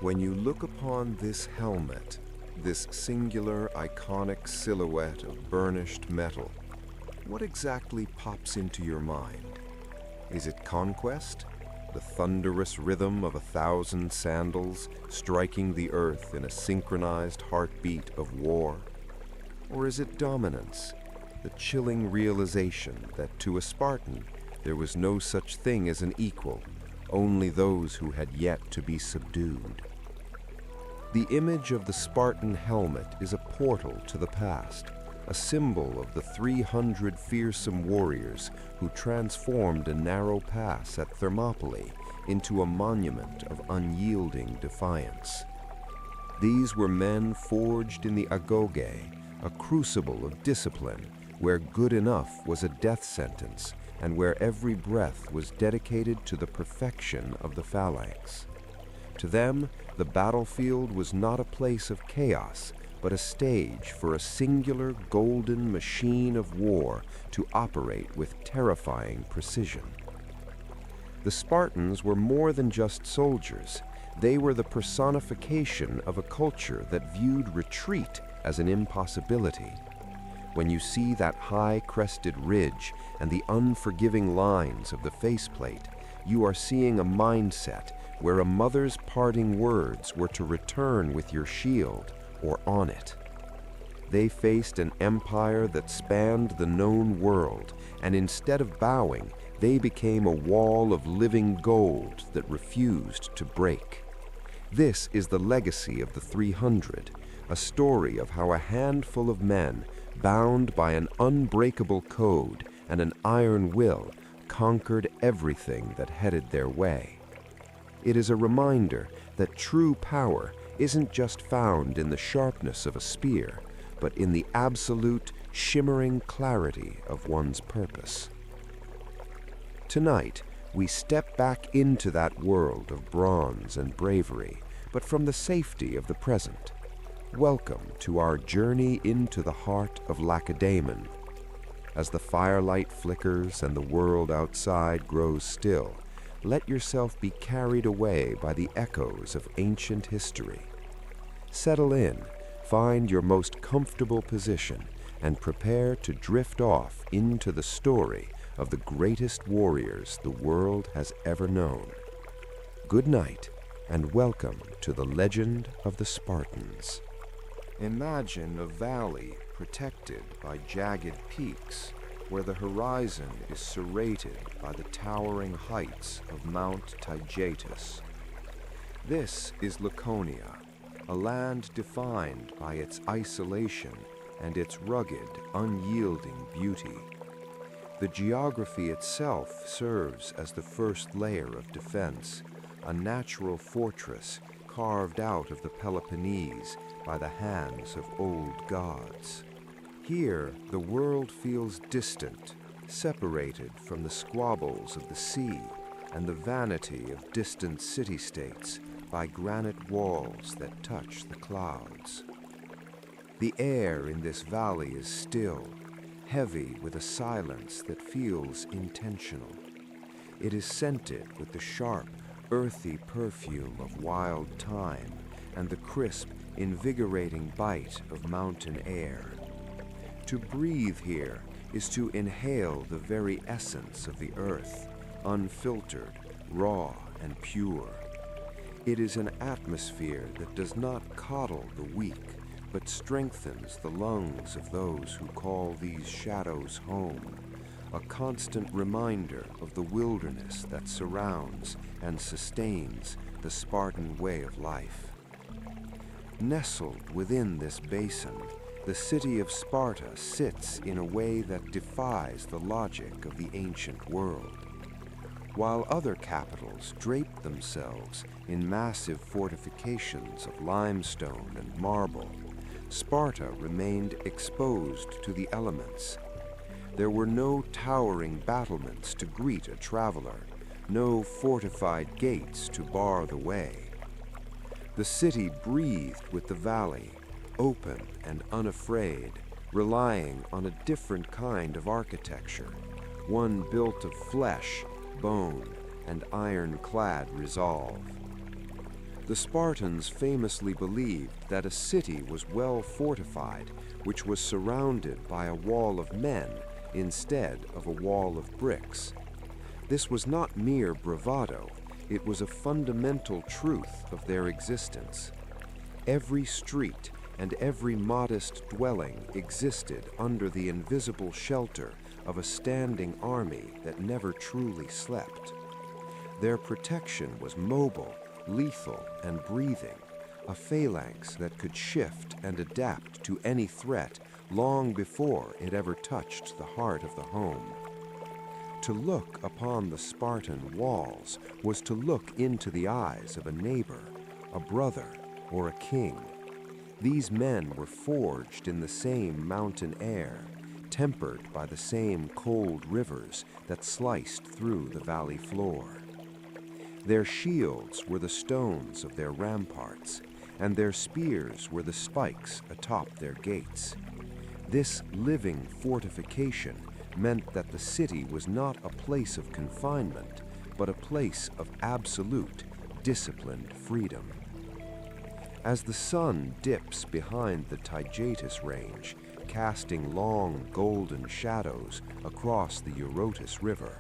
When you look upon this helmet, this singular, iconic silhouette of burnished metal, what exactly pops into your mind? Is it conquest? The thunderous rhythm of 1,000 sandals striking the earth in a synchronized heartbeat of war? Or is it dominance, the chilling realization that to a Spartan there was no such thing as an equal, only those who had yet to be subdued? The image of the Spartan helmet is a portal to the past, a symbol of the 300 fearsome warriors who transformed a narrow pass at Thermopylae into a monument of unyielding defiance. These were men forged in the agoge, a crucible of discipline, where good enough was a death sentence and where every breath was dedicated to the perfection of the phalanx. To them, the battlefield was not a place of chaos, but a stage for a singular golden machine of war to operate with terrifying precision. The Spartans were more than just soldiers. They were the personification of a culture that viewed retreat as an impossibility. When you see that high-crested ridge and the unforgiving lines of the faceplate, you are seeing a mindset where a mother's parting words were to return with your shield or on it. They faced an empire that spanned the known world, and instead of bowing, they became a wall of living gold that refused to break. This is the legacy of the 300, a story of how a handful of men, bound by an unbreakable code and an iron will, conquered everything that headed their way. It is a reminder that true power isn't just found in the sharpness of a spear, but in the absolute, shimmering clarity of one's purpose. Tonight, we step back into that world of bronze and bravery, but from the safety of the present. Welcome to our journey into the heart of Lacedaemon. As the firelight flickers and the world outside grows still, let yourself be carried away by the echoes of ancient history. Settle in, find your most comfortable position, and prepare to drift off into the story of the greatest warriors the world has ever known. Good night, and welcome to the legend of the Spartans. Imagine a valley protected by jagged peaks, where the horizon is serrated by the towering heights of Mount Taygetus. This is Laconia, a land defined by its isolation and its rugged, unyielding beauty. The geography itself serves as the first layer of defense, a natural fortress carved out of the Peloponnese by the hands of old gods. Here, the world feels distant, separated from the squabbles of the sea and the vanity of distant city-states by granite walls that touch the clouds. The air in this valley is still, heavy with a silence that feels intentional. It is scented with the sharp, earthy perfume of wild thyme and the crisp, invigorating bite of mountain air. To breathe here is to inhale the very essence of the earth, unfiltered, raw, and pure. It is an atmosphere that does not coddle the weak, but strengthens the lungs of those who call these shadows home, a constant reminder of the wilderness that surrounds and sustains the Spartan way of life. Nestled within this basin, the city of Sparta sits in a way that defies the logic of the ancient world. While other capitals draped themselves in massive fortifications of limestone and marble, Sparta remained exposed to the elements. There were no towering battlements to greet a traveler, no fortified gates to bar the way. The city breathed with the valley, open and unafraid, relying on a different kind of architecture, one built of flesh, bone, and iron-clad resolve. The Spartans famously believed that a city was well fortified, which was surrounded by a wall of men instead of a wall of bricks. This was not mere bravado, it was a fundamental truth of their existence. Every street and every modest dwelling existed under the invisible shelter of a standing army that never truly slept. Their protection was mobile, lethal, and breathing, a phalanx that could shift and adapt to any threat long before it ever touched the heart of the home. To look upon the Spartan walls was to look into the eyes of a neighbor, a brother, or a king. These men were forged in the same mountain air, tempered by the same cold rivers that sliced through the valley floor. Their shields were the stones of their ramparts, and their spears were the spikes atop their gates. This living fortification meant that the city was not a place of confinement, but a place of absolute, disciplined freedom. As the sun dips behind the Taygetus range, casting long golden shadows across the Eurotas River,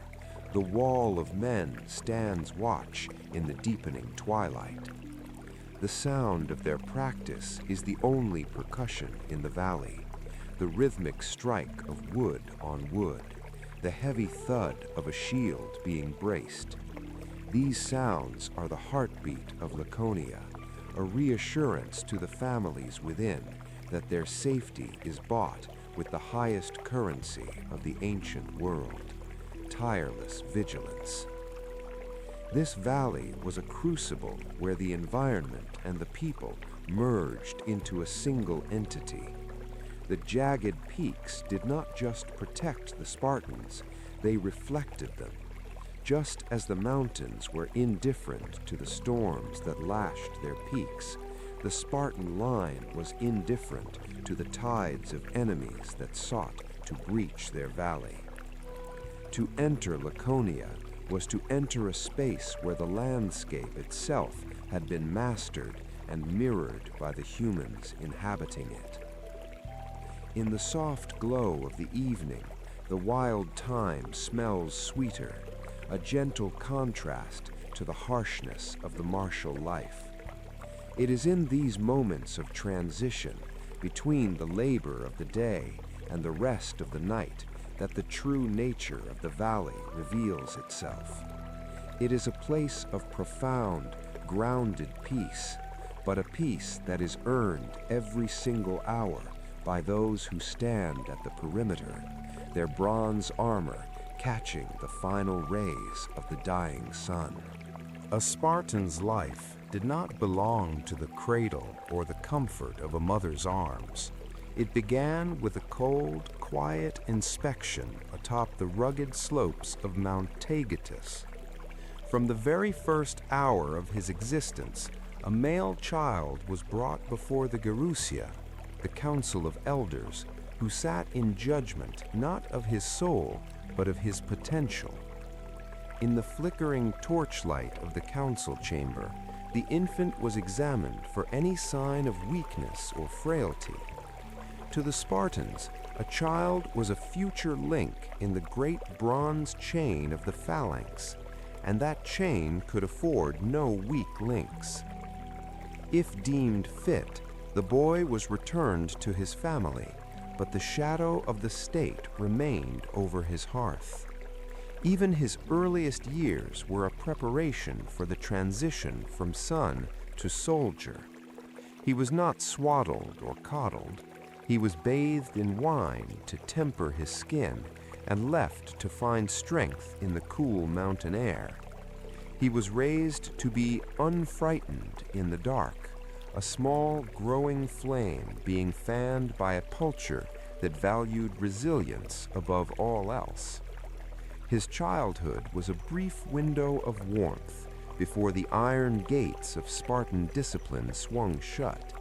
the wall of men stands watch in the deepening twilight. The sound of their practice is the only percussion in the valley, the rhythmic strike of wood on wood, the heavy thud of a shield being braced. These sounds are the heartbeat of Laconia, a reassurance to the families within that their safety is bought with the highest currency of the ancient world: tireless vigilance. This valley was a crucible where the environment and the people merged into a single entity. The jagged peaks did not just protect the Spartans, they reflected them. Just as the mountains were indifferent to the storms that lashed their peaks, the Spartan line was indifferent to the tides of enemies that sought to breach their valley. To enter Laconia was to enter a space where the landscape itself had been mastered and mirrored by the humans inhabiting it. In the soft glow of the evening, the wild thyme smells sweeter, a gentle contrast to the harshness of the martial life. It is in these moments of transition between the labor of the day and the rest of the night that the true nature of the valley reveals itself. It is a place of profound, grounded peace, but a peace that is earned every single hour by those who stand at the perimeter, their bronze armor catching the final rays of the dying sun. A Spartan's life did not belong to the cradle or the comfort of a mother's arms. It began with a cold, quiet inspection atop the rugged slopes of Mount Taygetus. From the very first hour of his existence, a male child was brought before the Gerousia, the council of elders, who sat in judgment not of his soul, but of his potential. In the flickering torchlight of the council chamber, the infant was examined for any sign of weakness or frailty. To the Spartans, a child was a future link in the great bronze chain of the phalanx, and that chain could afford no weak links. If deemed fit, the boy was returned to his family, but the shadow of the state remained over his hearth. Even his earliest years were a preparation for the transition from son to soldier. He was not swaddled or coddled. He was bathed in wine to temper his skin and left to find strength in the cool mountain air. He was raised to be unfrightened in the dark, a small growing flame being fanned by a culture that valued resilience above all else. His childhood was a brief window of warmth before the iron gates of Spartan discipline swung shut.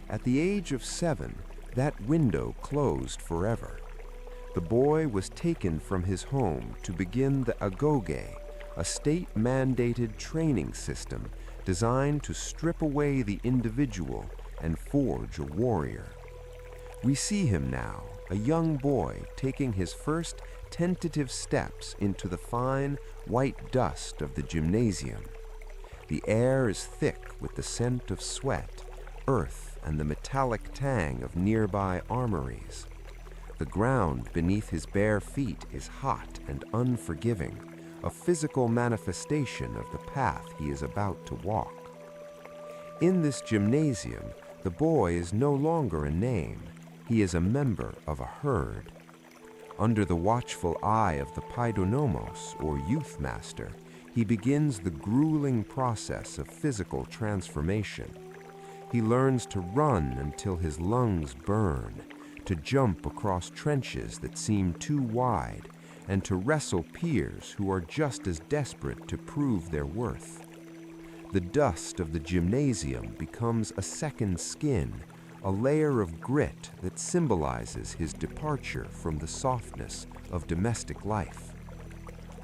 At the age of 7, that window closed forever. The boy was taken from his home to begin the agoge, a state-mandated training system designed to strip away the individual and forge a warrior. We see him now, a young boy taking his first tentative steps into the fine, white dust of the gymnasium. The air is thick with the scent of sweat, earth, and the metallic tang of nearby armories. The ground beneath his bare feet is hot and unforgiving, a physical manifestation of the path he is about to walk. In this gymnasium, the boy is no longer a name. He is a member of a herd. Under the watchful eye of the paidonomos, or youth master, he begins the grueling process of physical transformation. He learns to run until his lungs burn, to jump across trenches that seem too wide, and to wrestle peers who are just as desperate to prove their worth. The dust of the gymnasium becomes a second skin, a layer of grit that symbolizes his departure from the softness of domestic life.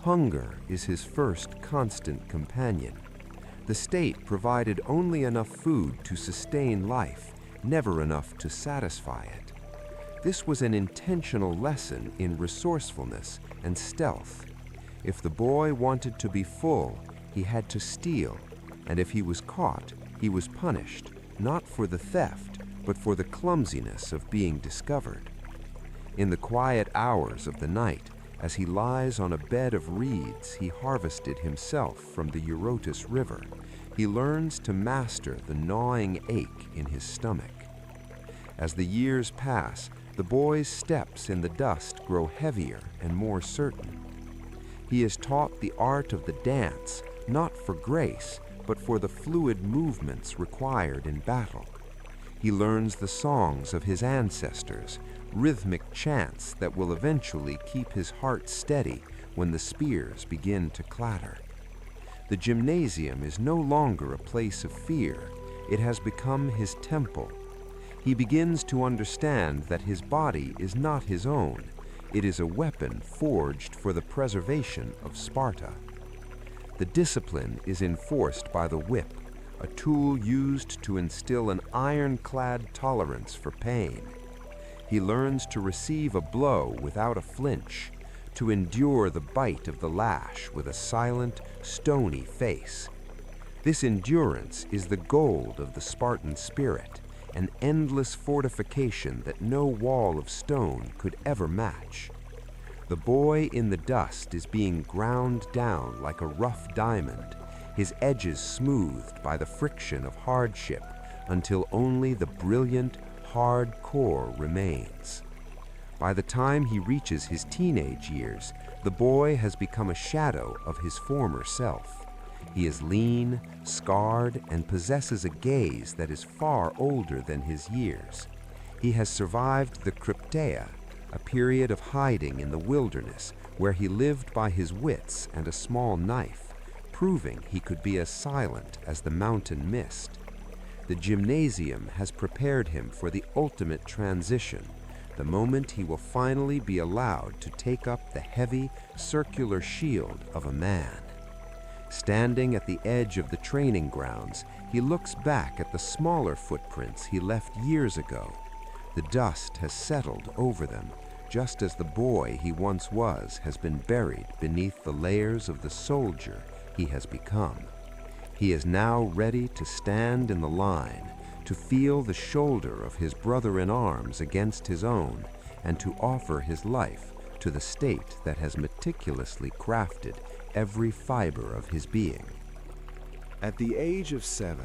Hunger is his first constant companion. The state provided only enough food to sustain life, never enough to satisfy it. This was an intentional lesson in resourcefulness and stealth. If the boy wanted to be full, he had to steal, and if he was caught, he was punished, not for the theft, but for the clumsiness of being discovered. In the quiet hours of the night, as he lies on a bed of reeds he harvested himself from the Eurotas River, he learns to master the gnawing ache in his stomach. As the years pass, the boy's steps in the dust grow heavier and more certain. He is taught the art of the dance, not for grace, but for the fluid movements required in battle. He learns the songs of his ancestors, rhythmic chants that will eventually keep his heart steady when the spears begin to clatter. The gymnasium is no longer a place of fear. It has become his temple. He begins to understand that his body is not his own. It is a weapon forged for the preservation of Sparta. The discipline is enforced by the whip, a tool used to instill an ironclad tolerance for pain. He learns to receive a blow without a flinch, to endure the bite of the lash with a silent, stony face. This endurance is the gold of the Spartan spirit, an endless fortification that no wall of stone could ever match. The boy in the dust is being ground down like a rough diamond, his edges smoothed by the friction of hardship until only the brilliant, hard core remains. By the time he reaches his teenage years, the boy has become a shadow of his former self. He is lean, scarred, and possesses a gaze that is far older than his years. He has survived the Crypteia, a period of hiding in the wilderness where he lived by his wits and a small knife, proving he could be as silent as the mountain mist. The gymnasium has prepared him for the ultimate transition, the moment he will finally be allowed to take up the heavy, circular shield of a man. Standing at the edge of the training grounds, he looks back at the smaller footprints he left years ago. The dust has settled over them, just as the boy he once was has been buried beneath the layers of the soldier he has become. He is now ready to stand in the line, to feel the shoulder of his brother-in-arms against his own, and to offer his life to the state that has meticulously crafted every fiber of his being. At the age of 7,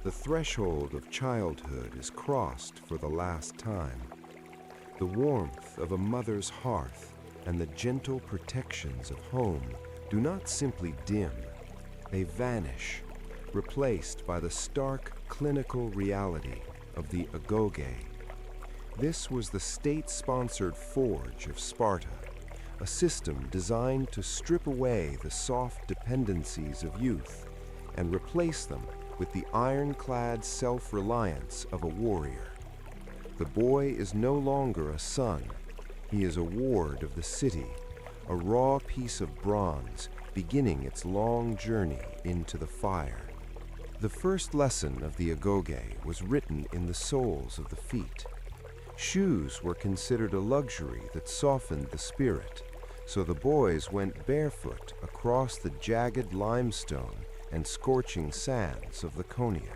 the threshold of childhood is crossed for the last time. The warmth of a mother's hearth and the gentle protections of home do not simply dim, they vanish, replaced by the stark clinical reality of the agoge. This was the state-sponsored forge of Sparta, a system designed to strip away the soft dependencies of youth and replace them with the ironclad self-reliance of a warrior. The boy is no longer a son. He is a ward of the city, a raw piece of bronze beginning its long journey into the fire. The first lesson of the agoge was written in the soles of the feet. Shoes were considered a luxury that softened the spirit, so the boys went barefoot across the jagged limestone and scorching sands of Laconia.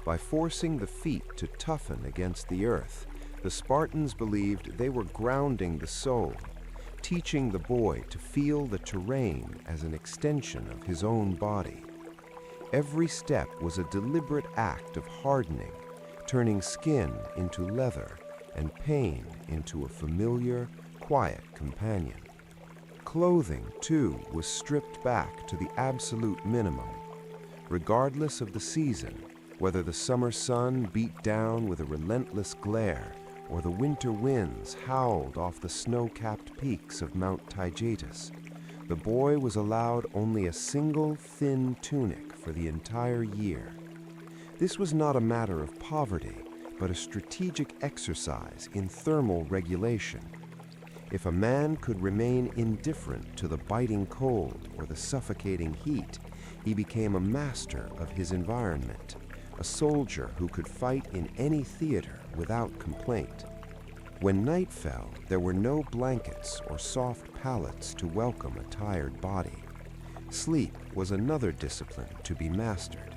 By forcing the feet to toughen against the earth, the Spartans believed they were grounding the soul, teaching the boy to feel the terrain as an extension of his own body. Every step was a deliberate act of hardening, turning skin into leather and pain into a familiar, quiet companion. Clothing, too, was stripped back to the absolute minimum. Regardless of the season, whether the summer sun beat down with a relentless glare or the winter winds howled off the snow-capped peaks of Mount Taygetus, the boy was allowed only a single thin tunic for the entire year. This was not a matter of poverty, but a strategic exercise in thermal regulation. If a man could remain indifferent to the biting cold or the suffocating heat, he became a master of his environment, a soldier who could fight in any theater without complaint. When night fell, there were no blankets or soft pallets to welcome a tired body. Sleep was another discipline to be mastered.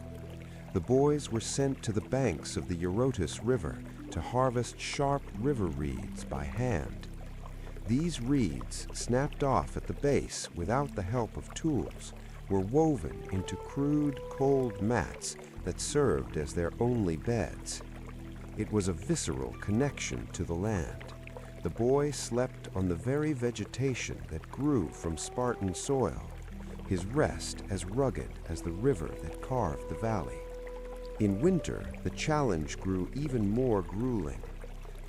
The boys were sent to the banks of the Eurotas River to harvest sharp river reeds by hand. These reeds, snapped off at the base without the help of tools, were woven into crude, cold mats that served as their only beds. It was a visceral connection to the land. The boy slept on the very vegetation that grew from Spartan soil, his rest as rugged as the river that carved the valley. In winter, the challenge grew even more grueling.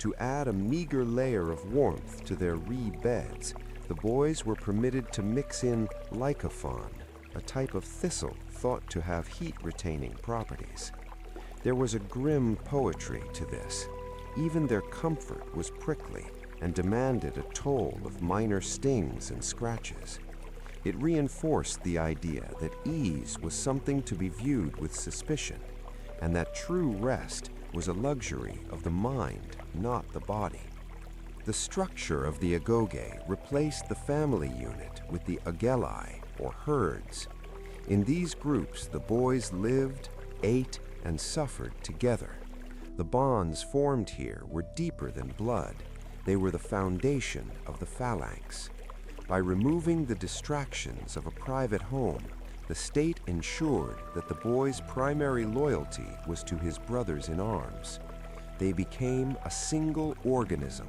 To add a meager layer of warmth to their reed beds, the boys were permitted to mix in lycophon, a type of thistle thought to have heat-retaining properties. There was a grim poetry to this. Even their comfort was prickly and demanded a toll of minor stings and scratches. It reinforced the idea that ease was something to be viewed with suspicion, and that true rest was a luxury of the mind, not the body. The structure of the agoge replaced the family unit with the agelai, or herds. In these groups, the boys lived, ate, and suffered together. The bonds formed here were deeper than blood. They were the foundation of the phalanx. By removing the distractions of a private home, the state ensured that the boy's primary loyalty was to his brothers in arms. They became a single organism,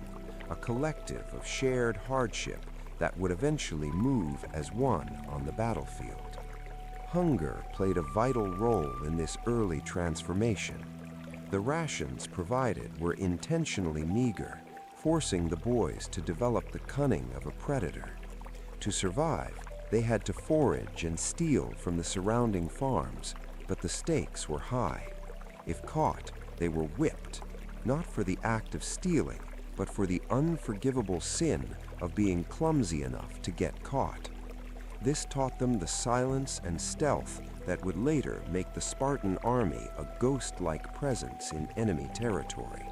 a collective of shared hardship that would eventually move as one on the battlefield. Hunger played a vital role in this early transformation. The rations provided were intentionally meager, forcing the boys to develop the cunning of a predator. To survive, they had to forage and steal from the surrounding farms, but the stakes were high. If caught, they were whipped, not for the act of stealing, but for the unforgivable sin of being clumsy enough to get caught. This taught them the silence and stealth that would later make the Spartan army a ghost-like presence in enemy territory.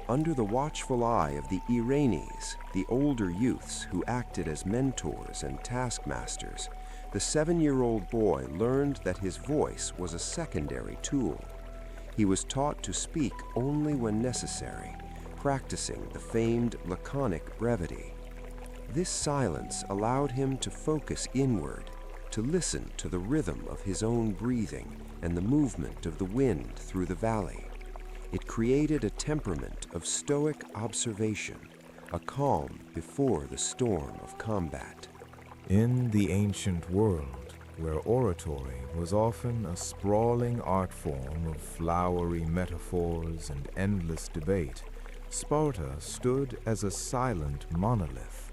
Under the watchful eye of the Iranies, the older youths who acted as mentors and taskmasters, the 7-year-old boy learned that his voice was a secondary tool. He was taught to speak only when necessary, practicing the famed laconic brevity. This silence allowed him to focus inward, to listen to the rhythm of his own breathing and the movement of the wind through the valley. It created a temperament of stoic observation, a calm before the storm of combat. In the ancient world, where oratory was often a sprawling art form of flowery metaphors and endless debate, Sparta stood as a silent monolith.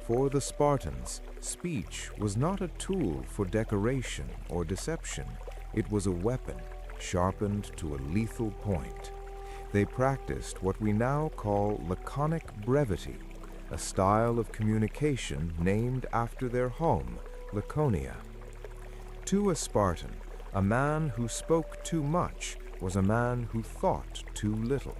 For the Spartans, speech was not a tool for decoration or deception. It was a weapon, sharpened to a lethal point. They practiced what we now call laconic brevity, a style of communication named after their home, Laconia. To a Spartan, A man who spoke too much was a man who thought too little.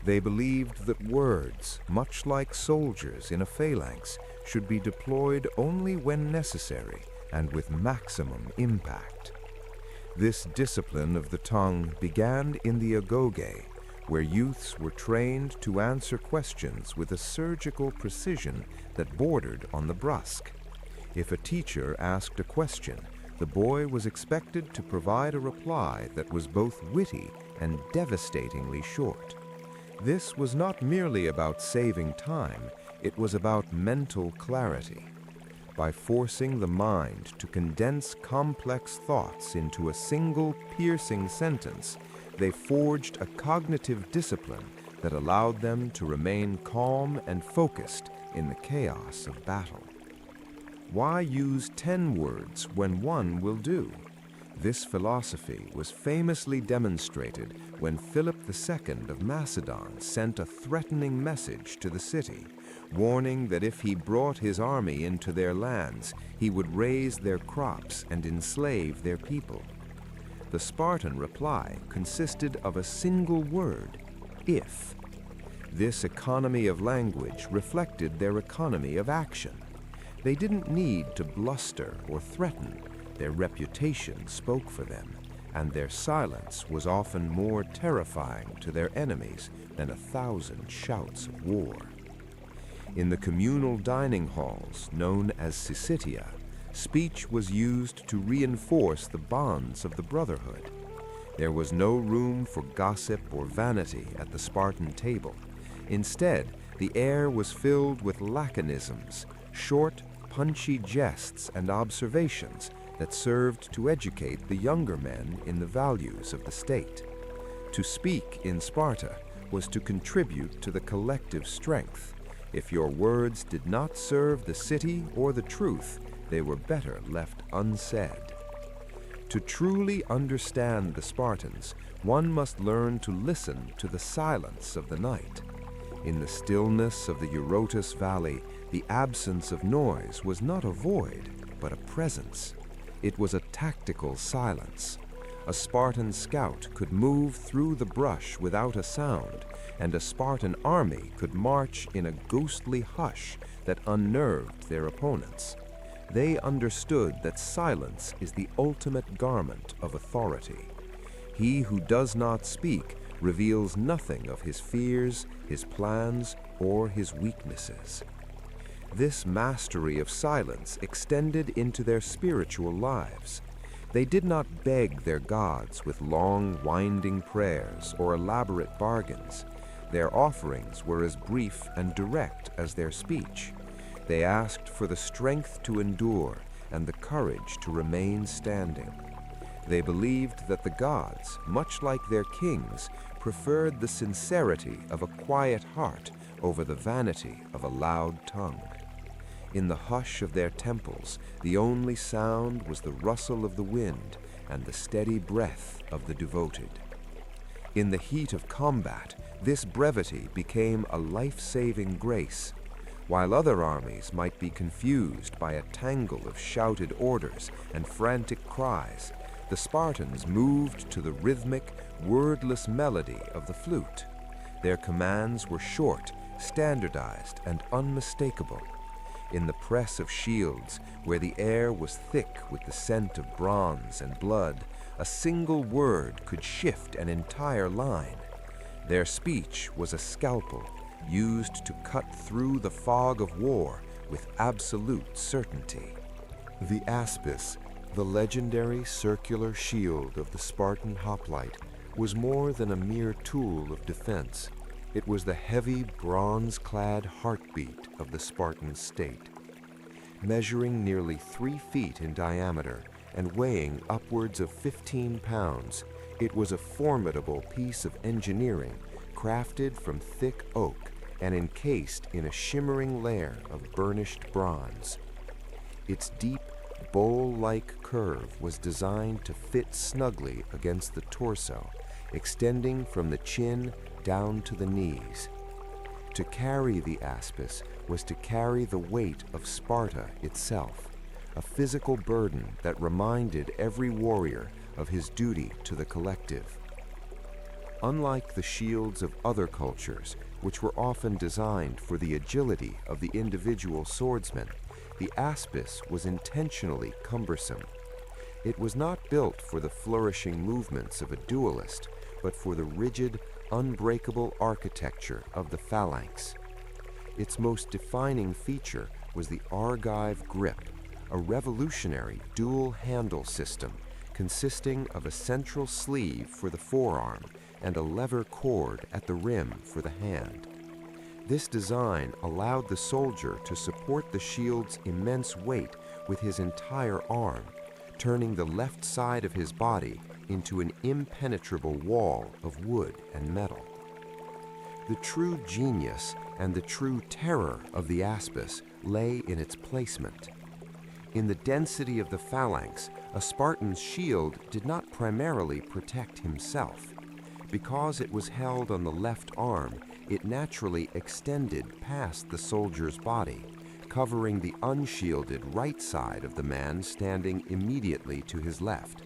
They believed that words, much like soldiers in a phalanx, should be deployed only when necessary and with maximum impact. This discipline of the tongue began in the agoge, where youths were trained to answer questions with a surgical precision that bordered on the brusque. If a teacher asked a question, the boy was expected to provide a reply that was both witty and devastatingly short. This was not merely about saving time, it was about mental clarity. By forcing the mind to condense complex thoughts into a single piercing sentence, they forged a cognitive discipline that allowed them to remain calm and focused in the chaos of battle. Why use 10 words when one will do? This philosophy was famously demonstrated when Philip II of Macedon sent a threatening message to the city, warning that if he brought his army into their lands, he would raze their crops and enslave their people. The Spartan reply consisted of a single word, if. This economy of language reflected their economy of action. They didn't need to bluster or threaten. Their reputation spoke for them, and their silence was often more terrifying to their enemies than 1,000 shouts of war. In the communal dining halls, known as syssitia, speech was used to reinforce the bonds of the brotherhood. There was no room for gossip or vanity at the Spartan table. Instead, the air was filled with laconisms, short, punchy jests and observations that served to educate the younger men in the values of the state. To speak in Sparta was to contribute to the collective strength. If your words did not serve the city or the truth, they were better left unsaid. To truly understand the Spartans, one must learn to listen to the silence of the night. In the stillness of the Eurotas Valley, the absence of noise was not a void, but a presence. It was a tactical silence. A Spartan scout could move through the brush without a sound, and a Spartan army could march in a ghostly hush that unnerved their opponents. They understood that silence is the ultimate garment of authority. He who does not speak reveals nothing of his fears, his plans, or his weaknesses. This mastery of silence extended into their spiritual lives. They did not beg their gods with long, winding prayers or elaborate bargains. Their offerings were as brief and direct as their speech. They asked for the strength to endure and the courage to remain standing. They believed that the gods, much like their kings, preferred the sincerity of a quiet heart over the vanity of a loud tongue. In the hush of their temples, the only sound was the rustle of the wind and the steady breath of the devoted. In the heat of combat, this brevity became a life-saving grace. While other armies might be confused by a tangle of shouted orders and frantic cries, the Spartans moved to the rhythmic, wordless melody of the flute. Their commands were short, standardized, and unmistakable. In the press of shields, where the air was thick with the scent of bronze and blood, a single word could shift an entire line. Their speech was a scalpel, used to cut through the fog of war with absolute certainty. The aspis, the legendary circular shield of the Spartan hoplite, was more than a mere tool of defense. It was the heavy, bronze-clad heartbeat of the Spartan state. Measuring nearly 3 feet in diameter and weighing upwards of 15 pounds, it was a formidable piece of engineering crafted from thick oak and encased in a shimmering layer of burnished bronze. Its deep, bowl-like curve was designed to fit snugly against the torso, extending from the chin down to the knees. To carry the aspis was to carry the weight of Sparta itself, a physical burden that reminded every warrior of his duty to the collective. Unlike the shields of other cultures, which were often designed for the agility of the individual swordsman, the aspis was intentionally cumbersome. It was not built for the flourishing movements of a duelist, but for the rigid, unbreakable architecture of the phalanx. Its most defining feature was the Argive grip, a revolutionary dual-handle system consisting of a central sleeve for the forearm and a lever cord at the rim for the hand. This design allowed the soldier to support the shield's immense weight with his entire arm, turning the left side of his body into an impenetrable wall of wood and metal. The true genius and the true terror of the aspis lay in its placement. In the density of the phalanx, a Spartan's shield did not primarily protect himself. Because it was held on the left arm, it naturally extended past the soldier's body, covering the unshielded right side of the man standing immediately to his left.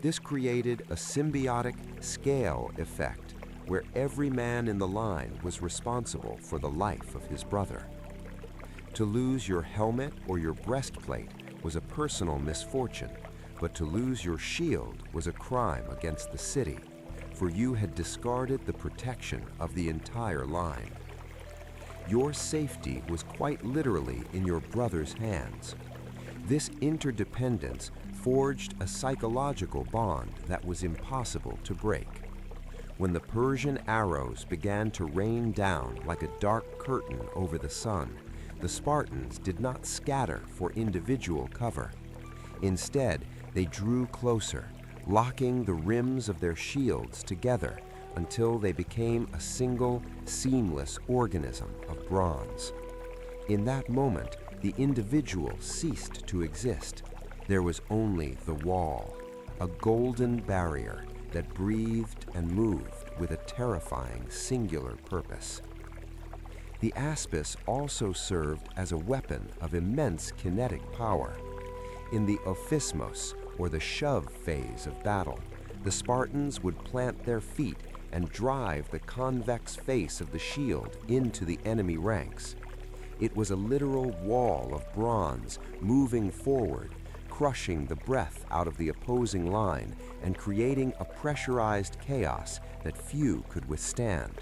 This created a symbiotic scale effect where every man in the line was responsible for the life of his brother. To lose your helmet or your breastplate was a personal misfortune, but to lose your shield was a crime against the city, for you had discarded the protection of the entire line. Your safety was quite literally in your brother's hands. This interdependence forged a psychological bond that was impossible to break. When the Persian arrows began to rain down like a dark curtain over the sun, the Spartans did not scatter for individual cover. Instead, they drew closer, locking the rims of their shields together until they became a single, seamless organism of bronze. In that moment, the individual ceased to exist. There was only the wall, a golden barrier that breathed and moved with a terrifying singular purpose. The aspis also served as a weapon of immense kinetic power. In the ophismos, or the shove phase of battle, the Spartans would plant their feet and drive the convex face of the shield into the enemy ranks. It was a literal wall of bronze moving forward, crushing the breath out of the opposing line and creating a pressurized chaos that few could withstand.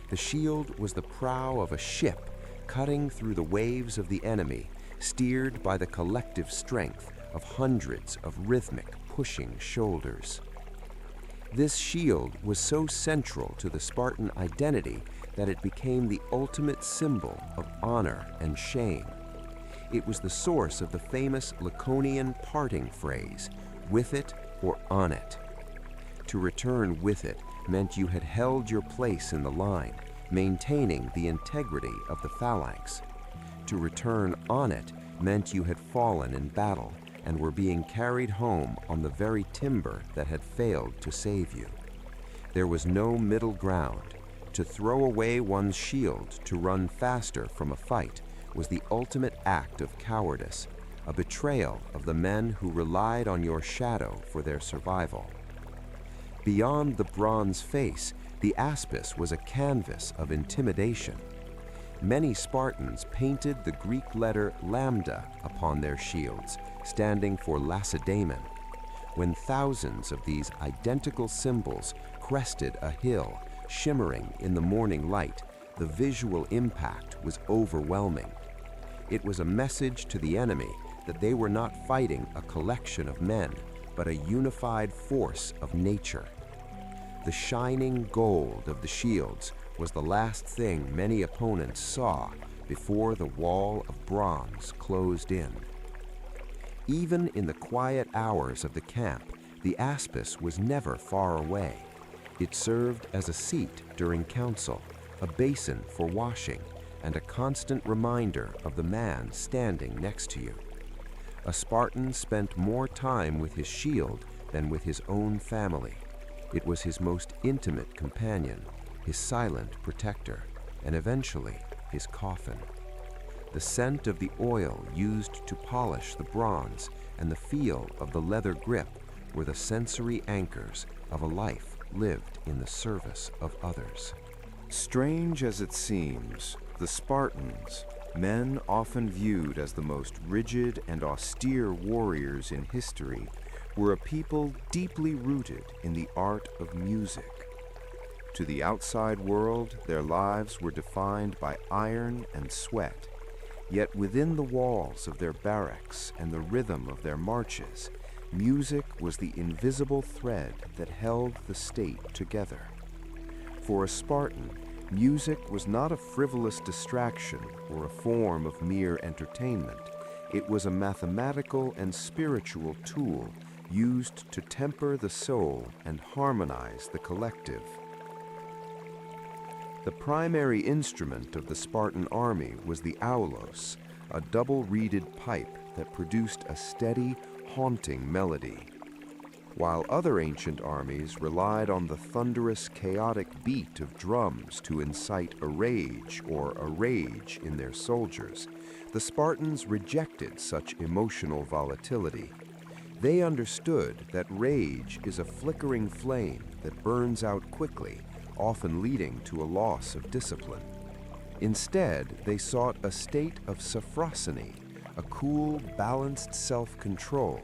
The shield was the prow of a ship cutting through the waves of the enemy, steered by the collective strength of hundreds of rhythmic, pushing shoulders. This shield was so central to the Spartan identity that it became the ultimate symbol of honor and shame. It was the source of the famous Laconian parting phrase, "with it or on it." To return with it meant you had held your place in the line, maintaining the integrity of the phalanx. To return on it meant you had fallen in battle and were being carried home on the very timber that had failed to save you. There was no middle ground. To throw away one's shield to run faster from a fight was the ultimate act of cowardice, a betrayal of the men who relied on your shadow for their survival. Beyond the bronze face, the aspis was a canvas of intimidation. Many Spartans painted the Greek letter lambda upon their shields, standing for Lacedaemon. When thousands of these identical symbols crested a hill, shimmering in the morning light, the visual impact was overwhelming. It was a message to the enemy that they were not fighting a collection of men, but a unified force of nature. The shining gold of the shields was the last thing many opponents saw before the wall of bronze closed in. Even in the quiet hours of the camp, the aspis was never far away. It served as a seat during council, a basin for washing, and a constant reminder of the man standing next to you. A Spartan spent more time with his shield than with his own family. It was his most intimate companion, his silent protector, and eventually his coffin. The scent of the oil used to polish the bronze and the feel of the leather grip were the sensory anchors of a life lived in the service of others. Strange as it seems, the Spartans, men often viewed as the most rigid and austere warriors in history, were a people deeply rooted in the art of music. To the outside world, their lives were defined by iron and sweat, yet within the walls of their barracks and the rhythm of their marches, music was the invisible thread that held the state together. For a Spartan, music was not a frivolous distraction or a form of mere entertainment. It was a mathematical and spiritual tool used to temper the soul and harmonize the collective. The primary instrument of the Spartan army was the aulos, a double-reeded pipe that produced a steady, haunting melody. While other ancient armies relied on the thunderous, chaotic beat of drums to incite a rage in their soldiers, the Spartans rejected such emotional volatility. They understood that rage is a flickering flame that burns out quickly, often leading to a loss of discipline. Instead, they sought a state of sophrosony, a cool, balanced self-control,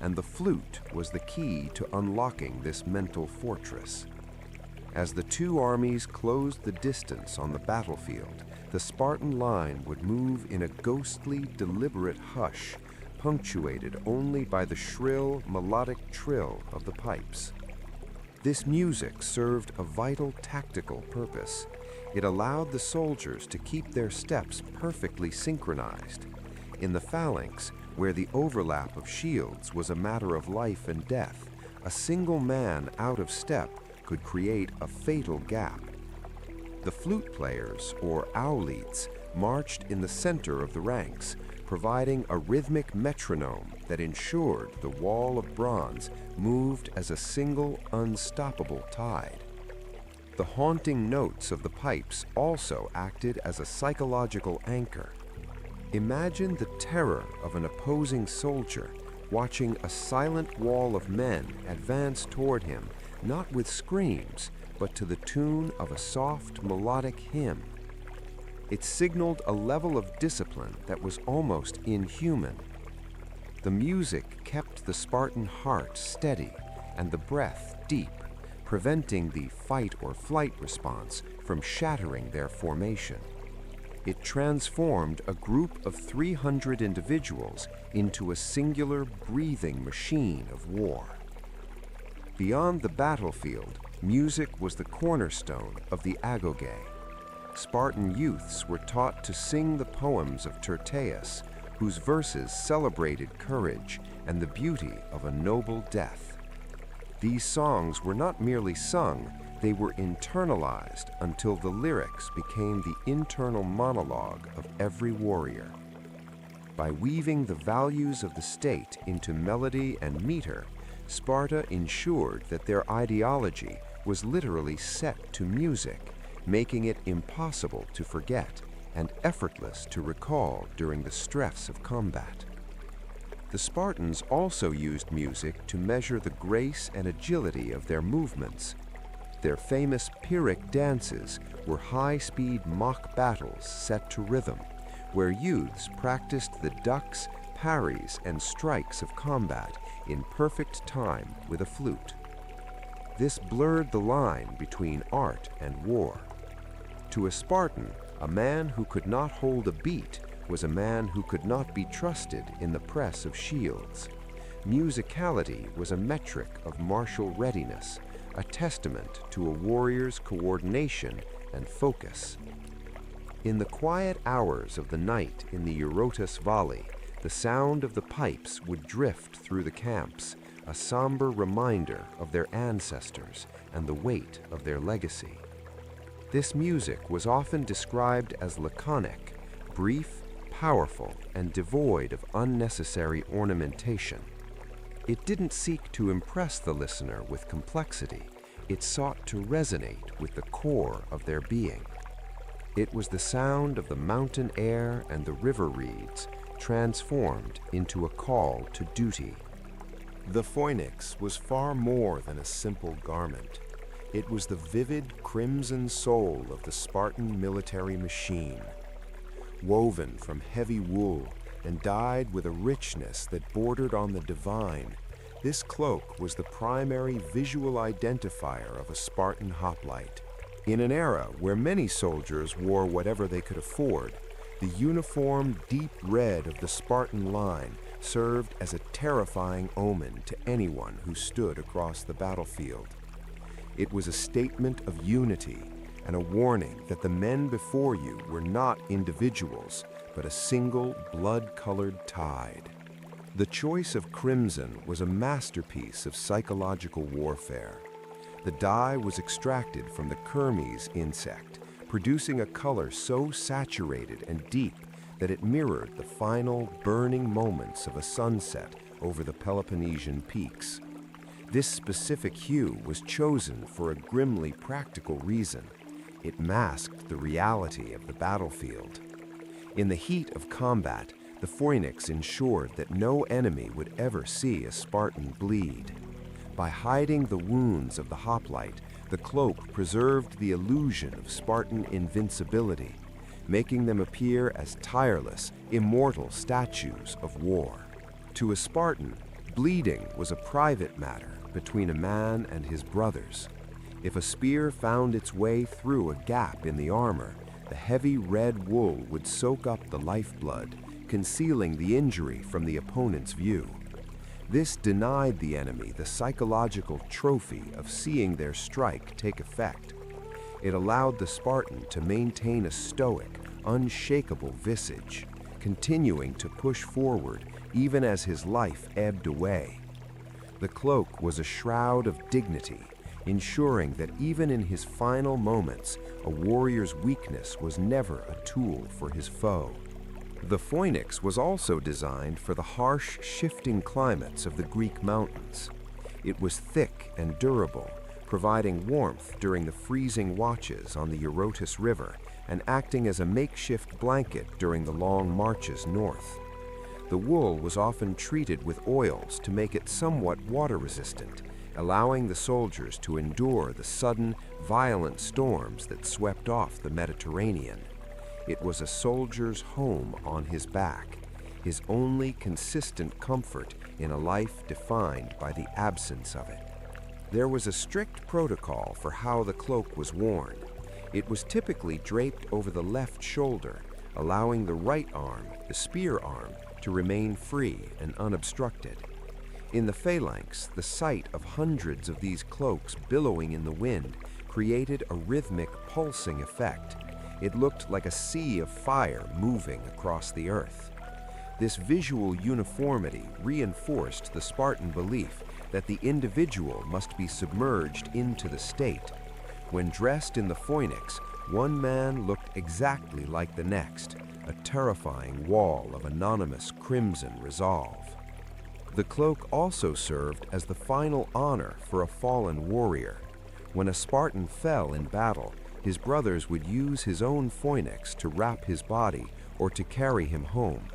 and the flute was the key to unlocking this mental fortress. As the two armies closed the distance on the battlefield, the Spartan line would move in a ghostly, deliberate hush, punctuated only by the shrill, melodic trill of the pipes. This music served a vital tactical purpose. It allowed the soldiers to keep their steps perfectly synchronized. In the phalanx, where the overlap of shields was a matter of life and death, a single man out of step could create a fatal gap. The flute players, or aulites, marched in the center of the ranks, providing a rhythmic metronome that ensured the wall of bronze moved as a single, unstoppable tide. The haunting notes of the pipes also acted as a psychological anchor. Imagine the terror of an opposing soldier watching a silent wall of men advance toward him, not with screams, but to the tune of a soft, melodic hymn. It signaled a level of discipline that was almost inhuman. The music kept the Spartan heart steady and the breath deep, preventing the fight or flight response from shattering their formation. It transformed a group of 300 individuals into a singular, breathing machine of war. Beyond the battlefield, music was the cornerstone of the agoge. Spartan youths were taught to sing the poems of Tyrtaeus, whose verses celebrated courage and the beauty of a noble death. These songs were not merely sung, they were internalized until the lyrics became the internal monologue of every warrior. By weaving the values of the state into melody and meter, Sparta ensured that their ideology was literally set to music, making it impossible to forget and effortless to recall during the stress of combat. The Spartans also used music to measure the grace and agility of their movements. Their famous Pyrrhic dances were high-speed mock battles set to rhythm, where youths practiced the ducks, parries, and strikes of combat in perfect time with a flute. This blurred the line between art and war. To a Spartan, a man who could not hold a beat was a man who could not be trusted in the press of shields. Musicality was a metric of martial readiness, a testament to a warrior's coordination and focus. In the quiet hours of the night in the Eurotas Valley, the sound of the pipes would drift through the camps, a somber reminder of their ancestors and the weight of their legacy. This music was often described as laconic, brief, powerful, and devoid of unnecessary ornamentation. It didn't seek to impress the listener with complexity. It sought to resonate with the core of their being. It was the sound of the mountain air and the river reeds transformed into a call to duty. The phoenix was far more than a simple garment. It was the vivid crimson soul of the Spartan military machine. Woven from heavy wool and dyed with a richness that bordered on the divine, this cloak was the primary visual identifier of a Spartan hoplite. In an era where many soldiers wore whatever they could afford, the uniform deep red of the Spartan line served as a terrifying omen to anyone who stood across the battlefield. It was a statement of unity and a warning that the men before you were not individuals, but a single blood-colored tide. The choice of crimson was a masterpiece of psychological warfare. The dye was extracted from the Hermes insect, producing a color so saturated and deep that it mirrored the final burning moments of a sunset over the Peloponnesian peaks. This specific hue was chosen for a grimly practical reason. It masked the reality of the battlefield. In the heat of combat, the phoenix ensured that no enemy would ever see a Spartan bleed. By hiding the wounds of the hoplite, the cloak preserved the illusion of Spartan invincibility, making them appear as tireless, immortal statues of war. To a Spartan, bleeding was a private matter between a man and his brothers. If a spear found its way through a gap in the armor, the heavy red wool would soak up the lifeblood, concealing the injury from the opponent's view. This denied the enemy the psychological trophy of seeing their strike take effect. It allowed the Spartan to maintain a stoic, unshakable visage, continuing to push forward even as his life ebbed away. The cloak was a shroud of dignity, ensuring that even in his final moments, a warrior's weakness was never a tool for his foe. The phoenix was also designed for the harsh, shifting climates of the Greek mountains. It was thick and durable, providing warmth during the freezing watches on the Eurotas River and acting as a makeshift blanket during the long marches north. The wool was often treated with oils to make it somewhat water-resistant, allowing the soldiers to endure the sudden, violent storms that swept off the Mediterranean. It was a soldier's home on his back, his only consistent comfort in a life defined by the absence of it. There was a strict protocol for how the cloak was worn. It was typically draped over the left shoulder, allowing the right arm, the spear arm, to remain free and unobstructed. In the phalanx, the sight of hundreds of these cloaks billowing in the wind created a rhythmic, pulsing effect. It looked like a sea of fire moving across the earth. This visual uniformity reinforced the Spartan belief that the individual must be submerged into the state. When dressed in the phoenix, one man looked exactly like the next, a terrifying wall of anonymous crimson resolve. The cloak also served as the final honor for a fallen warrior. When a Spartan fell in battle, his brothers would use his own phoenix to wrap his body or to carry him home.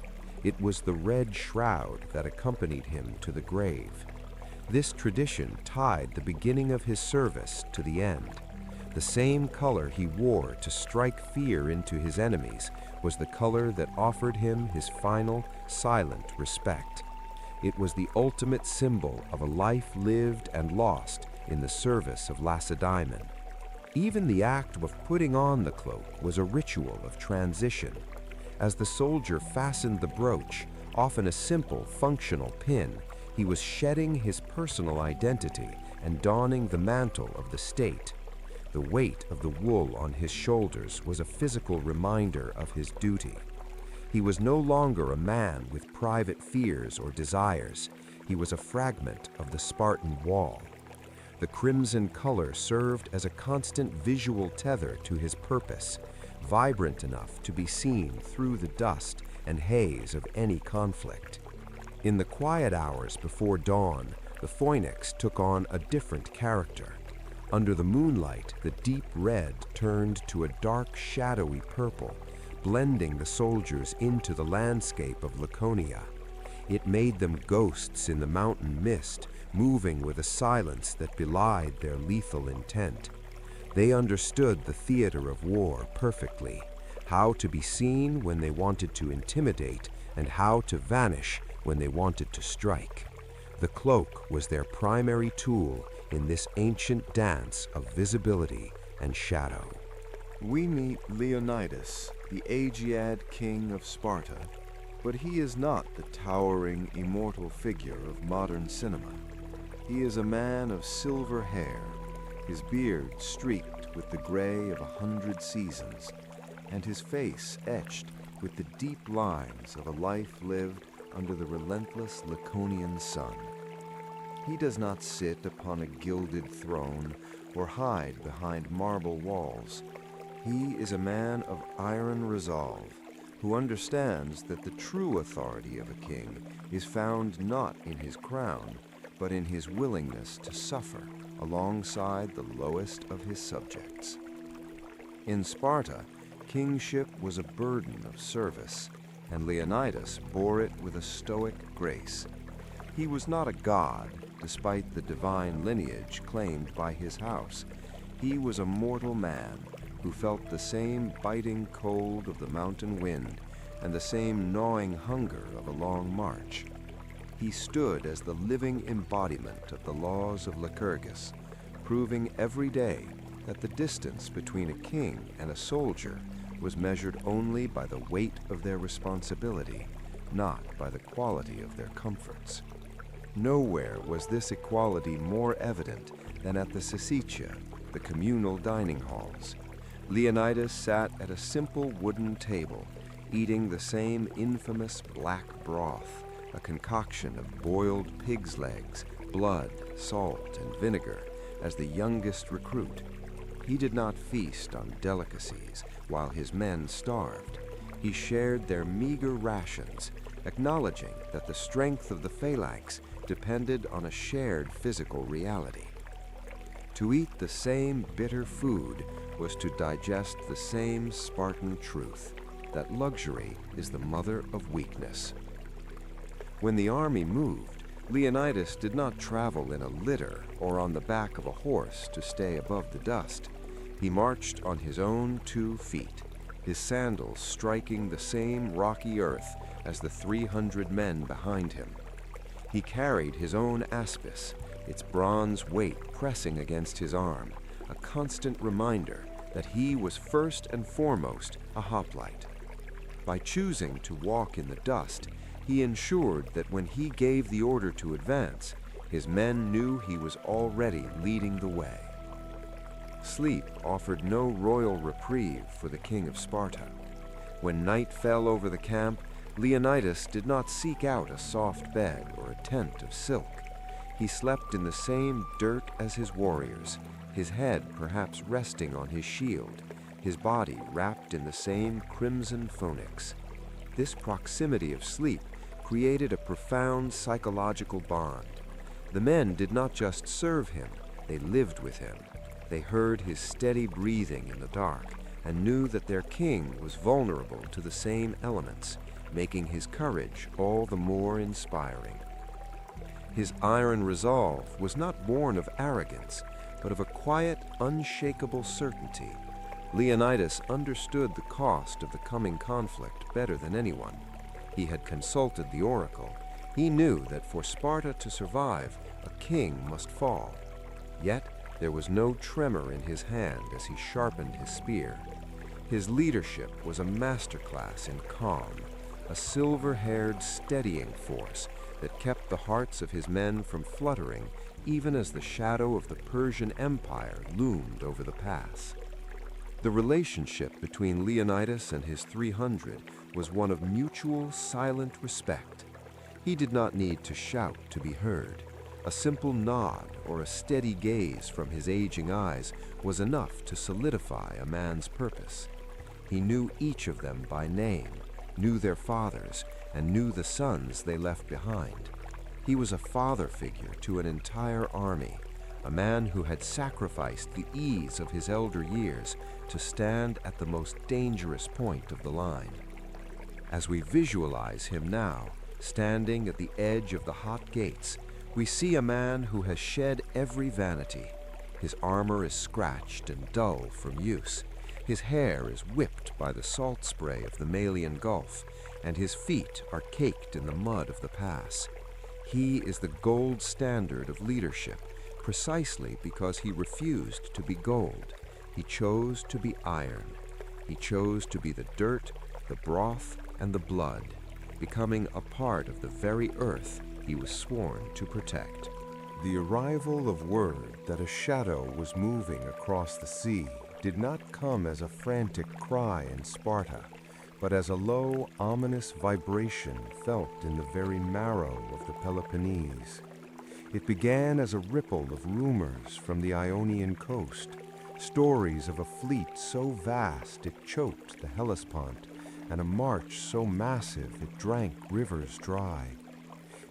It was the red shroud that accompanied him to the grave. This tradition tied the beginning of his service to the end. The same color he wore to strike fear into his enemies was the color that offered him his final, silent respect. It was the ultimate symbol of a life lived and lost in the service of Lacedaemon. Even the act of putting on the cloak was a ritual of transition. As the soldier fastened the brooch, often a simple, functional pin, he was shedding his personal identity and donning the mantle of the state. The weight of the wool on his shoulders was a physical reminder of his duty. He was no longer a man with private fears or desires. He was a fragment of the Spartan wall. The crimson color served as a constant visual tether to his purpose, vibrant enough to be seen through the dust and haze of any conflict. In the quiet hours before dawn, the phoenix took on a different character. Under the moonlight, the deep red turned to a dark, shadowy purple, blending the soldiers into the landscape of Laconia. It made them ghosts in the mountain mist, moving with a silence that belied their lethal intent. They understood the theater of war perfectly, how to be seen when they wanted to intimidate, and how to vanish when they wanted to strike. The cloak was their primary tool in this ancient dance of visibility and shadow. We meet Leonidas, the Aegead king of Sparta, but he is not the towering, immortal figure of modern cinema. He is a man of silver hair, his beard streaked with the gray of 100 seasons, and his face etched with the deep lines of a life lived under the relentless Laconian sun. He does not sit upon a gilded throne or hide behind marble walls. He is a man of iron resolve, who understands that the true authority of a king is found not in his crown, but in his willingness to suffer alongside the lowest of his subjects. In Sparta, kingship was a burden of service, and Leonidas bore it with a stoic grace. He was not a god, despite the divine lineage claimed by his house. He was a mortal man who felt the same biting cold of the mountain wind and the same gnawing hunger of a long march. He stood as the living embodiment of the laws of Lycurgus, proving every day that the distance between a king and a soldier was measured only by the weight of their responsibility, not by the quality of their comforts. Nowhere was this equality more evident than at the Syssitia, the communal dining halls. Leonidas sat at a simple wooden table, eating the same infamous black broth, a concoction of boiled pig's legs, blood, salt, and vinegar, as the youngest recruit. He did not feast on delicacies while his men starved. He shared their meager rations, acknowledging that the strength of the phalanx depended on a shared physical reality. To eat the same bitter food was to digest the same Spartan truth, that luxury is the mother of weakness. When the army moved, Leonidas did not travel in a litter or on the back of a horse to stay above the dust. He marched on his own 2 feet, his sandals striking the same rocky earth as the 300 men behind him. He carried his own aspis, its bronze weight pressing against his arm, a constant reminder that he was first and foremost a hoplite. By choosing to walk in the dust, he ensured that when he gave the order to advance, his men knew he was already leading the way. Sleep offered no royal reprieve for the king of Sparta. When night fell over the camp, Leonidas did not seek out a soft bed or a tent of silk. He slept in the same dirt as his warriors, his head perhaps resting on his shield, his body wrapped in the same crimson phonix. This proximity of sleep created a profound psychological bond. The men did not just serve him, they lived with him. They heard his steady breathing in the dark and knew that their king was vulnerable to the same elements, making his courage all the more inspiring. His iron resolve was not born of arrogance, but of a quiet, unshakable certainty. Leonidas understood the cost of the coming conflict better than anyone. He had consulted the oracle. He knew that for Sparta to survive, a king must fall. Yet there was no tremor in his hand as he sharpened his spear. His leadership was a masterclass in calm, a silver-haired steadying force that kept the hearts of his men from fluttering even as the shadow of the Persian Empire loomed over the pass. The relationship between Leonidas and his 300 was one of mutual, silent respect. He did not need to shout to be heard. A simple nod or a steady gaze from his aging eyes was enough to solidify a man's purpose. He knew each of them by name, knew their fathers, and knew the sons they left behind. He was a father figure to an entire army, a man who had sacrificed the ease of his elder years to stand at the most dangerous point of the line. As we visualize him now, standing at the edge of the hot gates, we see a man who has shed every vanity. His armor is scratched and dull from use. His hair is whipped by the salt spray of the Malian Gulf, and his feet are caked in the mud of the pass. He is the gold standard of leadership, precisely because he refused to be gold. He chose to be iron. He chose to be the dirt, the broth, and the blood, becoming a part of the very earth he was sworn to protect. The arrival of word that a shadow was moving across the sea did not come as a frantic cry in Sparta, but as a low, ominous vibration felt in the very marrow of the Peloponnese. It began as a ripple of rumors from the Ionian coast, stories of a fleet so vast it choked the Hellespont, and a march so massive it drank rivers dry.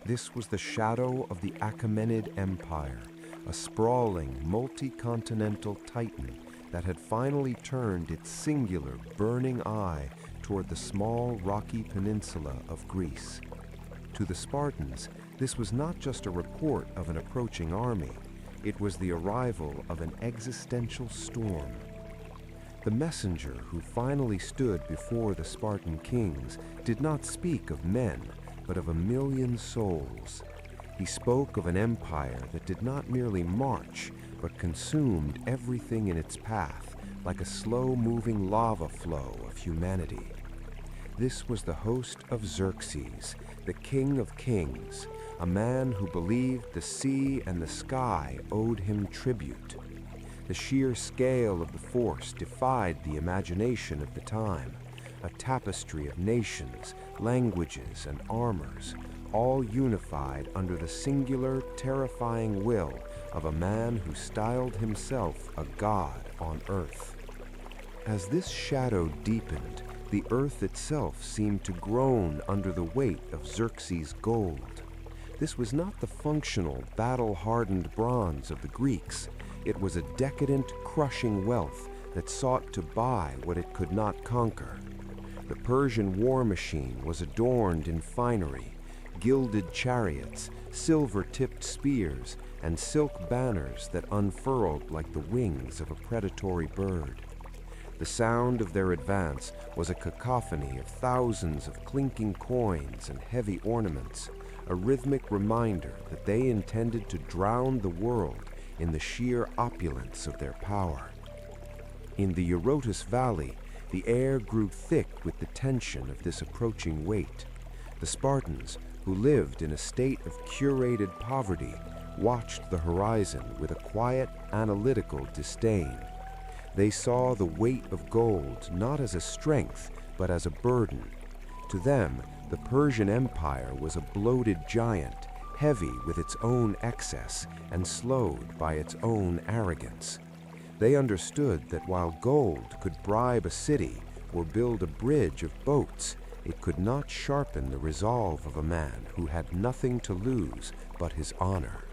This was the shadow of the Achaemenid Empire, a sprawling, multi-continental titan that had finally turned its singular, burning eye toward the small, rocky peninsula of Greece. To the Spartans, this was not just a report of an approaching army, it was the arrival of an existential storm. The messenger who finally stood before the Spartan kings did not speak of men, but of 1,000,000 souls. He spoke of an empire that did not merely march, but consumed everything in its path, like a slow-moving lava flow of humanity. This was the host of Xerxes, the king of kings, a man who believed the sea and the sky owed him tribute. The sheer scale of the force defied the imagination of the time, a tapestry of nations, languages, and armors, all unified under the singular, terrifying will of a man who styled himself a god on earth. As this shadow deepened, the earth itself seemed to groan under the weight of Xerxes' gold. This was not the functional, battle-hardened bronze of the Greeks. It was a decadent, crushing wealth that sought to buy what it could not conquer. The Persian war machine was adorned in finery, gilded chariots, silver-tipped spears, and silk banners that unfurled like the wings of a predatory bird. The sound of their advance was a cacophony of thousands of clinking coins and heavy ornaments, a rhythmic reminder that they intended to drown the world in the sheer opulence of their power. In the Eurotas Valley, the air grew thick with the tension of this approaching weight. The Spartans, who lived in a state of curated poverty, watched the horizon with a quiet, analytical disdain. They saw the weight of gold not as a strength, but as a burden. To them, the Persian Empire was a bloated giant, heavy with its own excess and slowed by its own arrogance. They understood that while gold could bribe a city or build a bridge of boats, it could not sharpen the resolve of a man who had nothing to lose but his honor.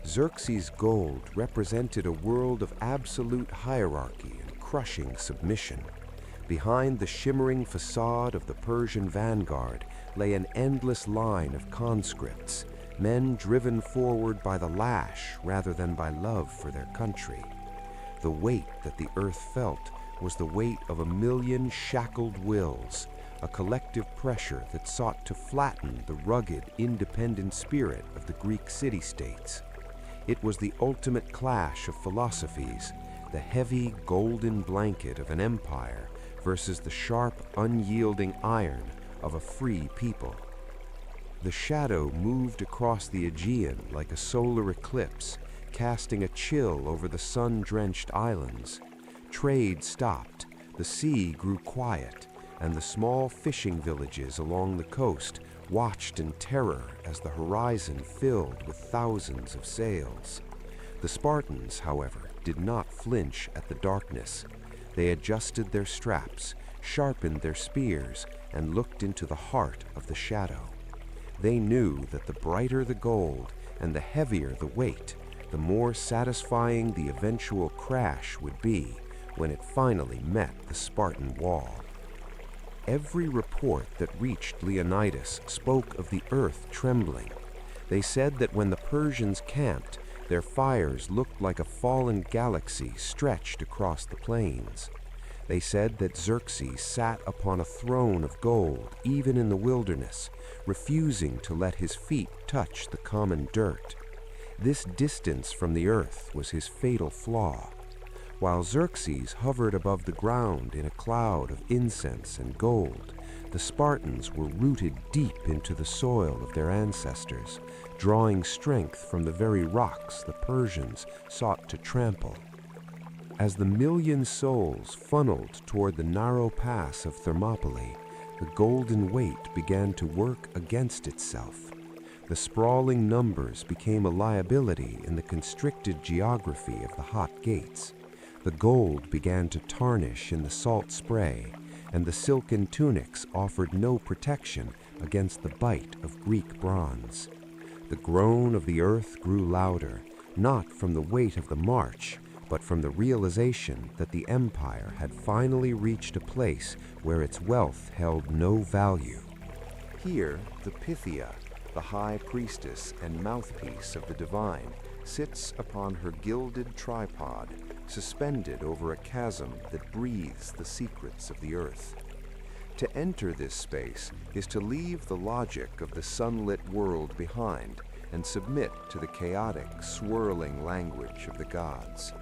Xerxes' gold represented a world of absolute hierarchy and crushing submission. Behind the shimmering facade of the Persian vanguard lay an endless line of conscripts, men driven forward by the lash rather than by love for their country. The weight that the earth felt was the weight of 1,000,000 shackled wills, a collective pressure that sought to flatten the rugged, independent spirit of the Greek city-states. It was the ultimate clash of philosophies, the heavy, golden blanket of an empire versus the sharp, unyielding iron of a free people. The shadow moved across the Aegean like a solar eclipse, casting a chill over the sun-drenched islands. Trade stopped, the sea grew quiet, and the small fishing villages along the coast watched in terror as the horizon filled with thousands of sails. The Spartans, however, did not flinch at the darkness. They adjusted their straps, sharpened their spears, and looked into the heart of the shadow. They knew that the brighter the gold and the heavier the weight, the more satisfying the eventual crash would be when it finally met the Spartan wall. Every report that reached Leonidas spoke of the earth trembling. They said that when the Persians camped, their fires looked like a fallen galaxy stretched across the plains. They said that Xerxes sat upon a throne of gold, even in the wilderness, refusing to let his feet touch the common dirt. This distance from the earth was his fatal flaw. While Xerxes hovered above the ground in a cloud of incense and gold, the Spartans were rooted deep into the soil of their ancestors, drawing strength from the very rocks the Persians sought to trample. As the million souls funneled toward the narrow pass of Thermopylae, the golden weight began to work against itself. The sprawling numbers became a liability in the constricted geography of the hot gates. The gold began to tarnish in the salt spray, and the silken tunics offered no protection against the bite of Greek bronze. The groan of the earth grew louder, not from the weight of the march, but from the realization that the empire had finally reached a place where its wealth held no value. Here, the Pythia, the high priestess and mouthpiece of the divine, sits upon her gilded tripod, suspended over a chasm that breathes the secrets of the earth. To enter this space is to leave the logic of the sunlit world behind and submit to the chaotic, swirling language of the gods.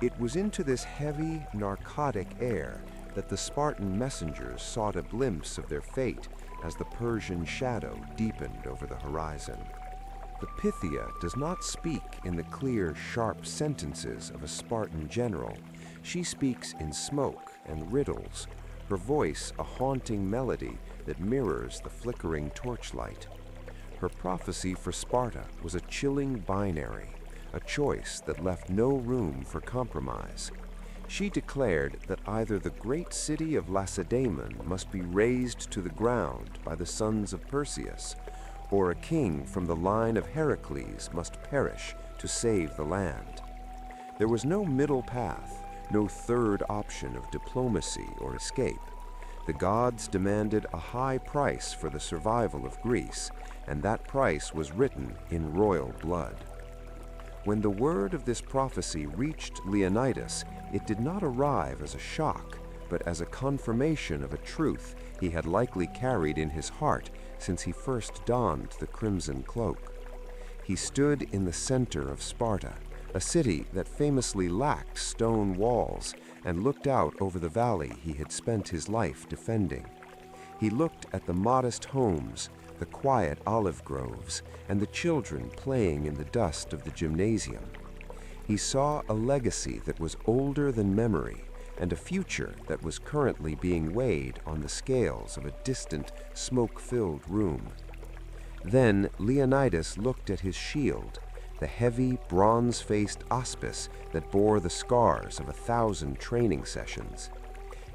It was into this heavy, narcotic air that the Spartan messengers sought a glimpse of their fate as the Persian shadow deepened over the horizon. The Pythia does not speak in the clear, sharp sentences of a Spartan general. She speaks in smoke and riddles, her voice a haunting melody that mirrors the flickering torchlight. Her prophecy for Sparta was a chilling binary, a choice that left no room for compromise. She declared that either the great city of Lacedaemon must be razed to the ground by the sons of Perseus, or a king from the line of Heracles must perish to save the land. There was no middle path, no third option of diplomacy or escape. The gods demanded a high price for the survival of Greece, and that price was written in royal blood. When the word of this prophecy reached Leonidas, it did not arrive as a shock, but as a confirmation of a truth he had likely carried in his heart since he first donned the crimson cloak. He stood in the center of Sparta, a city that famously lacked stone walls, and looked out over the valley he had spent his life defending. He looked at the modest homes, the quiet olive groves, and the children playing in the dust of the gymnasium. He saw a legacy that was older than memory, and a future that was currently being weighed on the scales of a distant, smoke-filled room. Then Leonidas looked at his shield, the heavy, bronze-faced auspice that bore the scars of 1,000 training sessions.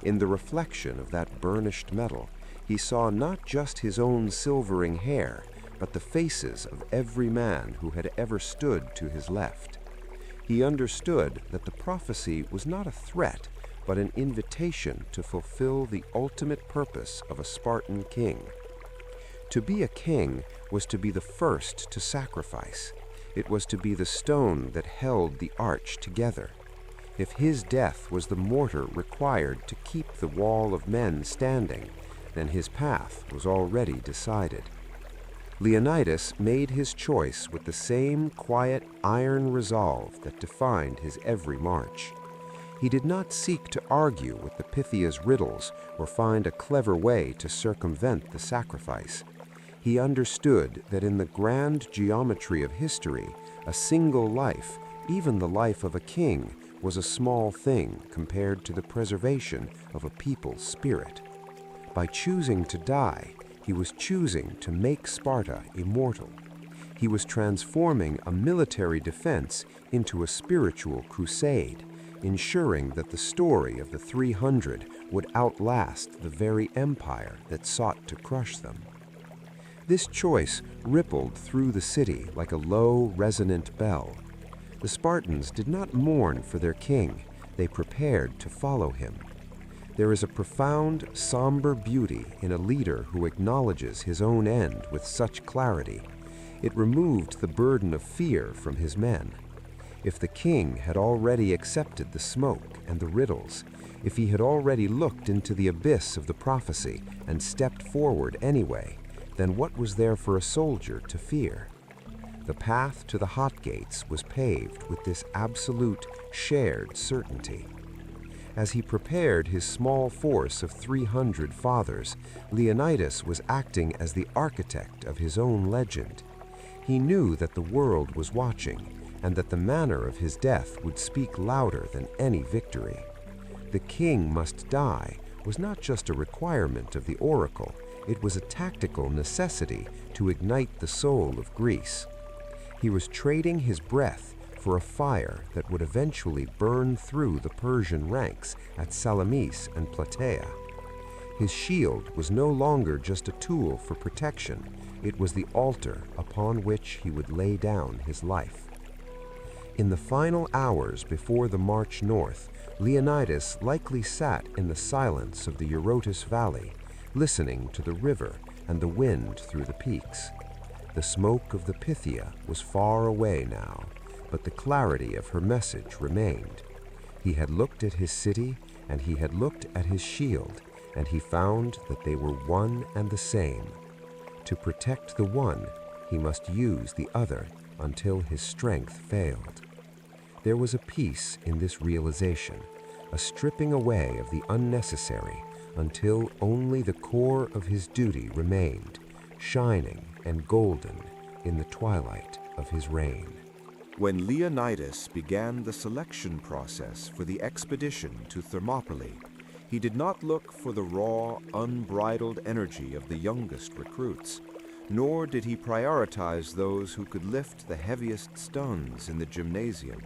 In the reflection of that burnished metal, he saw not just his own silvering hair, but the faces of every man who had ever stood to his left. He understood that the prophecy was not a threat, but an invitation to fulfill the ultimate purpose of a Spartan king. To be a king was to be the first to sacrifice. It was to be the stone that held the arch together. If his death was the mortar required to keep the wall of men standing, then his path was already decided. Leonidas made his choice with the same quiet, iron resolve that defined his every march. He did not seek to argue with the Pythia's riddles or find a clever way to circumvent the sacrifice. He understood that in the grand geometry of history, a single life, even the life of a king, was a small thing compared to the preservation of a people's spirit. By choosing to die, he was choosing to make Sparta immortal. He was transforming a military defense into a spiritual crusade, ensuring that the story of the 300 would outlast the very empire that sought to crush them. This choice rippled through the city like a low, resonant bell. The Spartans did not mourn for their king, they prepared to follow him. There is a profound, somber beauty in a leader who acknowledges his own end with such clarity. It removed the burden of fear from his men. If the king had already accepted the smoke and the riddles, if he had already looked into the abyss of the prophecy and stepped forward anyway, then what was there for a soldier to fear? The path to the hot gates was paved with this absolute, shared certainty. As he prepared his small force of 300 fathers, Leonidas was acting as the architect of his own legend. He knew that the world was watching, and that the manner of his death would speak louder than any victory. The king must die was not just a requirement of the oracle, it was a tactical necessity to ignite the soul of Greece. He was trading his breath for a fire that would eventually burn through the Persian ranks at Salamis and Plataea. His shield was no longer just a tool for protection, it was the altar upon which he would lay down his life. In the final hours before the march north, Leonidas likely sat in the silence of the Eurotas Valley, listening to the river and the wind through the peaks. The smoke of the Pythia was far away now, but the clarity of her message remained. He had looked at his city, and he had looked at his shield, and he found that they were one and the same. To protect the one, he must use the other until his strength failed. There was a peace in this realization, a stripping away of the unnecessary until only the core of his duty remained, shining and golden in the twilight of his reign. When Leonidas began the selection process for the expedition to Thermopylae, he did not look for the raw, unbridled energy of the youngest recruits, nor did he prioritize those who could lift the heaviest stones in the gymnasium.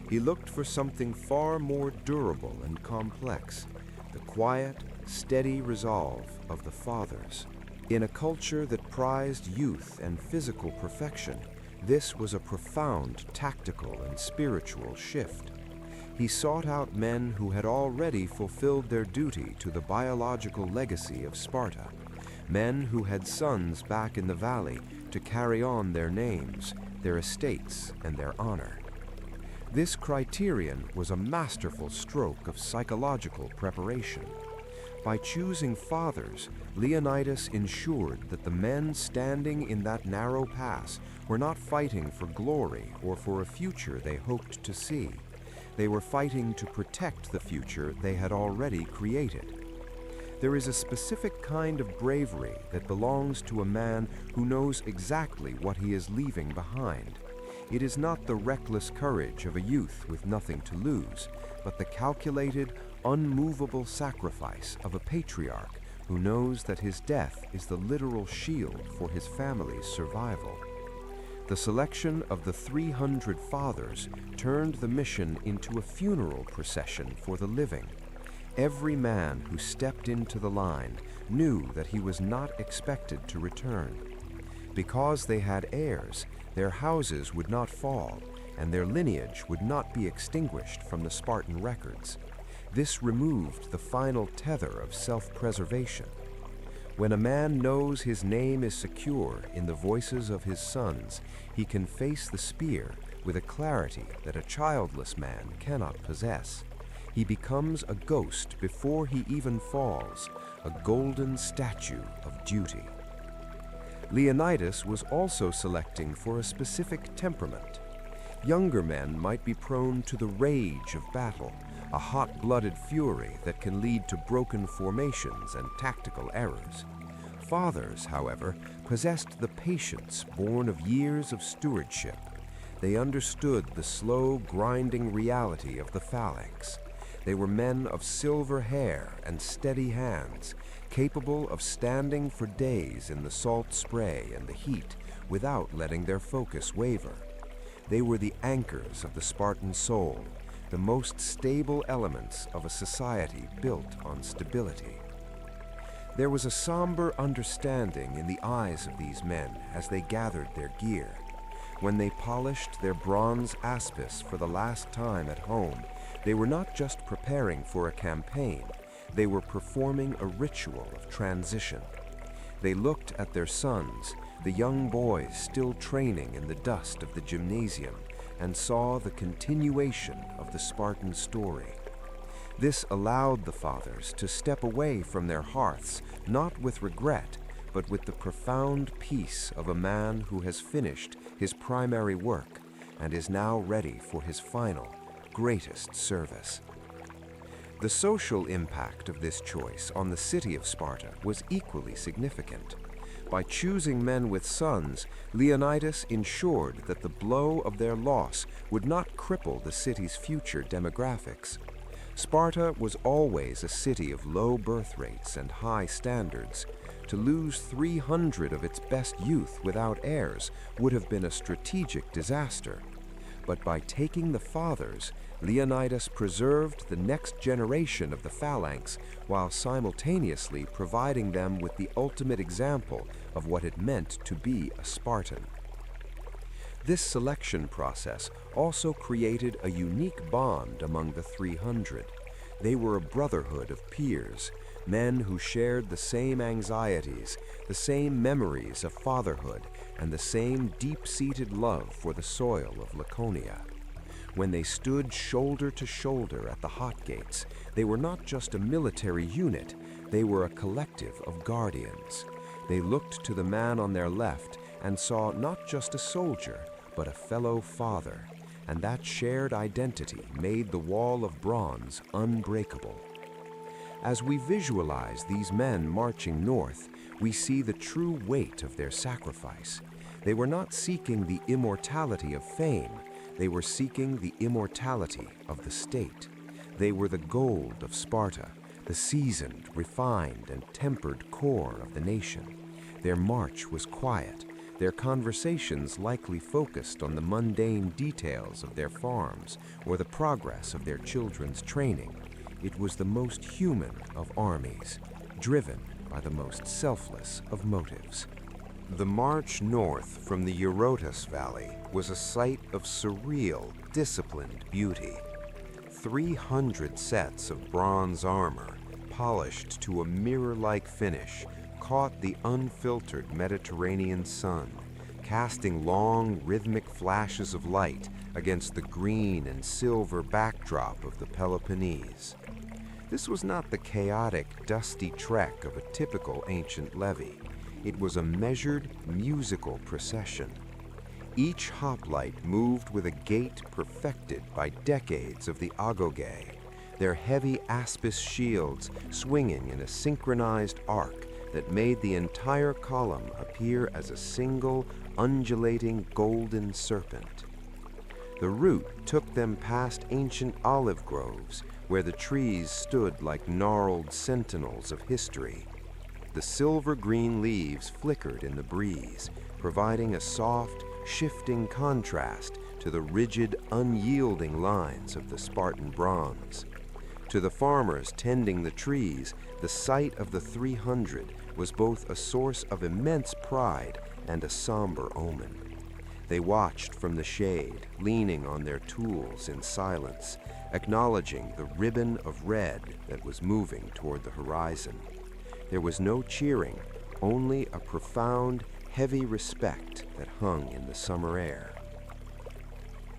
He looked for something far more durable and complex, the quiet, steady resolve of the fathers. In a culture that prized youth and physical perfection, this was a profound tactical and spiritual shift. He sought out men who had already fulfilled their duty to the biological legacy of Sparta, men who had sons back in the valley to carry on their names, their estates, and their honor. This criterion was a masterful stroke of psychological preparation. By choosing fathers, Leonidas ensured that the men standing in that narrow pass were not fighting for glory or for a future they hoped to see. They were fighting to protect the future they had already created. There is a specific kind of bravery that belongs to a man who knows exactly what he is leaving behind. It is not the reckless courage of a youth with nothing to lose, but the calculated, unmovable sacrifice of a patriarch who knows that his death is the literal shield for his family's survival. The selection of the 300 fathers turned the mission into a funeral procession for the living. Every man who stepped into the line knew that he was not expected to return. Because they had heirs, their houses would not fall, and their lineage would not be extinguished from the Spartan records. This removed the final tether of self-preservation. When a man knows his name is secure in the voices of his sons, he can face the spear with a clarity that a childless man cannot possess. He becomes a ghost before he even falls, a golden statue of duty. Leonidas was also selecting for a specific temperament. Younger men might be prone to the rage of battle, a hot-blooded fury that can lead to broken formations and tactical errors. Fathers, however, possessed the patience born of years of stewardship. They understood the slow, grinding reality of the phalanx. They were men of silver hair and steady hands, capable of standing for days in the salt spray and the heat without letting their focus waver. They were the anchors of the Spartan soul, the most stable elements of a society built on stability. There was a somber understanding in the eyes of these men as they gathered their gear. When they polished their bronze aspis for the last time at home, they were not just preparing for a campaign, they were performing a ritual of transition. They looked at their sons, the young boys still training in the dust of the gymnasium, and saw the continuation of the Spartan story. This allowed the fathers to step away from their hearths, not with regret, but with the profound peace of a man who has finished his primary work and is now ready for his final, greatest service. The social impact of this choice on the city of Sparta was equally significant. By choosing men with sons, Leonidas ensured that the blow of their loss would not cripple the city's future demographics. Sparta was always a city of low birth rates and high standards. To lose 300 of its best youth without heirs would have been a strategic disaster. But by taking the fathers, Leonidas preserved the next generation of the phalanx while simultaneously providing them with the ultimate example of what it meant to be a Spartan. This selection process also created a unique bond among the 300. They were a brotherhood of peers, men who shared the same anxieties, the same memories of fatherhood, and the same deep-seated love for the soil of Laconia. When they stood shoulder to shoulder at the hot gates, they were not just a military unit, they were a collective of guardians. They looked to the man on their left and saw not just a soldier, but a fellow father, and that shared identity made the wall of bronze unbreakable. As we visualize these men marching north, we see the true weight of their sacrifice. They were not seeking the immortality of fame, they were seeking the immortality of the state. They were the gold of Sparta, the seasoned, refined, and tempered core of the nation. Their march was quiet, their conversations likely focused on the mundane details of their farms or the progress of their children's training. It was the most human of armies, driven by the most selfless of motives. The march north from the Eurotas Valley was a sight of surreal, disciplined beauty. 300 sets of bronze armor, polished to a mirror-like finish, caught the unfiltered Mediterranean sun, casting long, rhythmic flashes of light against the green and silver backdrop of the Peloponnese. This was not the chaotic, dusty trek of a typical ancient levy. It was a measured, musical procession. Each hoplite moved with a gait perfected by decades of the agoge, their heavy aspis shields swinging in a synchronized arc that made the entire column appear as a single, undulating golden serpent. The route took them past ancient olive groves, where the trees stood like gnarled sentinels of history. The silver-green leaves flickered in the breeze, providing a soft, shifting contrast to the rigid, unyielding lines of the Spartan bronze. To the farmers tending the trees, the sight of the 300 was both a source of immense pride and a somber omen. They watched from the shade, leaning on their tools in silence, acknowledging the ribbon of red that was moving toward the horizon. There was no cheering, only a profound, heavy respect that hung in the summer air.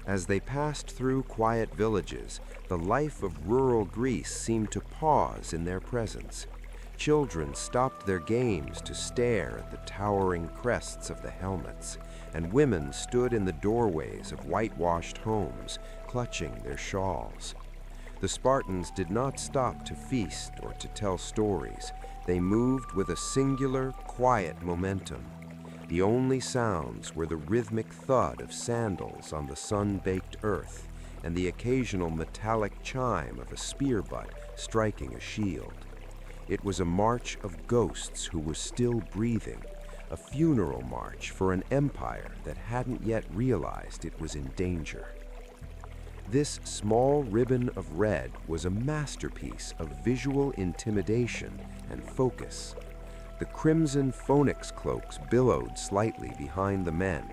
As they passed through quiet villages, the life of rural Greece seemed to pause in their presence. Children stopped their games to stare at the towering crests of the helmets, and women stood in the doorways of whitewashed homes, clutching their shawls. The Spartans did not stop to feast or to tell stories. They moved with a singular, quiet momentum. The only sounds were the rhythmic thud of sandals on the sun-baked earth and the occasional metallic chime of a spear butt striking a shield. It was a march of ghosts who were still breathing, a funeral march for an empire that hadn't yet realized it was in danger. This small ribbon of red was a masterpiece of visual intimidation and focus. The crimson phoenix cloaks billowed slightly behind the men,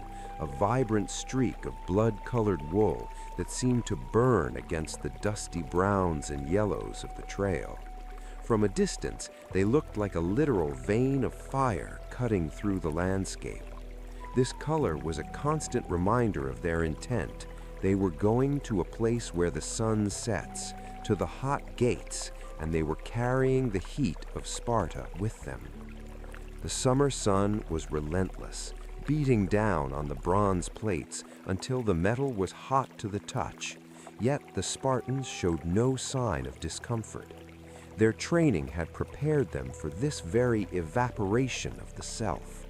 a vibrant streak of blood-colored wool that seemed to burn against the dusty browns and yellows of the trail. From a distance, they looked like a literal vein of fire cutting through the landscape. This color was a constant reminder of their intent. They were going to a place where the sun sets, to the hot gates, and they were carrying the heat of Sparta with them. The summer sun was relentless, beating down on the bronze plates until the metal was hot to the touch. Yet the Spartans showed no sign of discomfort. Their training had prepared them for this very evaporation of the self.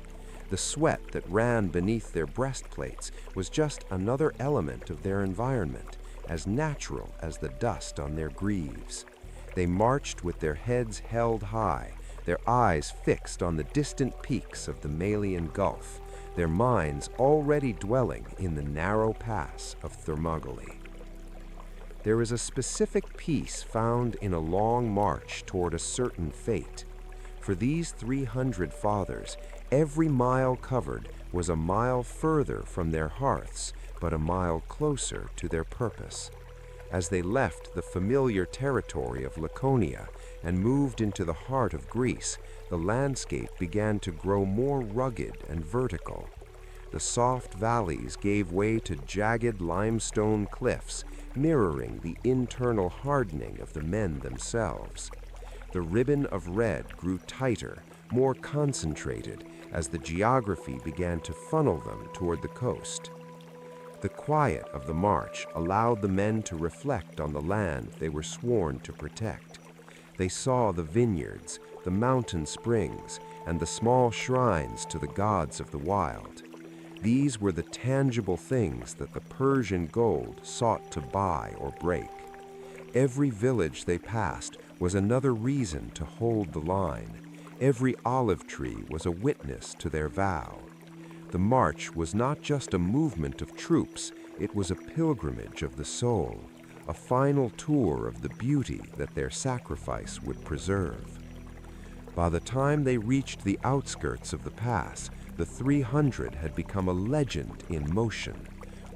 The sweat that ran beneath their breastplates was just another element of their environment, as natural as the dust on their greaves. They marched with their heads held high, their eyes fixed on the distant peaks of the Malian Gulf, their minds already dwelling in the narrow pass of Thermopylae. There is a specific peace found in a long march toward a certain fate. For these 300 fathers, every mile covered was a mile further from their hearths, but a mile closer to their purpose. As they left the familiar territory of Laconia and moved into the heart of Greece, the landscape began to grow more rugged and vertical. The soft valleys gave way to jagged limestone cliffs, mirroring the internal hardening of the men themselves. The ribbon of red grew tighter, more concentrated, as the geography began to funnel them toward the coast. The quiet of the march allowed the men to reflect on the land they were sworn to protect. They saw the vineyards, the mountain springs, and the small shrines to the gods of the wild. These were the tangible things that the Persian gold sought to buy or break. Every village they passed was another reason to hold the line. Every olive tree was a witness to their vow. The march was not just a movement of troops, it was a pilgrimage of the soul, a final tour of the beauty that their sacrifice would preserve. By the time they reached the outskirts of the pass, the 300 had become a legend in motion.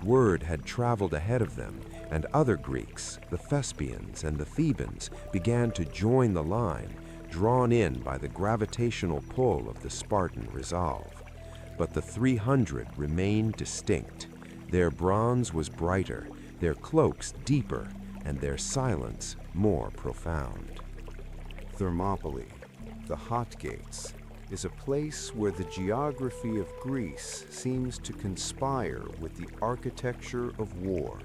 Word had traveled ahead of them, and other Greeks, the Thespians and the Thebans, began to join the line, drawn in by the gravitational pull of the Spartan resolve. But the 300 remained distinct. Their bronze was brighter, their cloaks deeper, and their silence more profound. Thermopylae, the hot gates, is a place where the geography of Greece seems to conspire with the architecture of war.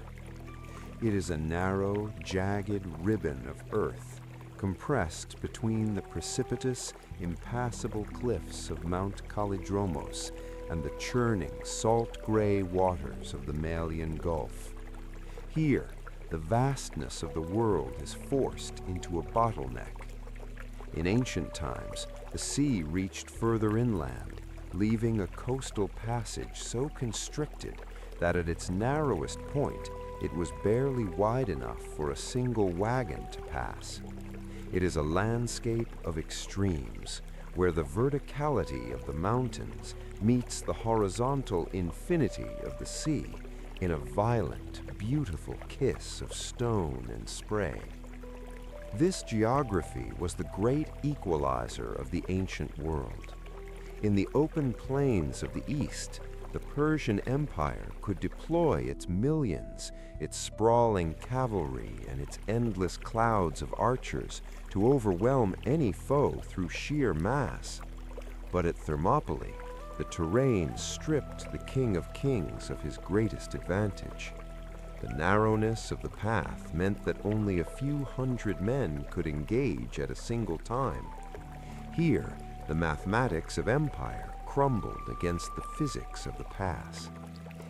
It is a narrow, jagged ribbon of earth, compressed between the precipitous, impassable cliffs of Mount Kallidromos and the churning, salt-gray waters of the Malian Gulf. Here, the vastness of the world is forced into a bottleneck. In ancient times, the sea reached further inland, leaving a coastal passage so constricted that at its narrowest point, it was barely wide enough for a single wagon to pass. It is a landscape of extremes, where the verticality of the mountains meets the horizontal infinity of the sea in a violent, beautiful kiss of stone and spray. This geography was the great equalizer of the ancient world. In the open plains of the East, the Persian Empire could deploy its millions, its sprawling cavalry, and its endless clouds of archers to overwhelm any foe through sheer mass. But at Thermopylae, the terrain stripped the King of Kings of his greatest advantage. The narrowness of the path meant that only a few hundred men could engage at a single time. Here, the mathematics of empire crumbled against the physics of the pass.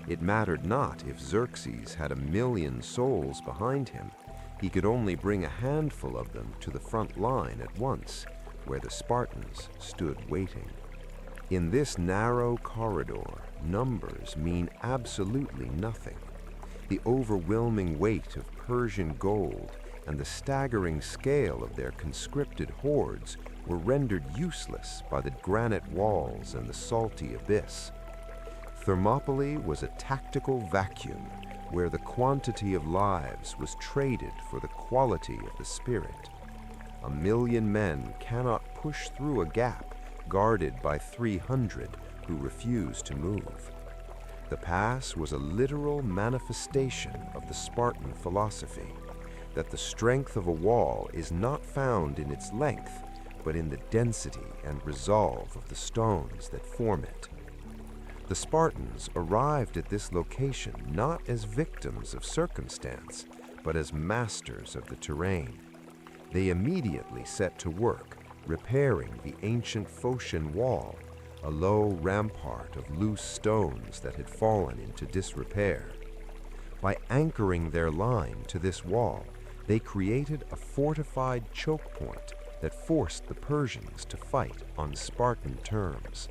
It mattered not if Xerxes had 1,000,000 souls behind him. He could only bring a handful of them to the front line at once, where the Spartans stood waiting. In this narrow corridor, numbers mean absolutely nothing. The overwhelming weight of Persian gold and the staggering scale of their conscripted hordes were rendered useless by the granite walls and the salty abyss. Thermopylae was a tactical vacuum where the quantity of lives was traded for the quality of the spirit. 1,000,000 men cannot push through a gap guarded by 300 who refuse to move. The pass was a literal manifestation of the Spartan philosophy, that the strength of a wall is not found in its length, but in the density and resolve of the stones that form it. The Spartans arrived at this location not as victims of circumstance, but as masters of the terrain. They immediately set to work, repairing the ancient Phocian wall, a low rampart of loose stones that had fallen into disrepair. By anchoring their line to this wall, they created a fortified choke point that forced the Persians to fight on Spartan terms.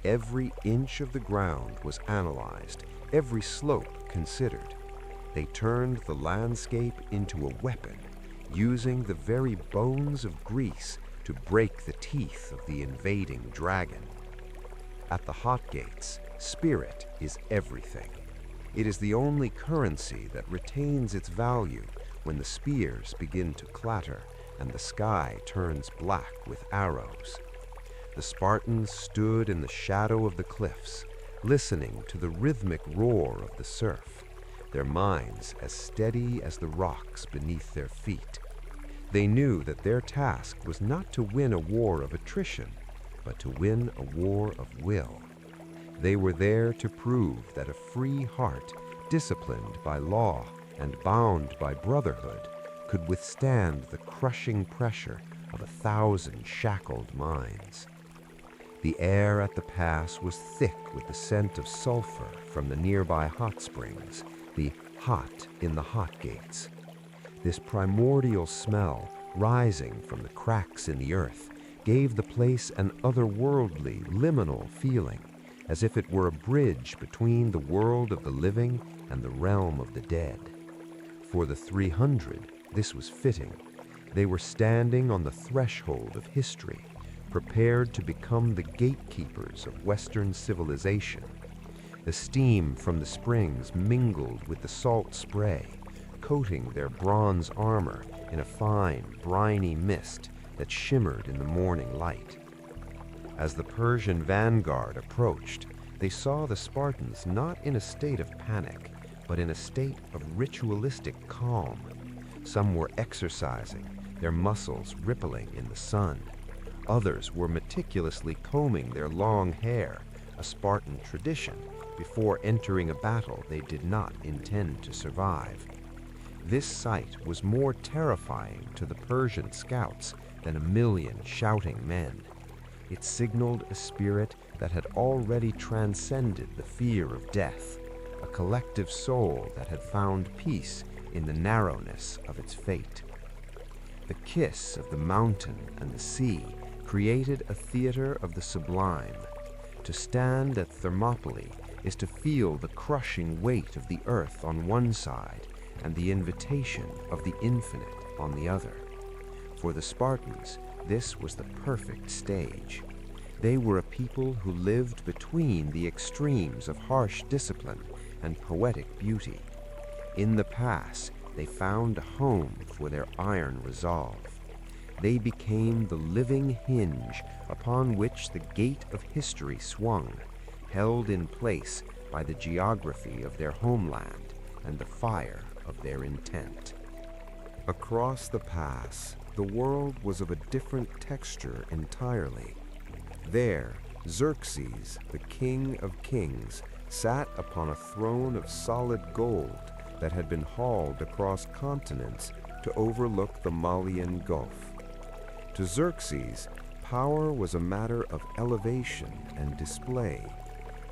Every inch of the ground was analyzed, every slope considered. They turned the landscape into a weapon, using the very bones of Greece to break the teeth of the invading dragon. At the hot gates, spirit is everything. It is the only currency that retains its value when the spears begin to clatter and the sky turns black with arrows. The Spartans stood in the shadow of the cliffs, listening to the rhythmic roar of the surf, their minds as steady as the rocks beneath their feet. They knew that their task was not to win a war of attrition, but to win a war of will. They were there to prove that a free heart, disciplined by law and bound by brotherhood, could withstand the crushing pressure of 1,000 shackled minds. The air at the pass was thick with the scent of sulfur from the nearby hot springs, the hot in the hot gates. This primordial smell, rising from the cracks in the earth, gave the place an otherworldly, liminal feeling, as if it were a bridge between the world of the living and the realm of the dead. For the 300, this was fitting. They were standing on the threshold of history, prepared to become the gatekeepers of Western civilization. The steam from the springs mingled with the salt spray, coating their bronze armor in a fine, briny mist that shimmered in the morning light. As the Persian vanguard approached, they saw the Spartans not in a state of panic, but in a state of ritualistic calm. Some were exercising, their muscles rippling in the sun. Others were meticulously combing their long hair, a Spartan tradition, before entering a battle they did not intend to survive. This sight was more terrifying to the Persian scouts than 1,000,000 shouting men. It signaled a spirit that had already transcended the fear of death, a collective soul that had found peace in the narrowness of its fate. The kiss of the mountain and the sea created a theater of the sublime. To stand at Thermopylae is to feel the crushing weight of the earth on one side and the invitation of the infinite on the other. For the Spartans, this was the perfect stage. They were a people who lived between the extremes of harsh discipline and poetic beauty. In the pass, they found a home for their iron resolve. They became the living hinge upon which the gate of history swung, held in place by the geography of their homeland and the fire of their intent. Across the pass, the world was of a different texture entirely. There, Xerxes, the king of kings, sat upon a throne of solid gold that had been hauled across continents to overlook the Malian Gulf. To Xerxes, power was a matter of elevation and display.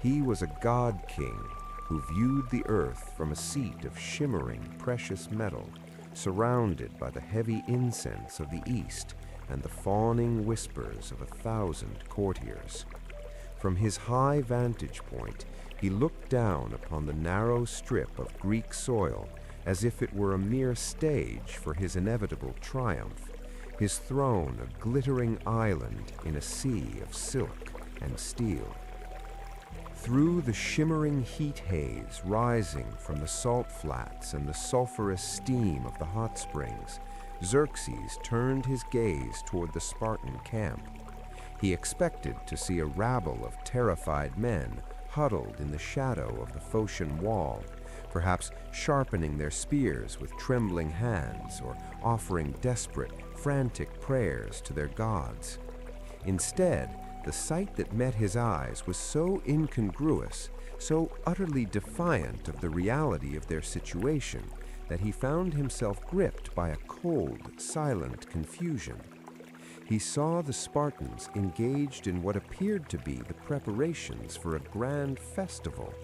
He was a god-king who viewed the earth from a seat of shimmering precious metal, surrounded by the heavy incense of the east and the fawning whispers of 1,000 courtiers. From his high vantage point, he looked down upon the narrow strip of Greek soil as if it were a mere stage for his inevitable triumph, his throne a glittering island in a sea of silk and steel. Through the shimmering heat haze rising from the salt flats and the sulfurous steam of the hot springs, Xerxes turned his gaze toward the Spartan camp. He expected to see a rabble of terrified men huddled in the shadow of the Phocian wall, perhaps sharpening their spears with trembling hands or offering desperate, frantic prayers to their gods. Instead, the sight that met his eyes was so incongruous, so utterly defiant of the reality of their situation, that he found himself gripped by a cold, silent confusion. He saw the Spartans engaged in what appeared to be the preparations for a grand festival.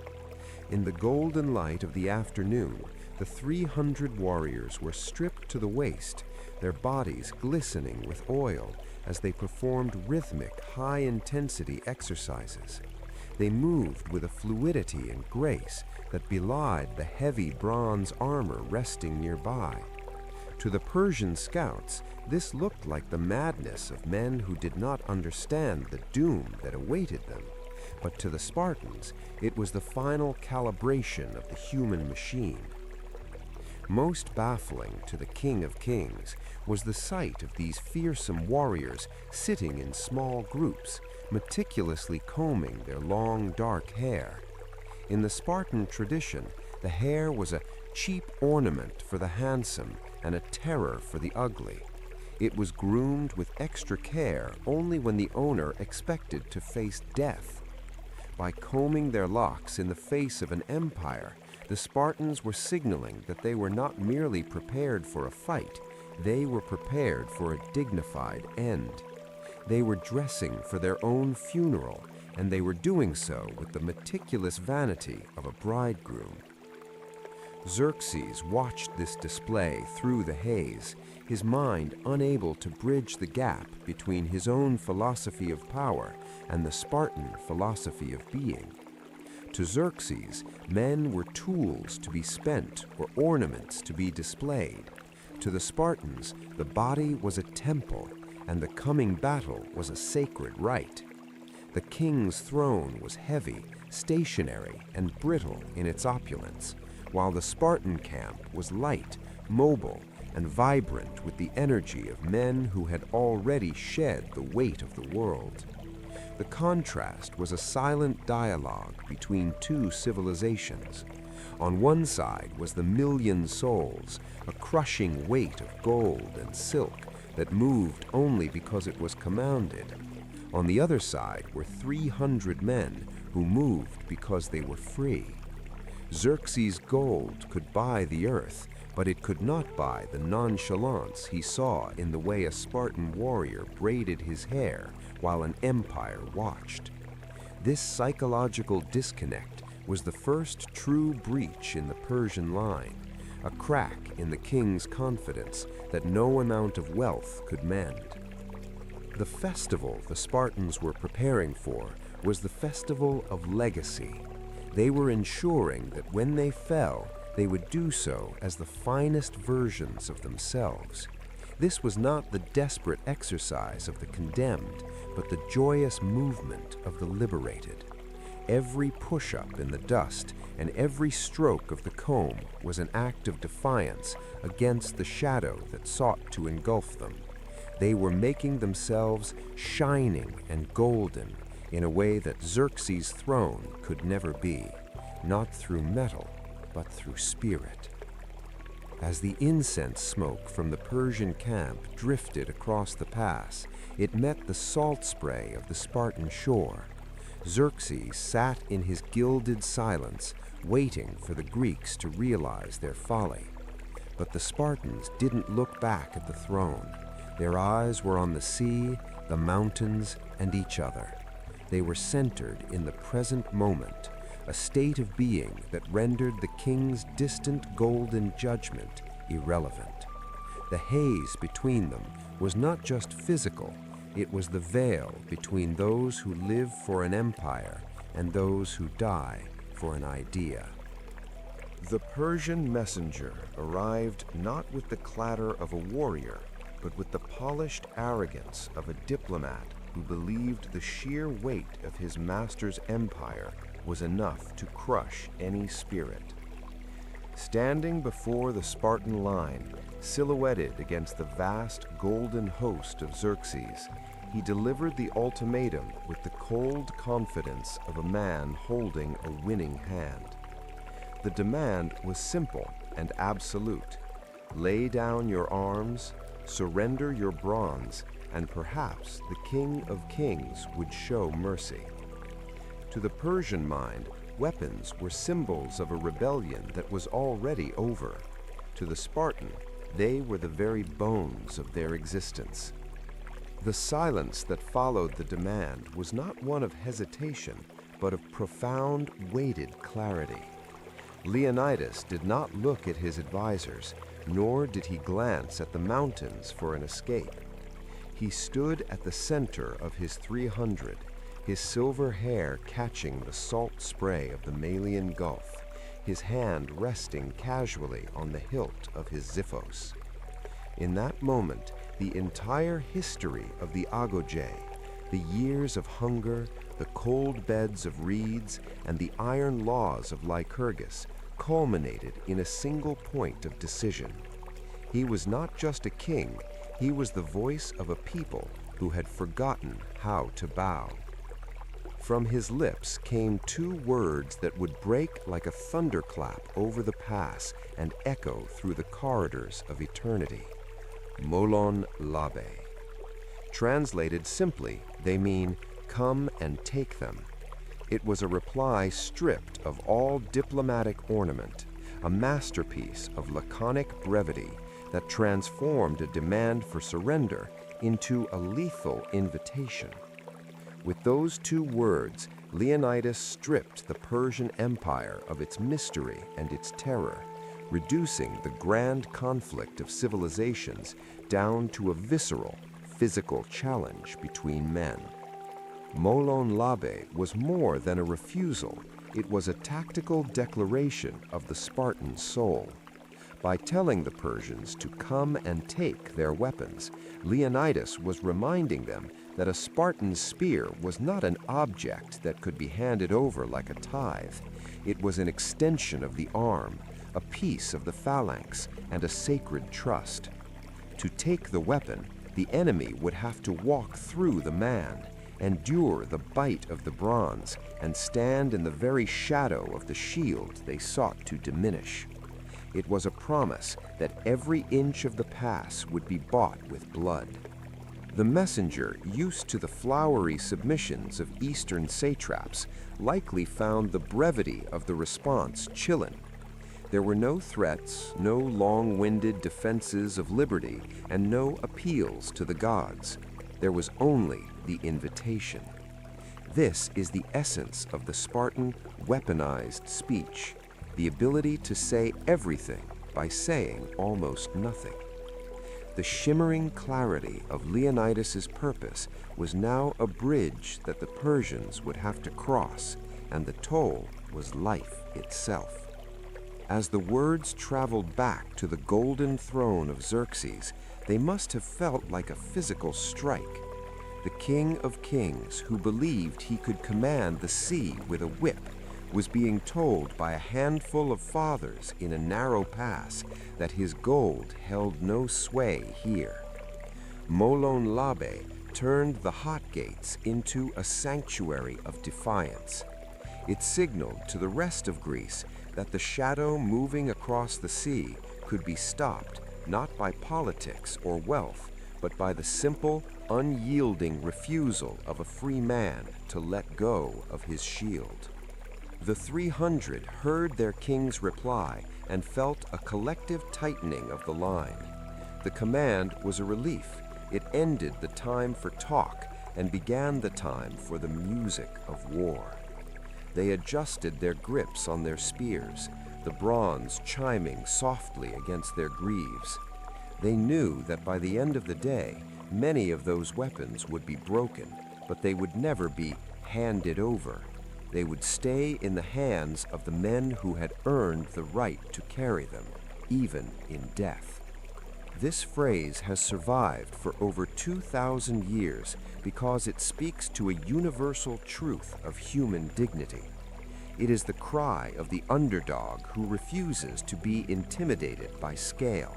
In the golden light of the afternoon, the 300 warriors were stripped to the waist, their bodies glistening with oil as they performed rhythmic, high-intensity exercises. They moved with a fluidity and grace that belied the heavy bronze armor resting nearby. To the Persian scouts, this looked like the madness of men who did not understand the doom that awaited them. But to the Spartans, it was the final calibration of the human machine. Most baffling to the King of Kings was the sight of these fearsome warriors sitting in small groups, meticulously combing their long, dark hair. In the Spartan tradition, the hair was a cheap ornament for the handsome and a terror for the ugly. It was groomed with extra care only when the owner expected to face death. By combing their locks in the face of an empire, the Spartans were signaling that they were not merely prepared for a fight, they were prepared for a dignified end. They were dressing for their own funeral, and they were doing so with the meticulous vanity of a bridegroom. Xerxes watched this display through the haze, his mind unable to bridge the gap between his own philosophy of power and the Spartan philosophy of being. To Xerxes, men were tools to be spent or ornaments to be displayed. To the Spartans, the body was a temple, and the coming battle was a sacred rite. The king's throne was heavy, stationary, and brittle in its opulence, while the Spartan camp was light, mobile, and vibrant with the energy of men who had already shed the weight of the world. The contrast was a silent dialogue between two civilizations. On one side was the million souls, a crushing weight of gold and silk that moved only because it was commanded. On the other side were 300 men who moved because they were free. Xerxes' gold could buy the earth, but it could not buy the nonchalance he saw in the way a Spartan warrior braided his hair while an empire watched. This psychological disconnect was the first true breach in the Persian line, a crack in the king's confidence that no amount of wealth could mend. The festival the Spartans were preparing for was the festival of legacy. They were ensuring that when they fell, they would do so as the finest versions of themselves. This was not the desperate exercise of the condemned, but the joyous movement of the liberated. Every push-up in the dust and every stroke of the comb was an act of defiance against the shadow that sought to engulf them. They were making themselves shining and golden in a way that Xerxes' throne could never be, not through metal, but through spirit. As the incense smoke from the Persian camp drifted across the pass, it met the salt spray of the Spartan shore. Xerxes sat in his gilded silence, waiting for the Greeks to realize their folly. But the Spartans didn't look back at the throne. Their eyes were on the sea, the mountains, and each other. They were centered in the present moment, a state of being that rendered the king's distant golden judgment irrelevant. The haze between them was not just physical, it was the veil between those who live for an empire and those who die for an idea. The Persian messenger arrived not with the clatter of a warrior, but with the polished arrogance of a diplomat who believed the sheer weight of his master's empire was enough to crush any spirit. Standing before the Spartan line, silhouetted against the vast golden host of Xerxes, he delivered the ultimatum with the cold confidence of a man holding a winning hand. The demand was simple and absolute. Lay down your arms, surrender your bronze, and perhaps the King of Kings would show mercy. To the Persian mind, weapons were symbols of a rebellion that was already over. To the Spartan, they were the very bones of their existence. The silence that followed the demand was not one of hesitation, but of profound, weighted clarity. Leonidas did not look at his advisors, nor did he glance at the mountains for an escape. He stood at the center of his 300, his silver hair catching the salt spray of the Malian Gulf, his hand resting casually on the hilt of his Xiphos. In that moment, the entire history of the Agojay, the years of hunger, the cold beds of reeds, and the iron laws of Lycurgus culminated in a single point of decision. He was not just a king, he was the voice of a people who had forgotten how to bow. From his lips came two words that would break like a thunderclap over the pass and echo through the corridors of eternity. Molon Labe. Translated simply, they mean, "Come and take them." It was a reply stripped of all diplomatic ornament, a masterpiece of laconic brevity that transformed a demand for surrender into a lethal invitation. With those two words, Leonidas stripped the Persian Empire of its mystery and its terror, reducing the grand conflict of civilizations down to a visceral, physical challenge between men. Molon Labe was more than a refusal, it was a tactical declaration of the Spartan soul. By telling the Persians to come and take their weapons, Leonidas was reminding them that a Spartan's spear was not an object that could be handed over like a tithe. It was an extension of the arm, a piece of the phalanx, and a sacred trust. To take the weapon, the enemy would have to walk through the man, endure the bite of the bronze, and stand in the very shadow of the shield they sought to diminish. It was a promise that every inch of the pass would be bought with blood. The messenger, used to the flowery submissions of Eastern satraps, likely found the brevity of the response chilling. There were no threats, no long-winded defenses of liberty, and no appeals to the gods. There was only the invitation. This is the essence of the Spartan weaponized speech, the ability to say everything by saying almost nothing. The shimmering clarity of Leonidas's purpose was now a bridge that the Persians would have to cross, and the toll was life itself. As the words traveled back to the golden throne of Xerxes, they must have felt like a physical strike. The King of Kings, who believed he could command the sea with a whip, was being told by a handful of fathers in a narrow pass that his gold held no sway here. Molon Labe turned the hot gates into a sanctuary of defiance. It signaled to the rest of Greece that the shadow moving across the sea could be stopped not by politics or wealth, but by the simple, unyielding refusal of a free man to let go of his shield. The 300 heard their king's reply and felt a collective tightening of the line. The command was a relief. It ended the time for talk and began the time for the music of war. They adjusted their grips on their spears, the bronze chiming softly against their greaves. They knew that by the end of the day, many of those weapons would be broken, but they would never be handed over. They would stay in the hands of the men who had earned the right to carry them, even in death. This phrase has survived for over 2,000 years because it speaks to a universal truth of human dignity. It is the cry of the underdog who refuses to be intimidated by scale.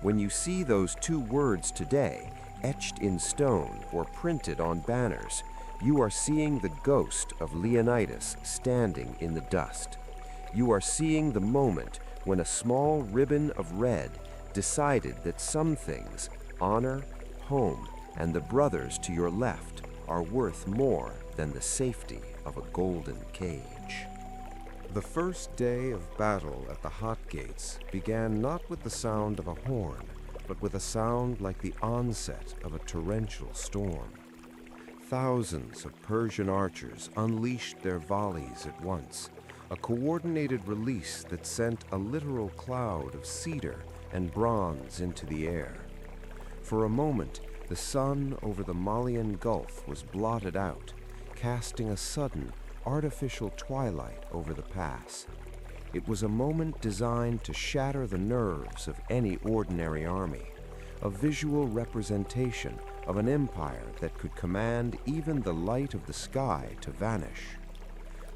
When you see those two words today, etched in stone or printed on banners, you are seeing the ghost of Leonidas standing in the dust. You are seeing the moment when a small ribbon of red decided that some things, honor, home, and the brothers to your left, are worth more than the safety of a golden cage. The first day of battle at the Hot Gates began not with the sound of a horn, but with a sound like the onset of a torrential storm. Thousands of Persian archers unleashed their volleys at once, a coordinated release that sent a literal cloud of cedar and bronze into the air. For a moment, the sun over the Malian Gulf was blotted out, casting a sudden, artificial twilight over the pass. It was a moment designed to shatter the nerves of any ordinary army, a visual representation of an empire that could command even the light of the sky to vanish.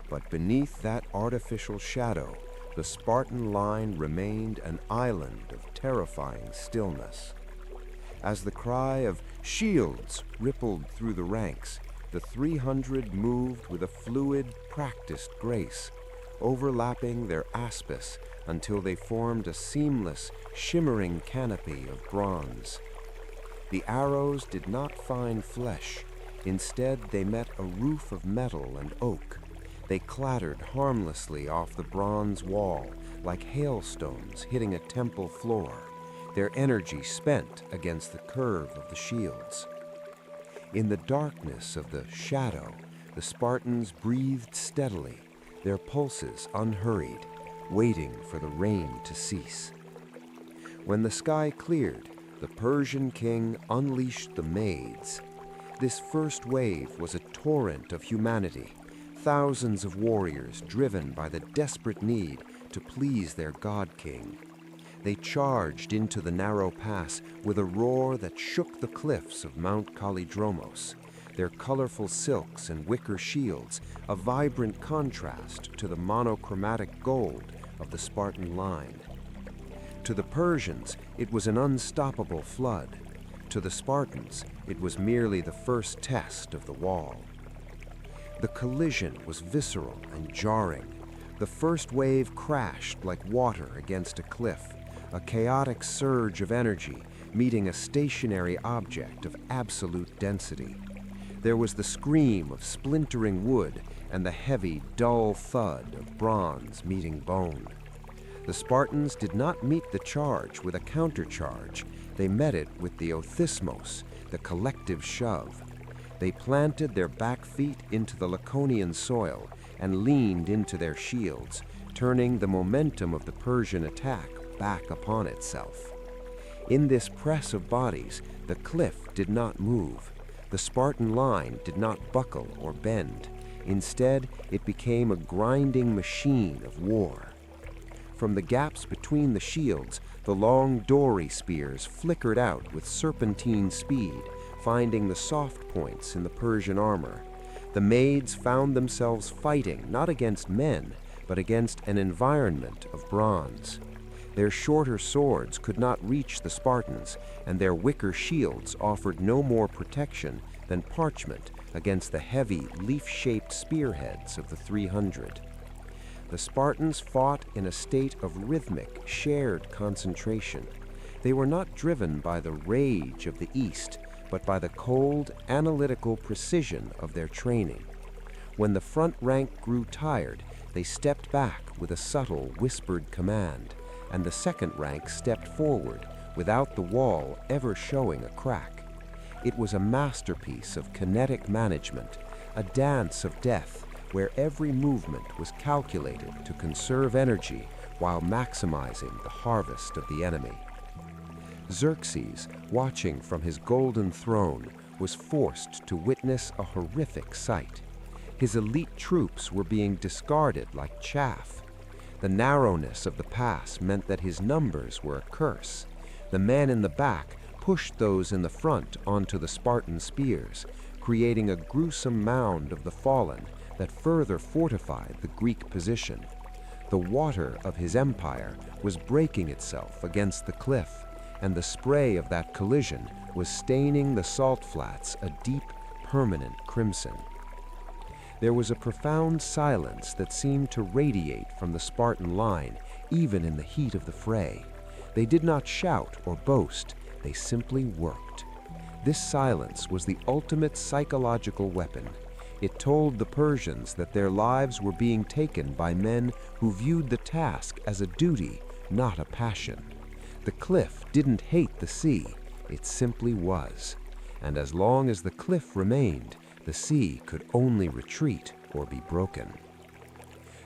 But beneath that artificial shadow, the Spartan line remained an island of terrifying stillness. As the cry of "Shields!" rippled through the ranks, the 300 moved with a fluid, practiced grace, overlapping their aspis until they formed a seamless, shimmering canopy of bronze. The arrows did not find flesh. Instead, they met a roof of metal and oak. They clattered harmlessly off the bronze wall like hailstones hitting a temple floor, their energy spent against the curve of the shields. In the darkness of the shadow, the Spartans breathed steadily, their pulses unhurried, waiting for the rain to cease. When the sky cleared, the Persian king unleashed the maids. This first wave was a torrent of humanity, thousands of warriors driven by the desperate need to please their god-king. They charged into the narrow pass with a roar that shook the cliffs of Mount Kallidromos, their colorful silks and wicker shields a vibrant contrast to the monochromatic gold of the Spartan line. To the Persians, it was an unstoppable flood. To the Spartans, it was merely the first test of the wall. The collision was visceral and jarring. The first wave crashed like water against a cliff, a chaotic surge of energy meeting a stationary object of absolute density. There was the scream of splintering wood and the heavy, dull thud of bronze meeting bone. The Spartans did not meet the charge with a countercharge. They met it with the othismos, the collective shove. They planted their back feet into the Laconian soil and leaned into their shields, turning the momentum of the Persian attack back upon itself. In this press of bodies, the cliff did not move. The Spartan line did not buckle or bend. Instead, it became a grinding machine of war. From the gaps between the shields, the long dory spears flickered out with serpentine speed, finding the soft points in the Persian armor. The maids found themselves fighting not against men, but against an environment of bronze. Their shorter swords could not reach the Spartans, and their wicker shields offered no more protection than parchment against the heavy, leaf-shaped spearheads of the 300. The Spartans fought in a state of rhythmic, shared concentration. They were not driven by the rage of the East, but by the cold, analytical precision of their training. When the front rank grew tired, they stepped back with a subtle, whispered command, and the second rank stepped forward without the wall ever showing a crack. It was a masterpiece of kinetic management, a dance of death where every movement was calculated to conserve energy while maximizing the harvest of the enemy. Xerxes, watching from his golden throne, was forced to witness a horrific sight. His elite troops were being discarded like chaff. The narrowness of the pass meant that his numbers were a curse. The men in the back pushed those in the front onto the Spartan spears, creating a gruesome mound of the fallen that further fortified the Greek position. The water of his empire was breaking itself against the cliff, and the spray of that collision was staining the salt flats a deep, permanent crimson. There was a profound silence that seemed to radiate from the Spartan line, even in the heat of the fray. They did not shout or boast, they simply worked. This silence was the ultimate psychological weapon. It told the Persians that their lives were being taken by men who viewed the task as a duty, not a passion. The cliff didn't hate the sea, it simply was. And as long as the cliff remained, the sea could only retreat or be broken.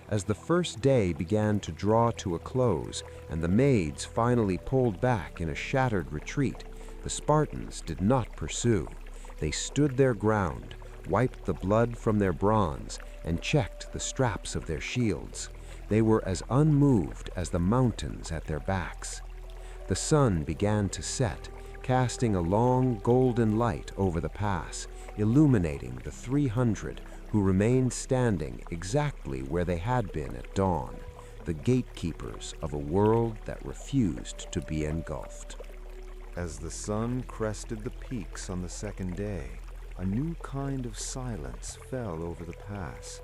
As the first day began to draw to a close and the maids finally pulled back in a shattered retreat, the Spartans did not pursue. They stood their ground, wiped the blood from their bronze, and checked the straps of their shields. They were as unmoved as the mountains at their backs. The sun began to set, casting a long golden light over the pass, illuminating the 300 who remained standing exactly where they had been at dawn, the gatekeepers of a world that refused to be engulfed. As the sun crested the peaks on the second day, a new kind of silence fell over the pass.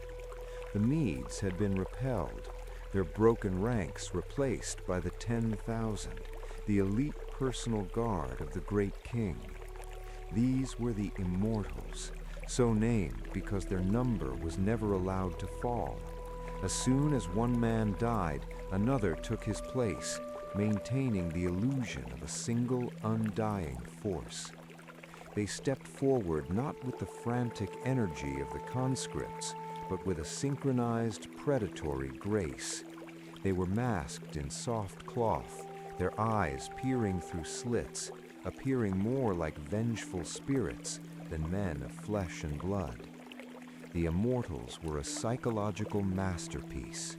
The Medes had been repelled, their broken ranks replaced by the 10,000, the elite personal guard of the great king. These were the Immortals, so named because their number was never allowed to fall. As soon as one man died, another took his place, maintaining the illusion of a single undying force. They stepped forward not with the frantic energy of the conscripts, but with a synchronized predatory grace. They were masked in soft cloth, their eyes peering through slits, appearing more like vengeful spirits than men of flesh and blood. The Immortals were a psychological masterpiece.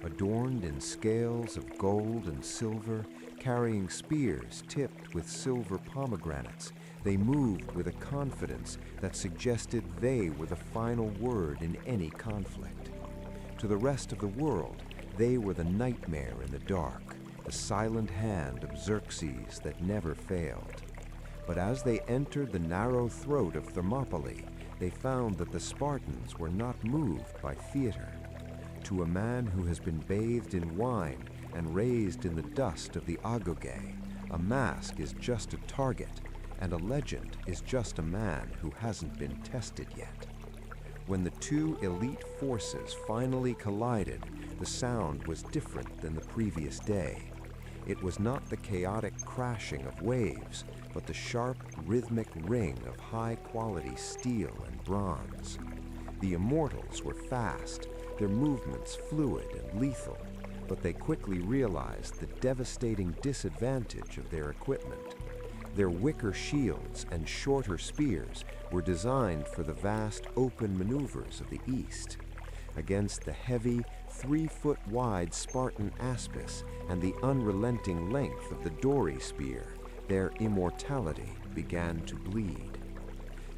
Adorned in scales of gold and silver, carrying spears tipped with silver pomegranates, they moved with a confidence that suggested they were the final word in any conflict. To the rest of the world, they were the nightmare in the dark, the silent hand of Xerxes that never failed. But as they entered the narrow throat of Thermopylae, they found that the Spartans were not moved by theater. To a man who has been bathed in wine and raised in the dust of the agoge, a mask is just a target, and a legend is just a man who hasn't been tested yet. When the two elite forces finally collided, the sound was different than the previous day. It was not the chaotic crashing of waves, but the sharp, rhythmic ring of high-quality steel and bronze. The Immortals were fast, their movements fluid and lethal, but they quickly realized the devastating disadvantage of their equipment. Their wicker shields and shorter spears were designed for the vast open maneuvers of the East. Against the heavy, 3-foot-wide Spartan aspis and the unrelenting length of the dory spear, their immortality began to bleed.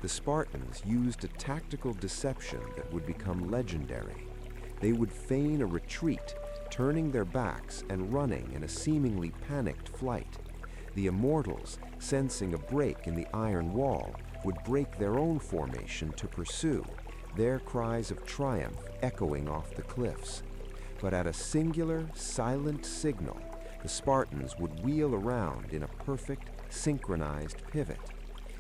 The Spartans used a tactical deception that would become legendary. They would feign a retreat, turning their backs and running in a seemingly panicked flight. The Immortals, sensing a break in the iron wall, would break their own formation to pursue, their cries of triumph echoing off the cliffs. But at a singular, silent signal, the Spartans would wheel around in a perfect, synchronized pivot.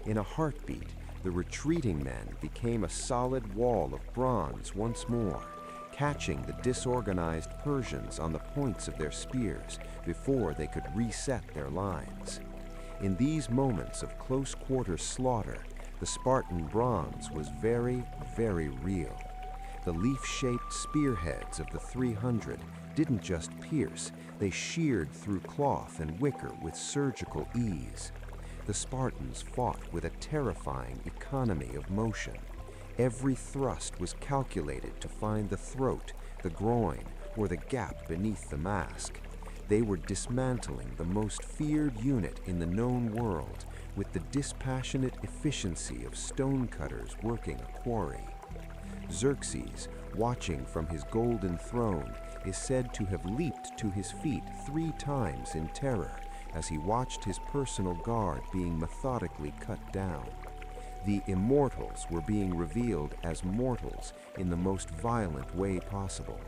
In a heartbeat, the retreating men became a solid wall of bronze once more, catching the disorganized Persians on the points of their spears before they could reset their lines. In these moments of close-quarter slaughter, the Spartan bronze was very, very real. The leaf-shaped spearheads of the 300 didn't just pierce, they sheared through cloth and wicker with surgical ease. The Spartans fought with a terrifying economy of motion. Every thrust was calculated to find the throat, the groin, or the gap beneath the mask. They were dismantling the most feared unit in the known world with the dispassionate efficiency of stonecutters working a quarry. Xerxes, watching from his golden throne, is said to have leaped to his feet 3 times in terror as he watched his personal guard being methodically cut down. The immortals were being revealed as mortals in the most violent way possible.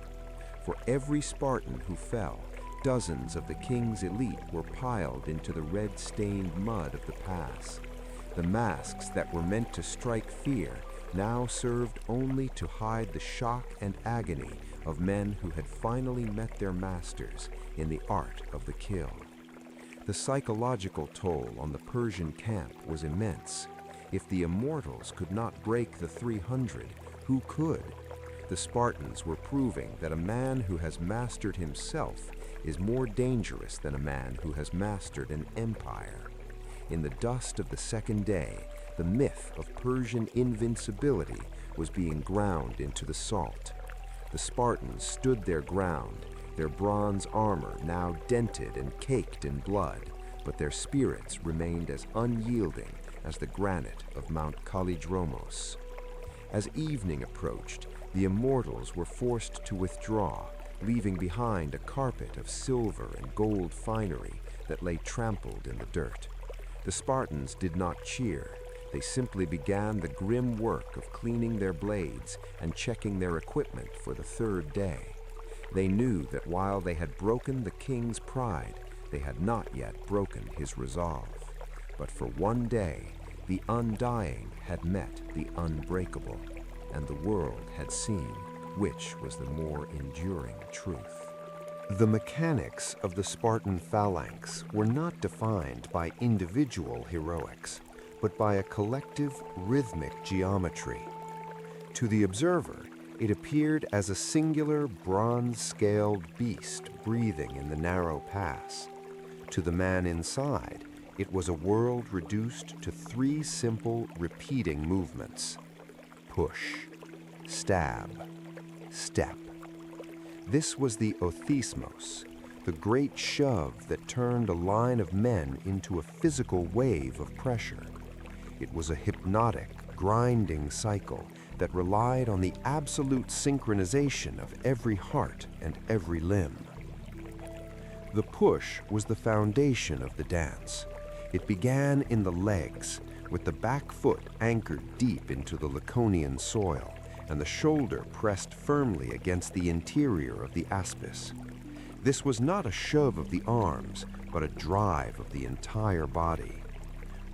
For every Spartan who fell, dozens of the king's elite were piled into the red-stained mud of the pass. The masks that were meant to strike fear now served only to hide the shock and agony of men who had finally met their masters in the art of the kill. The psychological toll on the Persian camp was immense. If the immortals could not break the 300, who could? The Spartans were proving that a man who has mastered himself is more dangerous than a man who has mastered an empire. In the dust of the second day, the myth of Persian invincibility was being ground into the salt. The Spartans stood their ground, their bronze armor now dented and caked in blood, but their spirits remained as unyielding as the granite of Mount Kallidromos. As evening approached, the immortals were forced to withdraw, leaving behind a carpet of silver and gold finery that lay trampled in the dirt. The Spartans did not cheer. They simply began the grim work of cleaning their blades and checking their equipment for the 3rd day. They knew that while they had broken the king's pride, they had not yet broken his resolve. But for one day, the undying had met the unbreakable, and the world had seen which was the more enduring truth. The mechanics of the Spartan phalanx were not defined by individual heroics, but by a collective rhythmic geometry. To the observer, it appeared as a singular bronze-scaled beast breathing in the narrow pass. To the man inside, it was a world reduced to 3 simple, repeating movements: push, stab, step. This was the othismos, the great shove that turned a line of men into a physical wave of pressure. It was a hypnotic, grinding cycle that relied on the absolute synchronization of every heart and every limb. The push was the foundation of the dance. It began in the legs, with the back foot anchored deep into the Laconian soil, and the shoulder pressed firmly against the interior of the aspis. This was not a shove of the arms, but a drive of the entire body.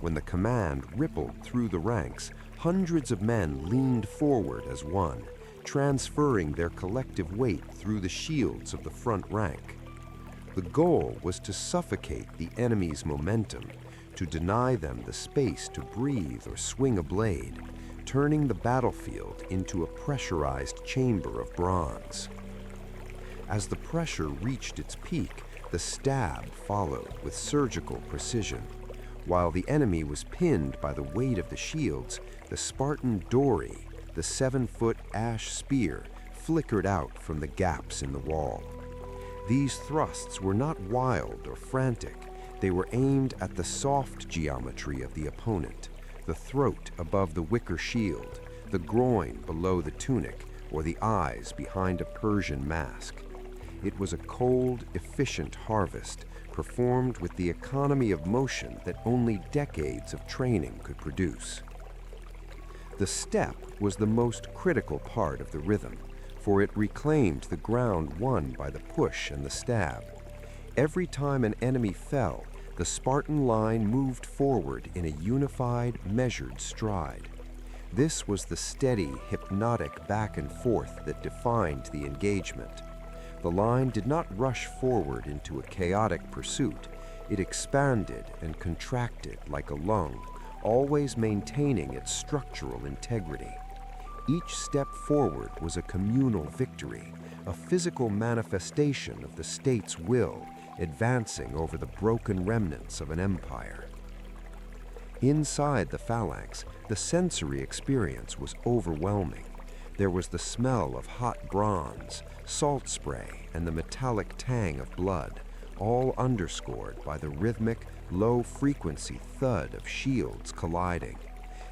When the command rippled through the ranks, hundreds of men leaned forward as one, transferring their collective weight through the shields of the front rank. The goal was to suffocate the enemy's momentum, to deny them the space to breathe or swing a blade, turning the battlefield into a pressurized chamber of bronze. As the pressure reached its peak, the stab followed with surgical precision. While the enemy was pinned by the weight of the shields, the Spartan dory, the 7-foot ash spear, flickered out from the gaps in the wall. These thrusts were not wild or frantic. They were aimed at the soft geometry of the opponent, the throat above the wicker shield, the groin below the tunic, or the eyes behind a Persian mask. It was a cold, efficient harvest, performed with the economy of motion that only decades of training could produce. The step was the most critical part of the rhythm, for it reclaimed the ground won by the push and the stab. Every time an enemy fell, the Spartan line moved forward in a unified, measured stride. This was the steady, hypnotic back and forth that defined the engagement. The line did not rush forward into a chaotic pursuit. It expanded and contracted like a lung, always maintaining its structural integrity. Each step forward was a communal victory, a physical manifestation of the state's will, advancing over the broken remnants of an empire. Inside the phalanx, the sensory experience was overwhelming. There was the smell of hot bronze, salt spray, and the metallic tang of blood, all underscored by the rhythmic, low-frequency thud of shields colliding.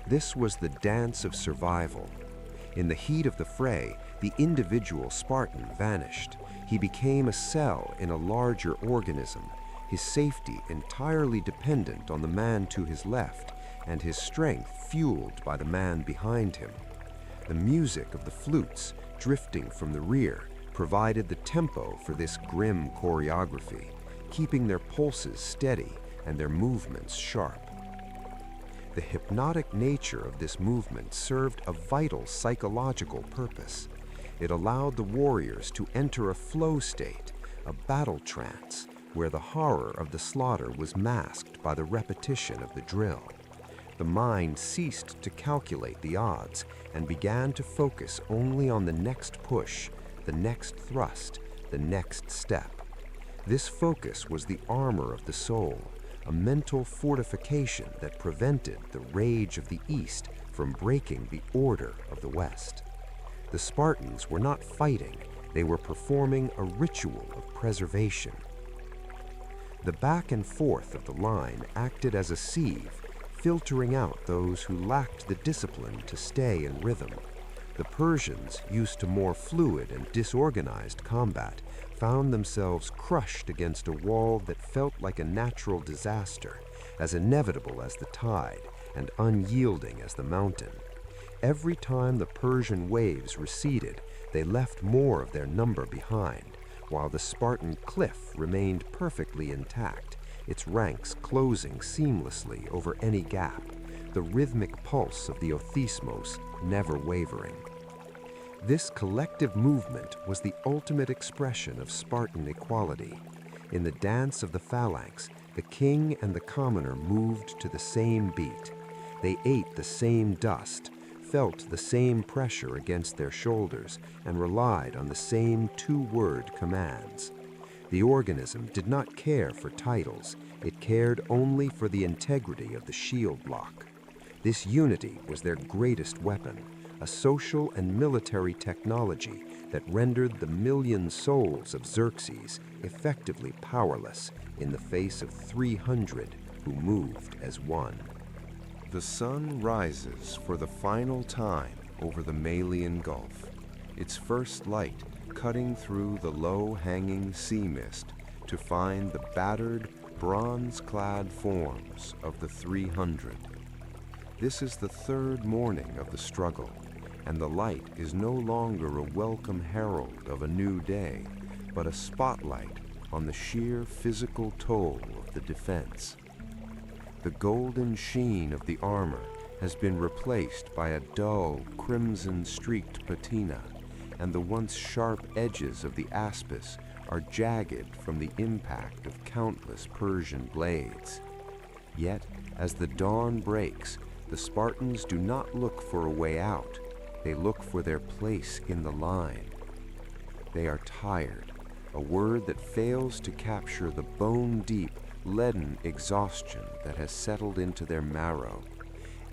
This was the dance of survival. In the heat of the fray, the individual Spartan vanished. He became a cell in a larger organism, his safety entirely dependent on the man to his left, and his strength fueled by the man behind him. The music of the flutes, drifting from the rear, provided the tempo for this grim choreography, keeping their pulses steady and their movements sharp. The hypnotic nature of this movement served a vital psychological purpose. It allowed the warriors to enter a flow state, a battle trance, where the horror of the slaughter was masked by the repetition of the drill. The mind ceased to calculate the odds and began to focus only on the next push, the next thrust, the next step. This focus was the armor of the soul, a mental fortification that prevented the rage of the East from breaking the order of the West. The Spartans were not fighting, they were performing a ritual of preservation. The back and forth of the line acted as a sieve, filtering out those who lacked the discipline to stay in rhythm. The Persians, used to more fluid and disorganized combat, found themselves crushed against a wall that felt like a natural disaster, as inevitable as the tide and unyielding as the mountain. Every time the Persian waves receded, they left more of their number behind, while the Spartan cliff remained perfectly intact, its ranks closing seamlessly over any gap, the rhythmic pulse of the othismos never wavering. This collective movement was the ultimate expression of Spartan equality. In the dance of the phalanx, the king and the commoner moved to the same beat. They ate the same dust, felt the same pressure against their shoulders, and relied on the same two-word commands. The organism did not care for titles, it cared only for the integrity of the shield block. This unity was their greatest weapon, a social and military technology that rendered the million souls of Xerxes effectively powerless in the face of 300 who moved as one. The sun rises for the final time over the Malian Gulf, its first light cutting through the low-hanging sea mist to find the battered, bronze-clad forms of the 300. This is the third morning of the struggle, and the light is no longer a welcome herald of a new day, but a spotlight on the sheer physical toll of the defense. The golden sheen of the armor has been replaced by a dull, crimson-streaked patina, and the once sharp edges of the aspis are jagged from the impact of countless Persian blades. Yet, as the dawn breaks, the Spartans do not look for a way out, they look for their place in the line. They are tired, a word that fails to capture the bone-deep, leaden exhaustion that has settled into their marrow.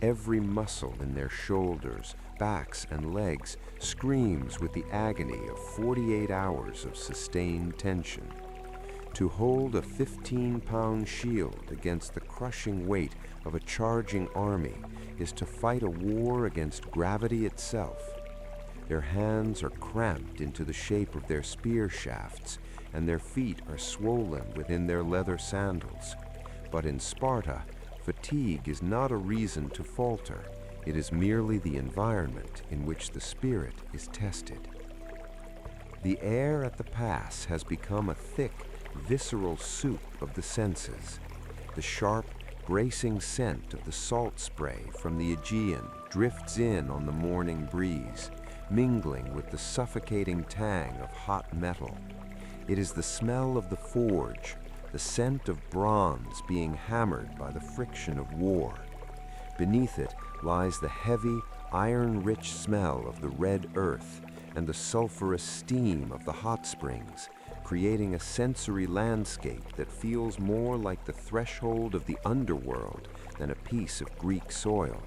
Every muscle in their shoulders, backs, and legs screams with the agony of 48 hours of sustained tension. To hold a 15-pound shield against the crushing weight of a charging army is to fight a war against gravity itself. Their hands are cramped into the shape of their spear shafts, and their feet are swollen within their leather sandals. But in Sparta, fatigue is not a reason to falter. It is merely the environment in which the spirit is tested. The air at the pass has become a thick, visceral soup of the senses. The sharp, bracing scent of the salt spray from the Aegean drifts in on the morning breeze, mingling with the suffocating tang of hot metal. It is the smell of the forge, the scent of bronze being hammered by the friction of war. Beneath it lies the heavy, iron-rich smell of the red earth and the sulfurous steam of the hot springs, creating a sensory landscape that feels more like the threshold of the underworld than a piece of Greek soil.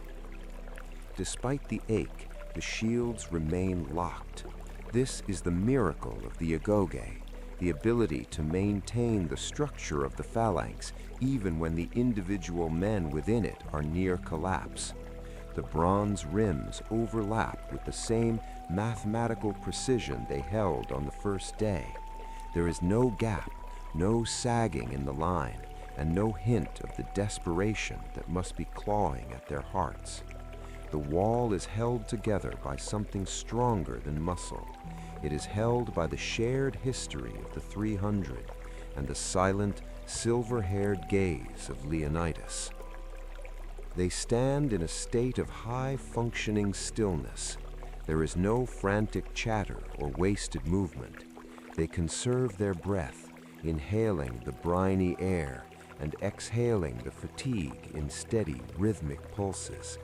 Despite the ache, the shields remain locked. This is the miracle of the agoge, the ability to maintain the structure of the phalanx even when the individual men within it are near collapse. The bronze rims overlap with the same mathematical precision they held on the first day. There is no gap, no sagging in the line, and no hint of the desperation that must be clawing at their hearts. The wall is held together by something stronger than muscle. It is held by the shared history of the 300 and the silent, silver-haired gaze of Leonidas. They stand in a state of high-functioning stillness. There is no frantic chatter or wasted movement. They conserve their breath, inhaling the briny air and exhaling the fatigue in steady, rhythmic pulses.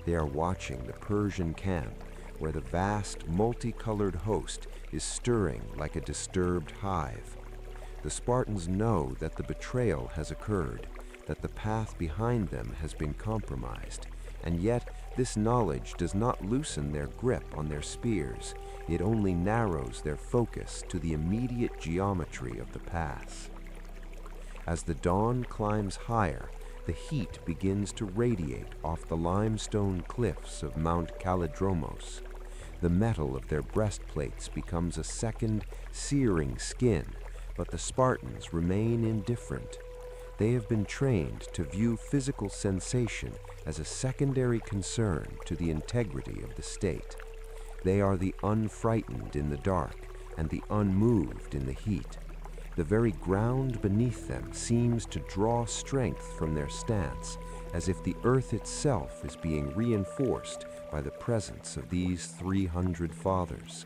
They are watching the Persian camp, where the vast, multicolored host is stirring like a disturbed hive. The Spartans know that the betrayal has occurred, that the path behind them has been compromised, and yet this knowledge does not loosen their grip on their spears. It only narrows their focus to the immediate geometry of the pass. As the dawn climbs higher, the heat begins to radiate off the limestone cliffs of Mount Kallidromos. The metal of their breastplates becomes a second, searing skin, but the Spartans remain indifferent. They have been trained to view physical sensation as a secondary concern to the integrity of the state. They are the unfrightened in the dark and the unmoved in the heat. The very ground beneath them seems to draw strength from their stance, as if the earth itself is being reinforced by the presence of these 300 fathers.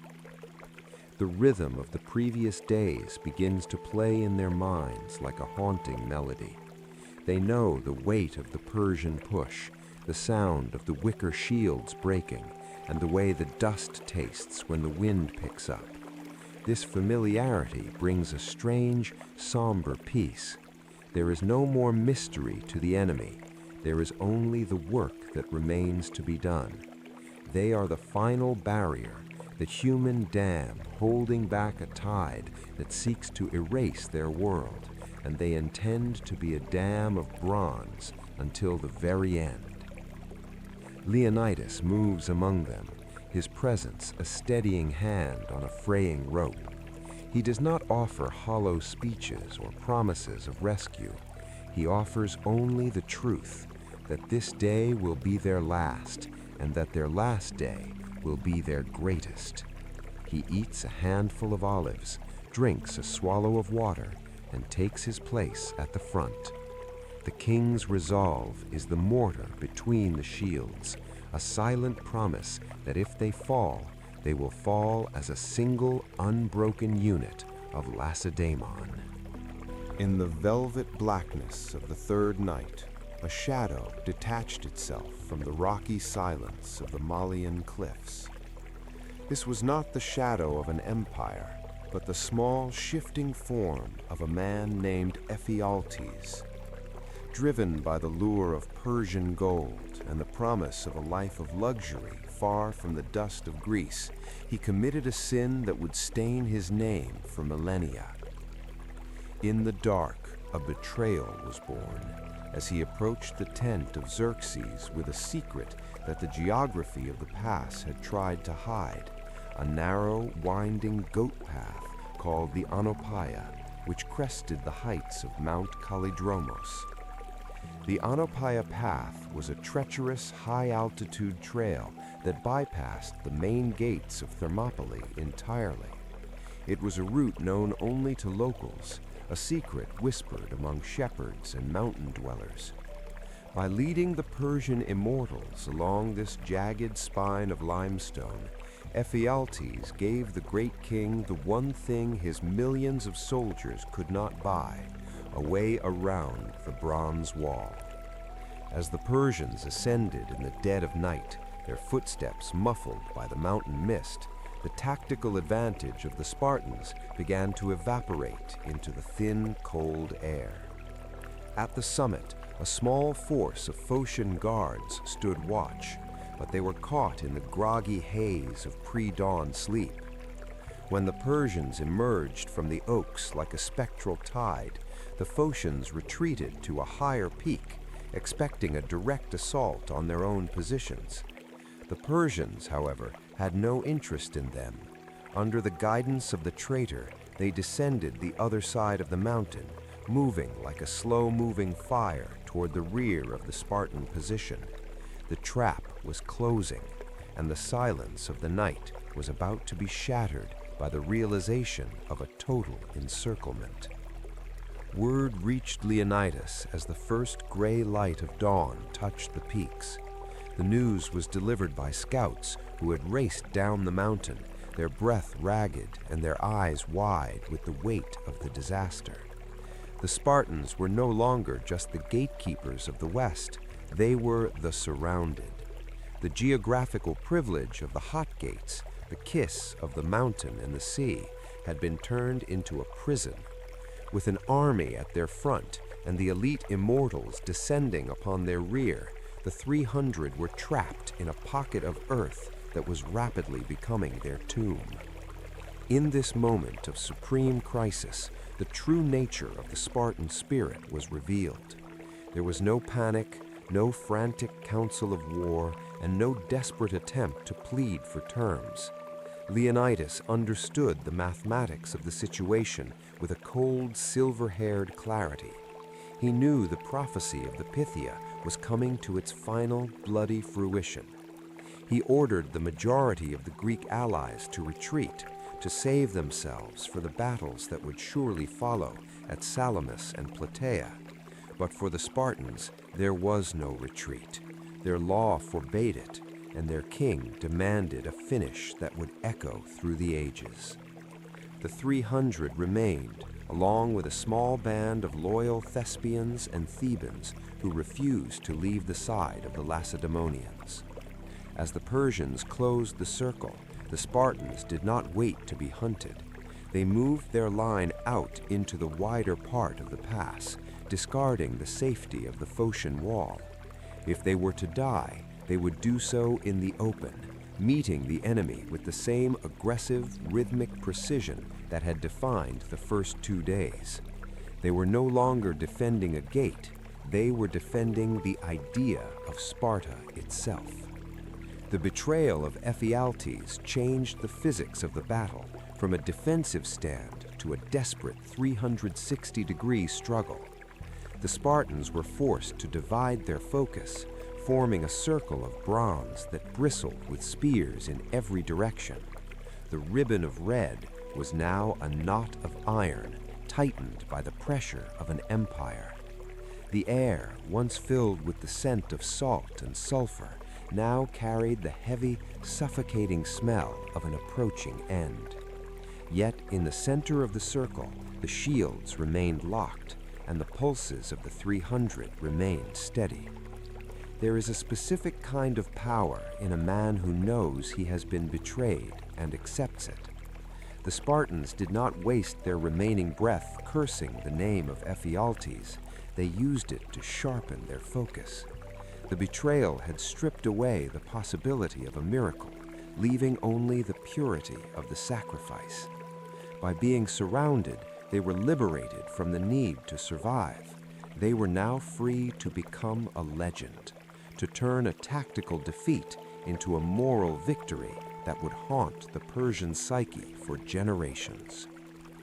The rhythm of the previous days begins to play in their minds like a haunting melody. They know the weight of the Persian push, the sound of the wicker shields breaking, and the way the dust tastes when the wind picks up. This familiarity brings a strange, somber peace. There is no more mystery to the enemy. There is only the work that remains to be done. They are the final barrier, the human dam holding back a tide that seeks to erase their world, and they intend to be a dam of bronze until the very end. Leonidas moves among them, his presence a steadying hand on a fraying rope. He does not offer hollow speeches or promises of rescue. He offers only the truth, that this day will be their last, and that their last day will be their greatest. He eats a handful of olives, drinks a swallow of water, and takes his place at the front. The king's resolve is the mortar between the shields, a silent promise that if they fall, they will fall as a single, unbroken unit of Lacedaemon. In the velvet blackness of the third night, a shadow detached itself from the rocky silence of the Malian cliffs. This was not the shadow of an empire, but the small, shifting form of a man named Ephialtes. Driven by the lure of Persian gold and the promise of a life of luxury far from the dust of Greece, he committed a sin that would stain his name for millennia. In the dark, a betrayal was born as he approached the tent of Xerxes with a secret that the geography of the pass had tried to hide, a narrow, winding goat path called the Thermopylae, which crested the heights of Mount Kallidromos. The Thermopylae path was a treacherous, high-altitude trail that bypassed the main gates of Thermopylae entirely. It was a route known only to locals, a secret whispered among shepherds and mountain dwellers. By leading the Persian immortals along this jagged spine of limestone, Ephialtes gave the great king the one thing his millions of soldiers could not buy, a way around the bronze wall. As the Persians ascended in the dead of night, their footsteps muffled by the mountain mist, the tactical advantage of the Spartans began to evaporate into the thin, cold air. At the summit, a small force of Phocian guards stood watch, but they were caught in the groggy haze of pre-dawn sleep. When the Persians emerged from the oaks like a spectral tide, the Phocians retreated to a higher peak, expecting a direct assault on their own positions. The Persians, however, had no interest in them. Under the guidance of the traitor, they descended the other side of the mountain, moving like a slow-moving fire toward the rear of the Spartan position. The trap was closing, and the silence of the night was about to be shattered by the realization of a total encirclement. Word reached Leonidas as the first gray light of dawn touched the peaks. The news was delivered by scouts who had raced down the mountain, their breath ragged and their eyes wide with the weight of the disaster. The Spartans were no longer just the gatekeepers of the West, they were the surrounded. The geographical privilege of the hot gates, the kiss of the mountain and the sea, had been turned into a prison. With an army at their front and the elite immortals descending upon their rear, the 300 were trapped in a pocket of earth that was rapidly becoming their tomb. In this moment of supreme crisis, the true nature of the Spartan spirit was revealed. There was no panic, no frantic council of war, and no desperate attempt to plead for terms. Leonidas understood the mathematics of the situation with a cold, silver-haired clarity. He knew the prophecy of the Pythia was coming to its final bloody fruition. He ordered the majority of the Greek allies to retreat, to save themselves for the battles that would surely follow at Salamis and Plataea. But for the Spartans, there was no retreat. Their law forbade it, and their king demanded a finish that would echo through the ages. The 300 remained, along with a small band of loyal Thespians and Thebans who refused to leave the side of the Lacedaemonians. As the Persians closed the circle, the Spartans did not wait to be hunted. They moved their line out into the wider part of the pass, discarding the safety of the Phocian wall. If they were to die, they would do so in the open, meeting the enemy with the same aggressive, rhythmic precision that had defined the first 2 days. They were no longer defending a gate, they were defending the idea of Sparta itself. The betrayal of Ephialtes changed the physics of the battle from a defensive stand to a desperate 360-degree struggle. The Spartans were forced to divide their focus, forming a circle of bronze that bristled with spears in every direction. The ribbon of red was now a knot of iron, tightened by the pressure of an empire. The air, once filled with the scent of salt and sulfur, now carried the heavy, suffocating smell of an approaching end. Yet in the center of the circle, the shields remained locked, and the pulses of the 300 remained steady. There is a specific kind of power in a man who knows he has been betrayed and accepts it. The Spartans did not waste their remaining breath cursing the name of Ephialtes. They used it to sharpen their focus. The betrayal had stripped away the possibility of a miracle, leaving only the purity of the sacrifice. By being surrounded, they were liberated from the need to survive. They were now free to become a legend, to turn a tactical defeat into a moral victory that would haunt the Persian psyche for generations.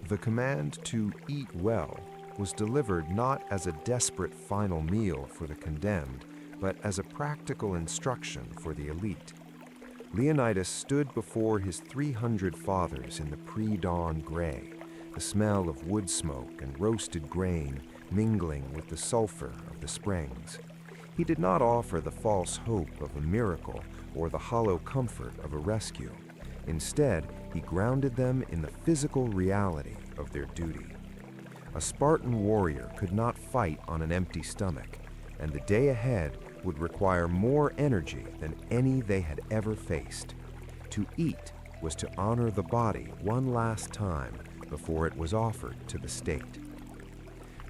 The command to eat well was delivered not as a desperate final meal for the condemned, but as a practical instruction for the elite. Leonidas stood before his 300 fathers in the pre-dawn gray, the smell of wood smoke and roasted grain mingling with the sulfur of the springs. He did not offer the false hope of a miracle or the hollow comfort of a rescue. Instead, he grounded them in the physical reality of their duty. A Spartan warrior could not fight on an empty stomach, and the day ahead would require more energy than any they had ever faced. To eat was to honor the body one last time before it was offered to the state.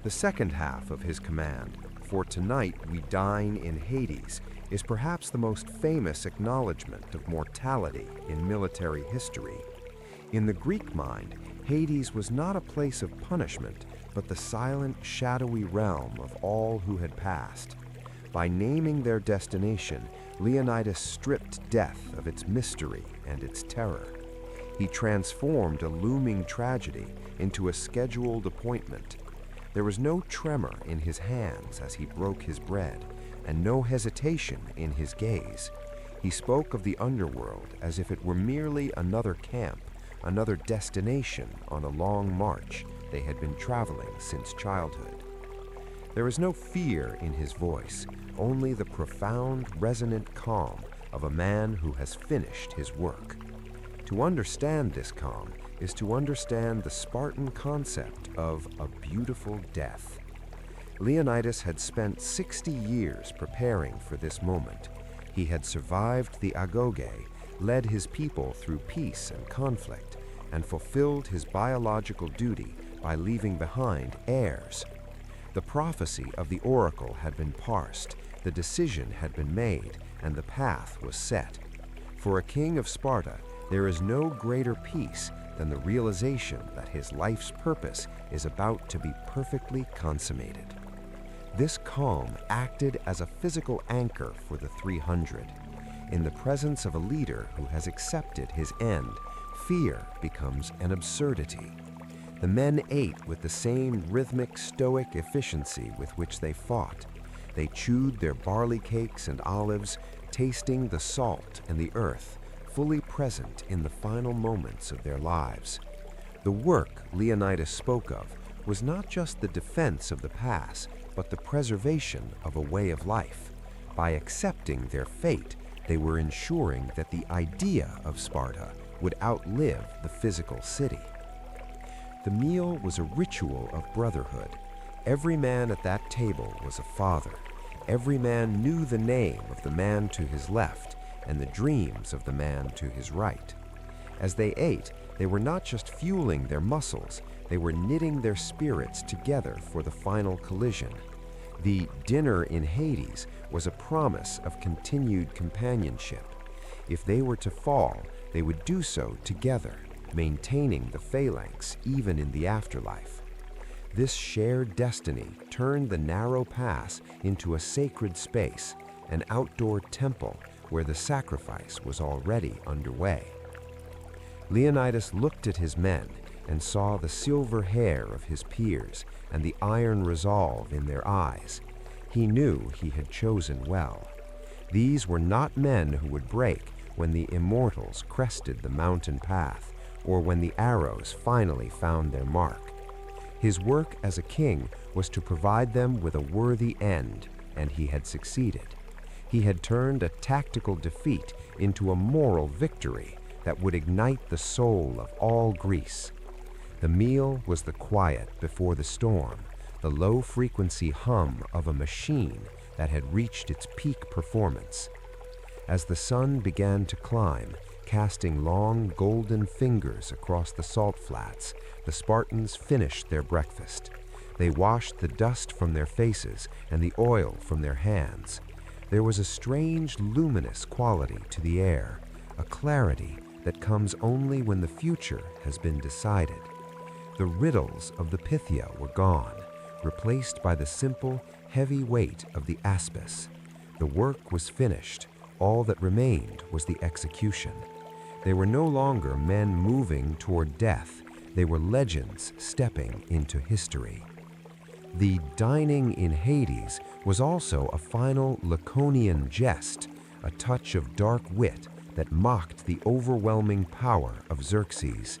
The second half of his command, "For tonight we dine in Hades," is perhaps the most famous acknowledgement of mortality in military history. In the Greek mind, Hades was not a place of punishment, but the silent, shadowy realm of all who had passed. By naming their destination, Leonidas stripped death of its mystery and its terror. He transformed a looming tragedy into a scheduled appointment. There was no tremor in his hands as he broke his bread, and no hesitation in his gaze. He spoke of the underworld as if it were merely another camp, another destination on a long march they had been traveling since childhood. There is no fear in his voice, only the profound, resonant calm of a man who has finished his work. To understand this calm is to understand the Spartan concept of a beautiful death. Leonidas had spent 60 years preparing for this moment. He had survived the agoge, led his people through peace and conflict, and fulfilled his biological duty by leaving behind heirs. The prophecy of the oracle had been parsed, the decision had been made, and the path was set. For a king of Sparta, there is no greater peace than the realization that his life's purpose is about to be perfectly consummated. This calm acted as a physical anchor for the 300. In the presence of a leader who has accepted his end, fear becomes an absurdity. The men ate with the same rhythmic, stoic efficiency with which they fought. They chewed their barley cakes and olives, tasting the salt and the earth, fully present in the final moments of their lives. The work Leonidas spoke of was not just the defense of the pass, but the preservation of a way of life. By accepting their fate, they were ensuring that the idea of Sparta would outlive the physical city. The meal was a ritual of brotherhood. Every man at that table was a father. Every man knew the name of the man to his left and the dreams of the man to his right. As they ate, they were not just fueling their muscles, they were knitting their spirits together for the final collision. The dinner in Hades was a promise of continued companionship. If they were to fall, they would do so together, maintaining the phalanx even in the afterlife. This shared destiny turned the narrow pass into a sacred space, an outdoor temple where the sacrifice was already underway. Leonidas looked at his men and saw the silver hair of his peers and the iron resolve in their eyes. He knew he had chosen well. These were not men who would break when the immortals crested the mountain path, or when the arrows finally found their mark. His work as a king was to provide them with a worthy end, and he had succeeded. He had turned a tactical defeat into a moral victory that would ignite the soul of all Greece. The meal was the quiet before the storm, the low-frequency hum of a machine that had reached its peak performance. As the sun began to climb, casting long golden fingers across the salt flats, the Spartans finished their breakfast. They washed the dust from their faces and the oil from their hands. There was a strange luminous quality to the air, a clarity that comes only when the future has been decided. The riddles of the Pythia were gone, replaced by the simple, heavy weight of the aspis. The work was finished. All that remained was the execution. They were no longer men moving toward death. They were legends stepping into history. The dining in Hades was also a final Laconian jest, a touch of dark wit that mocked the overwhelming power of Xerxes.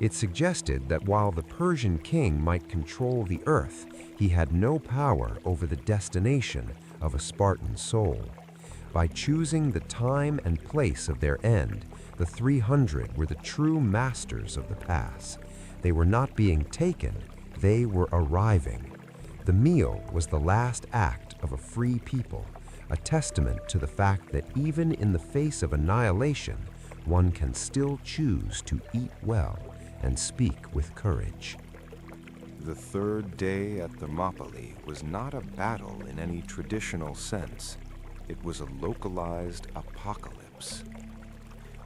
It suggested that while the Persian king might control the earth, he had no power over the destination of a Spartan soul. By choosing the time and place of their end, the 300 were the true masters of the pass. They were not being taken, they were arriving. The meal was the last act of a free people, a testament to the fact that even in the face of annihilation, one can still choose to eat well and speak with courage. The third day at Thermopylae was not a battle in any traditional sense. It was a localized apocalypse.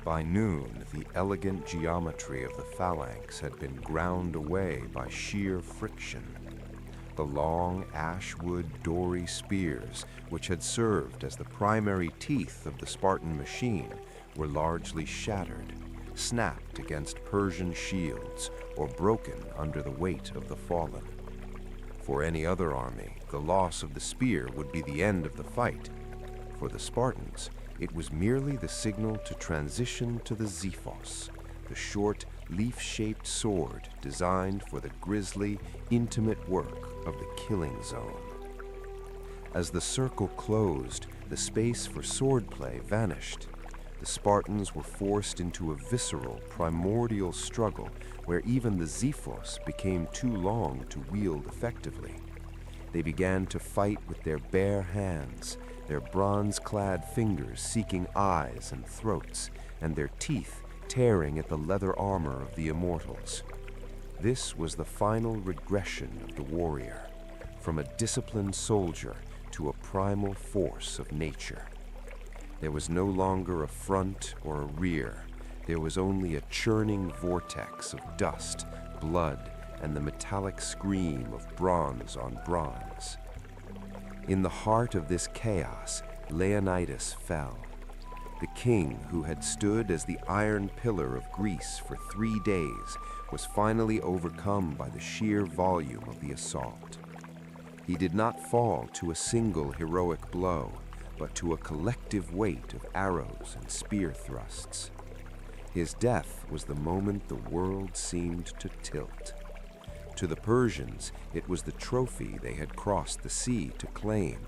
By noon, the elegant geometry of the phalanx had been ground away by sheer friction. The long, ash-wood, dory spears, which had served as the primary teeth of the Spartan machine, were largely shattered, snapped against Persian shields, or broken under the weight of the fallen. For any other army, the loss of the spear would be the end of the fight. For the Spartans, it was merely the signal to transition to the xiphos, the short, leaf-shaped sword designed for the grisly, intimate work of the killing zone. As the circle closed, the space for swordplay vanished. The Spartans were forced into a visceral, primordial struggle where even the xiphos became too long to wield effectively. They began to fight with their bare hands, their bronze-clad fingers seeking eyes and throats, and their teeth tearing at the leather armor of the immortals. This was the final regression of the warrior, from a disciplined soldier to a primal force of nature. There was no longer a front or a rear. There was only a churning vortex of dust, blood, and the metallic scream of bronze on bronze. In the heart of this chaos, Leonidas fell. The king, who had stood as the iron pillar of Greece for 3 days, was finally overcome by the sheer volume of the assault. He did not fall to a single heroic blow, but to a collective weight of arrows and spear thrusts. His death was the moment the world seemed to tilt. To the Persians, it was the trophy they had crossed the sea to claim.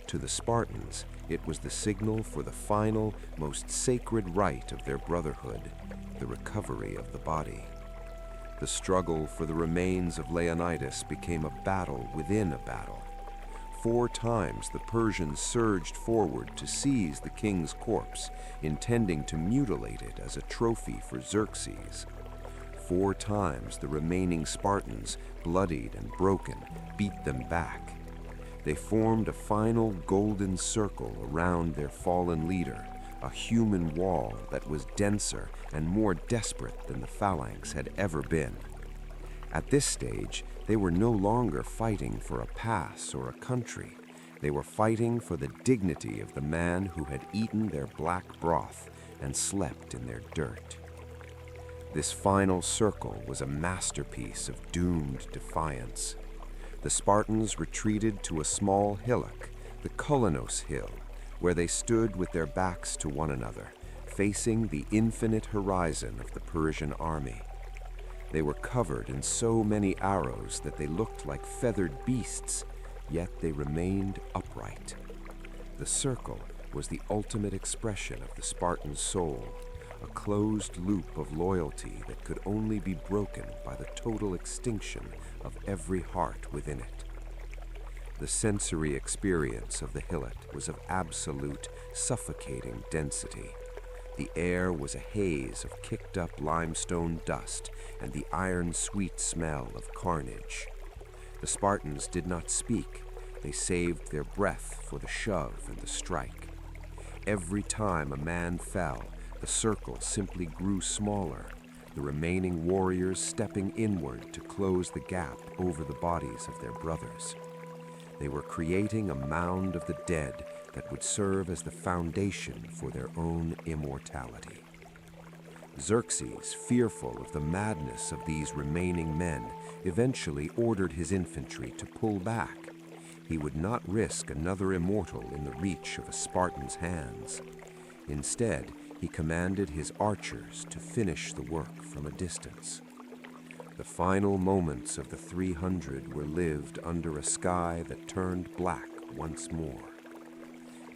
To the Spartans, it was the signal for the final, most sacred rite of their brotherhood, the recovery of the body. The struggle for the remains of Leonidas became a battle within a battle. 4 times the Persians surged forward to seize the king's corpse, intending to mutilate it as a trophy for Xerxes. 4 times the remaining Spartans, bloodied and broken, beat them back. They formed a final golden circle around their fallen leader, a human wall that was denser and more desperate than the phalanx had ever been. At this stage, they were no longer fighting for a pass or a country. They were fighting for the dignity of the man who had eaten their black broth and slept in their dirt. This final circle was a masterpiece of doomed defiance. The Spartans retreated to a small hillock, the Kolonos Hill, where they stood with their backs to one another, facing the infinite horizon of the Persian army. They were covered in so many arrows that they looked like feathered beasts, yet they remained upright. The circle was the ultimate expression of the Spartan soul, a closed loop of loyalty that could only be broken by the total extinction of every heart within it. The sensory experience of the hillock was of absolute, suffocating density. The air was a haze of kicked-up limestone dust and the iron-sweet smell of carnage. The Spartans did not speak. They saved their breath for the shove and the strike. Every time a man fell, the circle simply grew smaller, the remaining warriors stepping inward to close the gap over the bodies of their brothers. They were creating a mound of the dead that would serve as the foundation for their own immortality. Xerxes, fearful of the madness of these remaining men, eventually ordered his infantry to pull back. He would not risk another immortal in the reach of a Spartan's hands. Instead, he commanded his archers to finish the work from a distance. The final moments of the 300 were lived under a sky that turned black once more.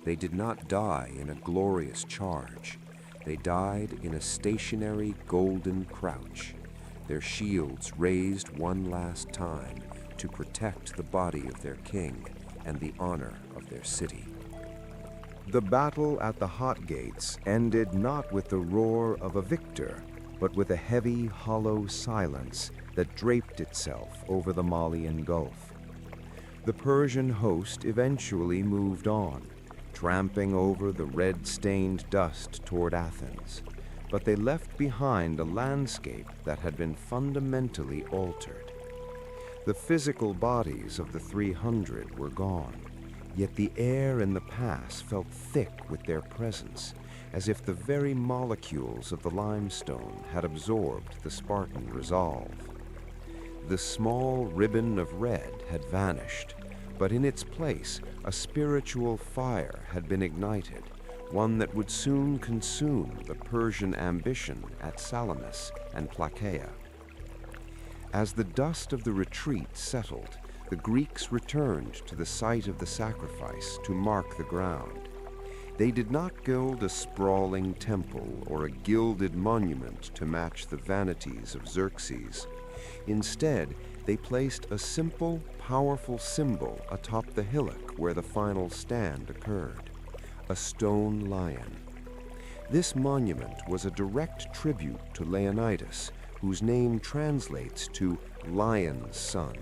They did not die in a glorious charge. They died in a stationary golden crouch, their shields raised one last time to protect the body of their king and the honor of their city. The battle at the Hot Gates ended not with the roar of a victor, but with a heavy, hollow silence that draped itself over the Malian Gulf. The Persian host eventually moved on, tramping over the red-stained dust toward Athens, but they left behind a landscape that had been fundamentally altered. The physical bodies of the 300 were gone, yet the air in the pass felt thick with their presence, as if the very molecules of the limestone had absorbed the Spartan resolve. The small ribbon of red had vanished, but in its place a spiritual fire had been ignited, one that would soon consume the Persian ambition at Salamis and Placaea. As the dust of the retreat settled, the Greeks returned to the site of the sacrifice to mark the ground. They did not build a sprawling temple or a gilded monument to match the vanities of Xerxes. Instead, they placed a simple, powerful symbol atop the hillock where the final stand occurred, a stone lion. This monument was a direct tribute to Leonidas, whose name translates to lion's son.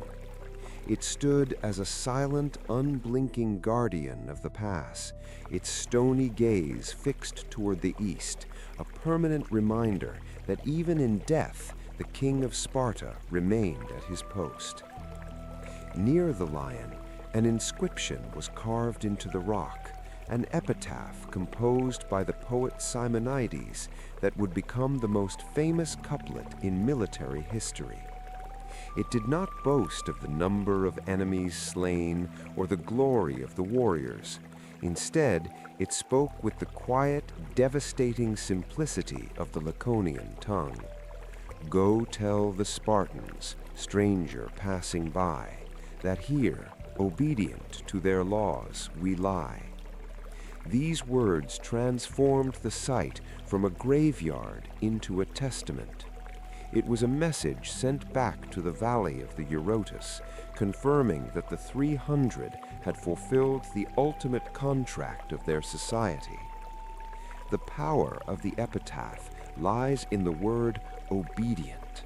It stood as a silent, unblinking guardian of the pass, its stony gaze fixed toward the east, a permanent reminder that even in death, the king of Sparta remained at his post. Near the lion, an inscription was carved into the rock, an epitaph composed by the poet Simonides that would become the most famous couplet in military history. It did not boast of the number of enemies slain or the glory of the warriors. Instead, it spoke with the quiet, devastating simplicity of the Laconian tongue. Go tell the Spartans, stranger passing by, that here, obedient to their laws, we lie. These words transformed the site from a graveyard into a testament. It was a message sent back to the valley of the Eurotas, confirming that the 300 had fulfilled the ultimate contract of their society. The power of the epitaph lies in the word obedient.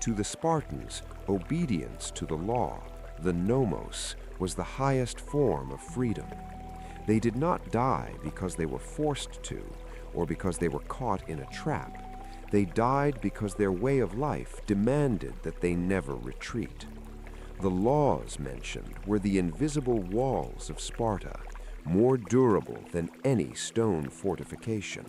To the Spartans, obedience to the law, the nomos, was the highest form of freedom. They did not die because they were forced to, or because they were caught in a trap. They died because their way of life demanded that they never retreat. The laws mentioned were the invisible walls of Sparta, more durable than any stone fortification.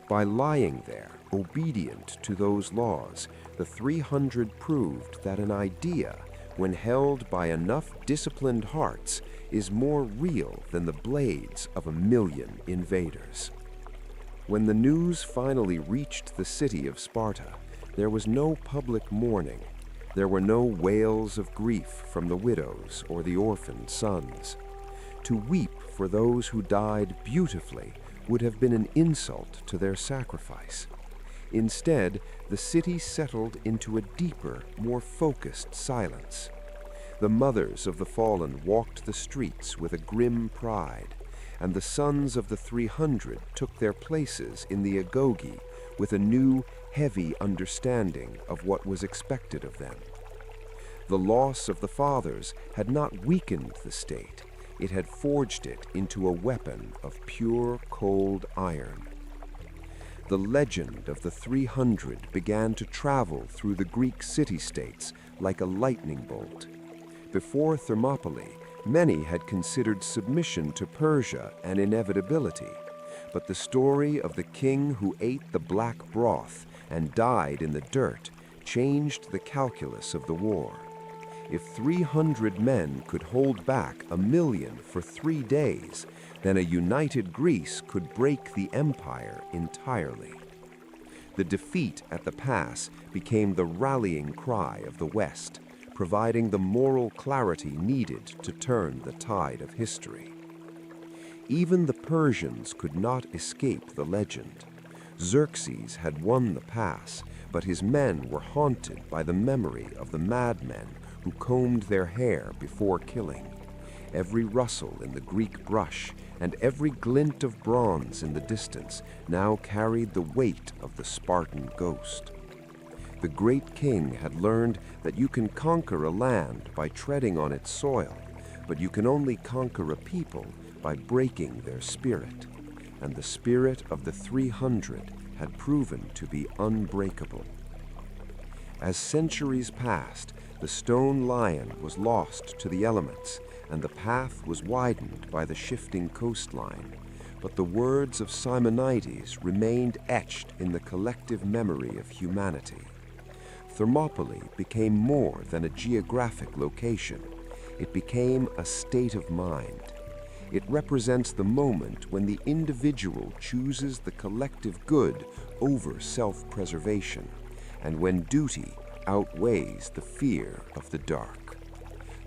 By lying there, obedient to those laws, the 300 proved that an idea, when held by enough disciplined hearts, is more real than the blades of 1,000,000 invaders. When the news finally reached the city of Sparta, there was no public mourning. There were no wails of grief from the widows or the orphaned sons. To weep for those who died beautifully would have been an insult to their sacrifice. Instead, the city settled into a deeper, more focused silence. The mothers of the fallen walked the streets with a grim pride, and the sons of the 300 took their places in the agoge with a new, heavy understanding of what was expected of them. The loss of the fathers had not weakened the state, it had forged it into a weapon of pure, cold iron. The legend of the 300 began to travel through the Greek city-states like a lightning bolt. Before Thermopylae, many had considered submission to Persia an inevitability, but the story of the king who ate the black broth and died in the dirt changed the calculus of the war. If 300 men could hold back 1,000,000 for 3 days, then a united Greece could break the empire entirely. The defeat at the pass became the rallying cry of the West, providing the moral clarity needed to turn the tide of history. Even the Persians could not escape the legend. Xerxes had won the pass, but his men were haunted by the memory of the madmen who combed their hair before killing. Every rustle in the Greek brush and every glint of bronze in the distance now carried the weight of the Spartan ghost. The great king had learned that you can conquer a land by treading on its soil, but you can only conquer a people by breaking their spirit, and the spirit of the 300 had proven to be unbreakable. As centuries passed, The stone lion was lost to the elements, and the path was widened by the shifting coastline. But the words of Simonides remained etched in the collective memory of humanity. Thermopylae became more than a geographic location. It became a state of mind. It represents the moment when the individual chooses the collective good over self-preservation, and when duty outweighs the fear of the dark.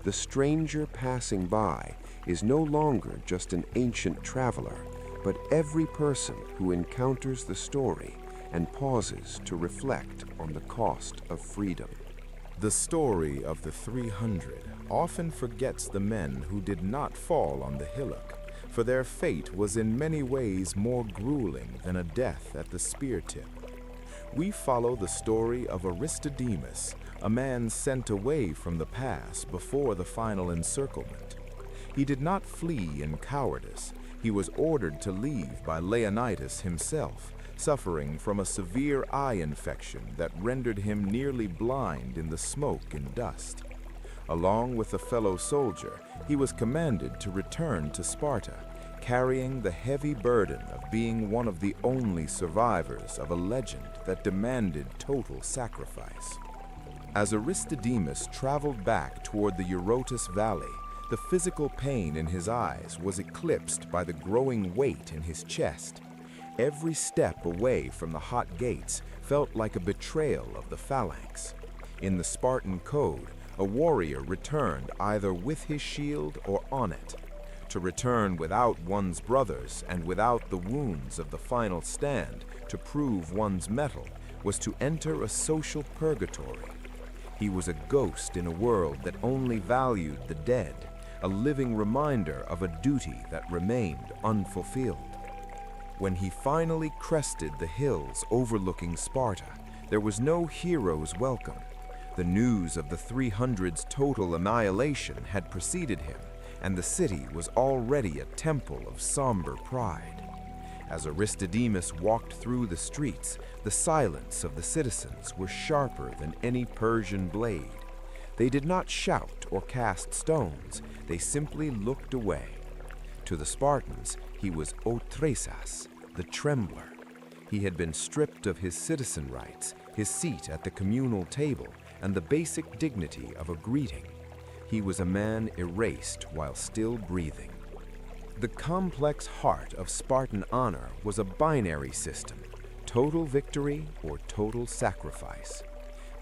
The stranger passing by is no longer just an ancient traveler, but every person who encounters the story and pauses to reflect on the cost of freedom. The story of the 300 often forgets the men who did not fall on the hillock, for their fate was in many ways more grueling than a death at the spear tip. We follow the story of Aristodemus, a man sent away from the pass before the final encirclement. He did not flee in cowardice. He was ordered to leave by Leonidas himself, suffering from a severe eye infection that rendered him nearly blind in the smoke and dust. Along with a fellow soldier, he was commanded to return to Sparta, carrying the heavy burden of being one of the only survivors of a legend that demanded total sacrifice. As Aristodemus traveled back toward the Eurotas Valley, the physical pain in his eyes was eclipsed by the growing weight in his chest. Every step away from the hot gates felt like a betrayal of the phalanx. In the Spartan code, a warrior returned either with his shield or on it. To return without one's brothers and without the wounds of the final stand to prove one's mettle was to enter a social purgatory. He was a ghost in a world that only valued the dead, a living reminder of a duty that remained unfulfilled. When he finally crested the hills overlooking Sparta, there was no hero's welcome. The news of the 300's total annihilation had preceded him, and the city was already a temple of somber pride. As Aristodemus walked through the streets, the silence of the citizens was sharper than any Persian blade. They did not shout or cast stones, they simply looked away. To the Spartans, he was Otresas, the trembler. He had been stripped of his citizen rights, his seat at the communal table, and the basic dignity of a greeting. He was a man erased while still breathing. The complex heart of Spartan honor was a binary system, total victory or total sacrifice.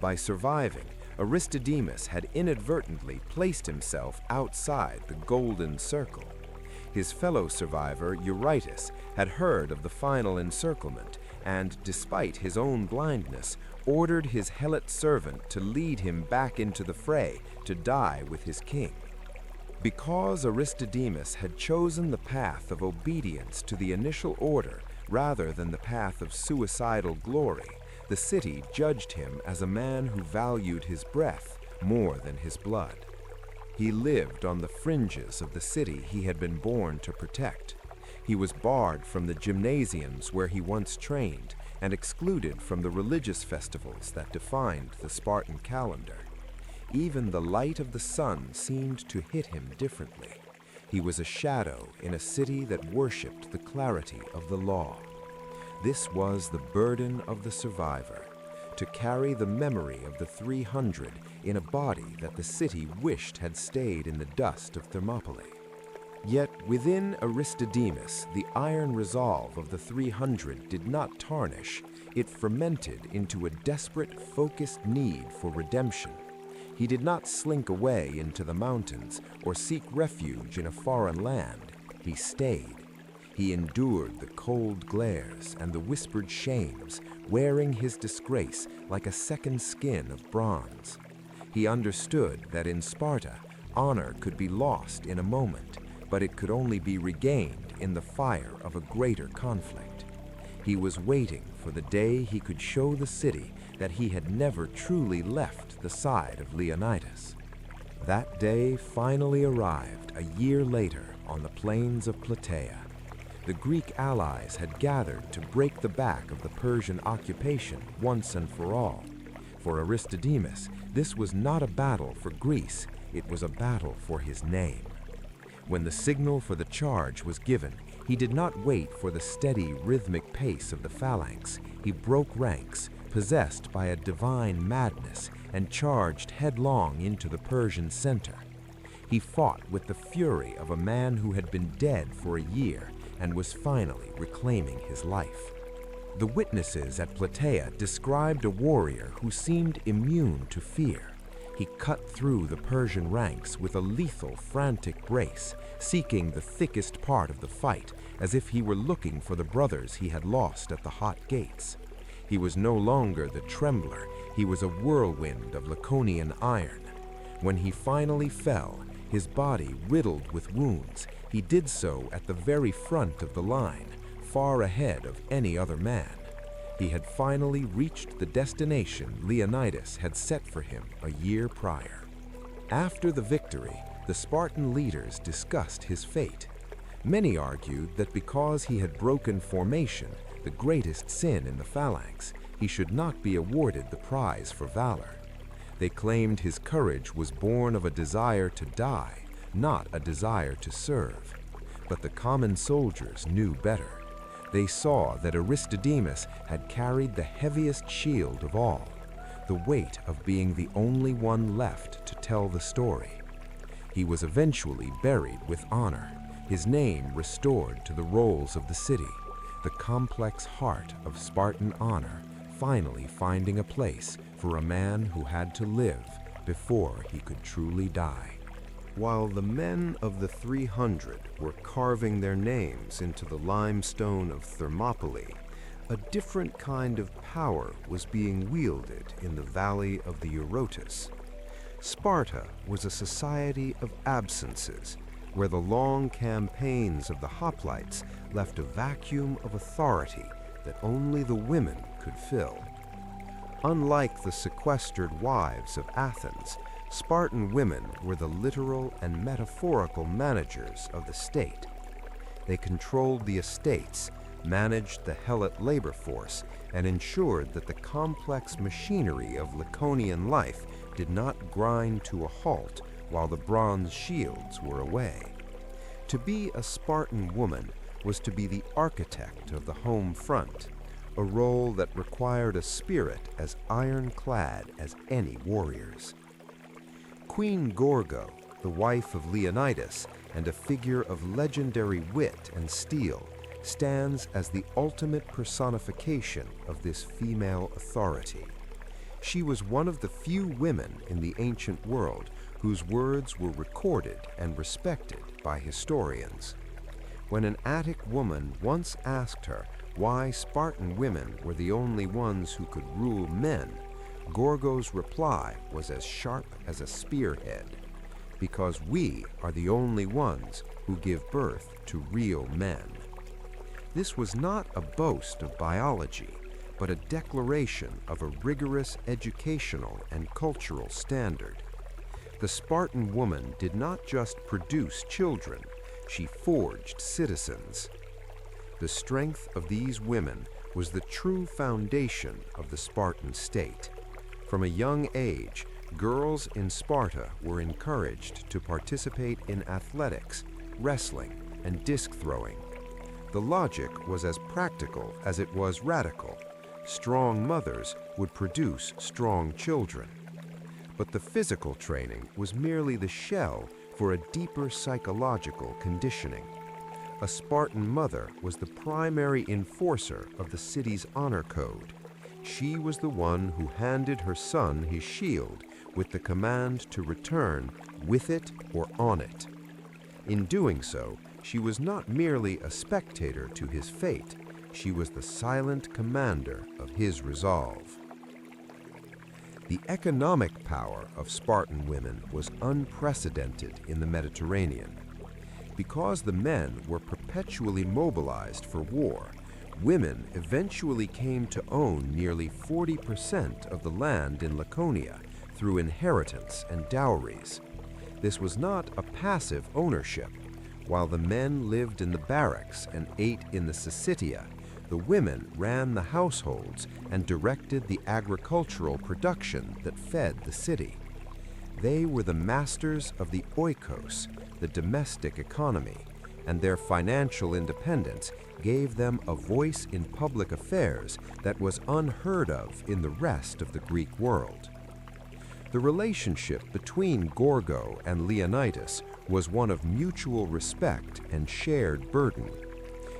By surviving, Aristodemus had inadvertently placed himself outside the golden circle. His fellow survivor, Eurytus, had heard of the final encirclement and, despite his own blindness, ordered his helot servant to lead him back into the fray to die with his king. Because Aristodemus had chosen the path of obedience to the initial order rather than the path of suicidal glory, the city judged him as a man who valued his breath more than his blood. He lived on the fringes of the city he had been born to protect. He was barred from the gymnasiums where he once trained and excluded from the religious festivals that defined the Spartan calendar. Even the light of the sun seemed to hit him differently. He was a shadow in a city that worshipped the clarity of the law. This was the burden of the survivor, to carry the memory of the 300 in a body that the city wished had stayed in the dust of Thermopylae. Yet within Aristodemus, the iron resolve of the 300 did not tarnish. It fermented into a desperate, focused need for redemption. He did not slink away into the mountains or seek refuge in a foreign land. He stayed. He endured the cold glares and the whispered shames, wearing his disgrace like a second skin of bronze. He understood that in Sparta, honor could be lost in a moment, but it could only be regained in the fire of a greater conflict. He was waiting for the day he could show the city that he had never truly left the side of Leonidas. That day finally arrived a year later on the plains of Plataea. The Greek allies had gathered to break the back of the Persian occupation once and for all. For Aristodemus, this was not a battle for Greece, it was a battle for his name. When the signal for the charge was given, he did not wait for the steady, rhythmic pace of the phalanx. He broke ranks, possessed by a divine madness, and charged headlong into the Persian center. He fought with the fury of a man who had been dead for a year and was finally reclaiming his life. The witnesses at Plataea described a warrior who seemed immune to fear. He cut through the Persian ranks with a lethal, frantic brace, seeking the thickest part of the fight, as if he were looking for the brothers he had lost at the hot gates. He was no longer the trembler, he was a whirlwind of Laconian iron. When he finally fell, his body riddled with wounds, he did so at the very front of the line, far ahead of any other man. He had finally reached the destination Leonidas had set for him a year prior. After the victory, the Spartan leaders discussed his fate. Many argued that because he had broken formation, the greatest sin in the phalanx, he should not be awarded the prize for valor. They claimed his courage was born of a desire to die, not a desire to serve. But the common soldiers knew better. They saw that Aristodemus had carried the heaviest shield of all, the weight of being the only one left to tell the story. He was eventually buried with honor, his name restored to the rolls of the city, the complex heart of Spartan honor finally finding a place for a man who had to live before he could truly die. While the men of the 300 were carving their names into the limestone of Thermopylae, a different kind of power was being wielded in the valley of the Eurotas. Sparta was a society of absences, where the long campaigns of the hoplites left a vacuum of authority that only the women could fill. Unlike the sequestered wives of Athens, Spartan women were the literal and metaphorical managers of the state. They controlled the estates, managed the helot labor force, and ensured that the complex machinery of Laconian life did not grind to a halt while the bronze shields were away. To be a Spartan woman was to be the architect of the home front, a role that required a spirit as ironclad as any warrior's. Queen Gorgo, the wife of Leonidas and a figure of legendary wit and steel, stands as the ultimate personification of this female authority. She was one of the few women in the ancient world whose words were recorded and respected by historians. When an Attic woman once asked her why Spartan women were the only ones who could rule men, Gorgo's reply was as sharp as a spearhead: because we are the only ones who give birth to real men. This was not a boast of biology, but a declaration of a rigorous educational and cultural standard. The Spartan woman did not just produce children, she forged citizens. The strength of these women was the true foundation of the Spartan state. From a young age, girls in Sparta were encouraged to participate in athletics, wrestling, and disc throwing. The logic was as practical as it was radical. Strong mothers would produce strong children. But the physical training was merely the shell for a deeper psychological conditioning. A Spartan mother was the primary enforcer of the city's honor code. She was the one who handed her son his shield with the command to return with it or on it. In doing so, she was not merely a spectator to his fate, she was the silent commander of his resolve. The economic power of Spartan women was unprecedented in the Mediterranean. Because the men were perpetually mobilized for war, women eventually came to own nearly 40% of the land in Laconia through inheritance and dowries. This was not a passive ownership. While the men lived in the barracks and ate in the Syssitia, The women ran the households and directed the agricultural production that fed the city. They were the masters of the oikos, the domestic economy, and their financial independence gave them a voice in public affairs that was unheard of in the rest of the Greek world. The relationship between Gorgo and Leonidas was one of mutual respect and shared burden.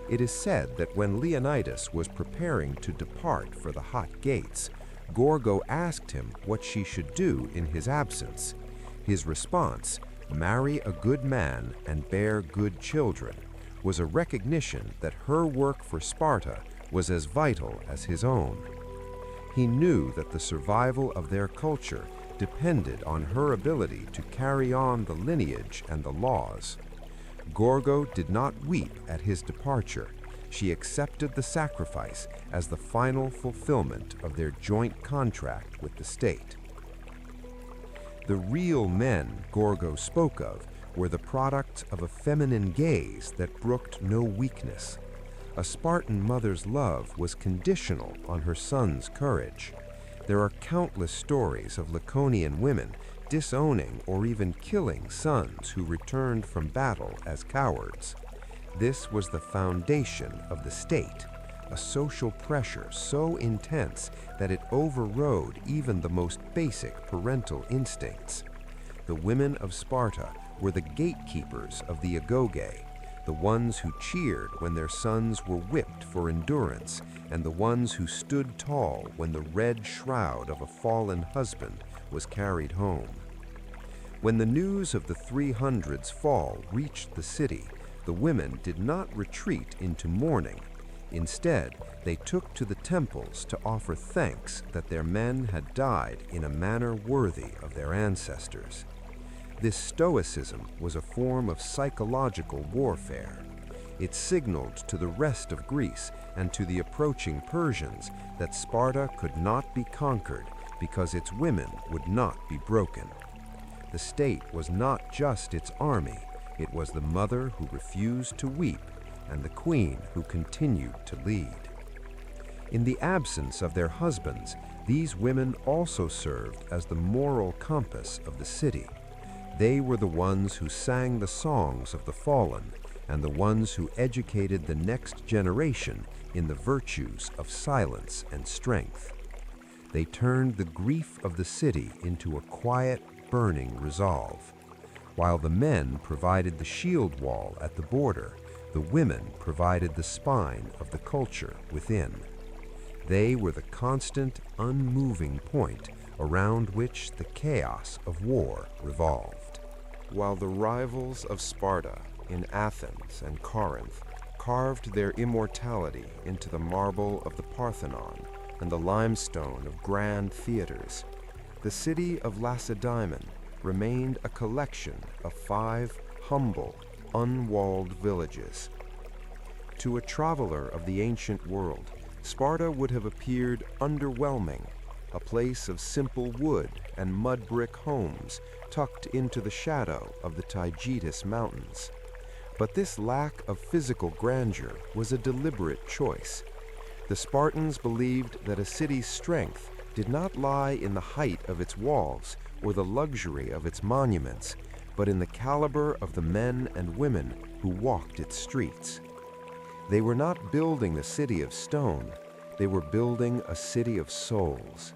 It is said that when Leonidas was preparing to depart for the hot gates, Gorgo asked him what she should do in his absence. His response, "Marry a good man and bear good children," was a recognition that her work for Sparta was as vital as his own. He knew that the survival of their culture depended on her ability to carry on the lineage and the laws. Gorgo did not weep at his departure. She accepted the sacrifice as the final fulfillment of their joint contract with the state. The real men Gorgo spoke of were the products of a feminine gaze that brooked no weakness. A Spartan mother's love was conditional on her son's courage. There are countless stories of Laconian women disowning or even killing sons who returned from battle as cowards. This was the foundation of the state, a social pressure so intense that it overrode even the most basic parental instincts. The women of Sparta were the gatekeepers of the agoge, the ones who cheered when their sons were whipped for endurance, and the ones who stood tall when the red shroud of a fallen husband was carried home. When the news of the 300's fall reached the city, the women did not retreat into mourning. Instead, they took to the temples to offer thanks that their men had died in a manner worthy of their ancestors. This stoicism was a form of psychological warfare. It signaled to the rest of Greece and to the approaching Persians that Sparta could not be conquered because its women would not be broken. The state was not just its army, it was the mother who refused to weep and the queen who continued to lead. In the absence of their husbands, these women also served as the moral compass of the city. They were the ones who sang the songs of the fallen and the ones who educated the next generation in the virtues of silence and strength. They turned the grief of the city into a quiet, burning resolve. While the men provided the shield wall at the border, the women provided the spine of the culture within. They were the constant, unmoving point around which the chaos of war revolved. While the rivals of Sparta in Athens and Corinth carved their immortality into the marble of the Parthenon and the limestone of grand theaters, the city of Lacedaemon remained a collection of 5 humble, unwalled villages. To a traveler of the ancient world, Sparta would have appeared underwhelming, a place of simple wood and mud brick homes tucked into the shadow of the Taygetus Mountains. But this lack of physical grandeur was a deliberate choice. The Spartans believed that a city's strength did not lie in the height of its walls or the luxury of its monuments, but in the caliber of the men and women who walked its streets. They were not building a city of stone, they were building a city of souls.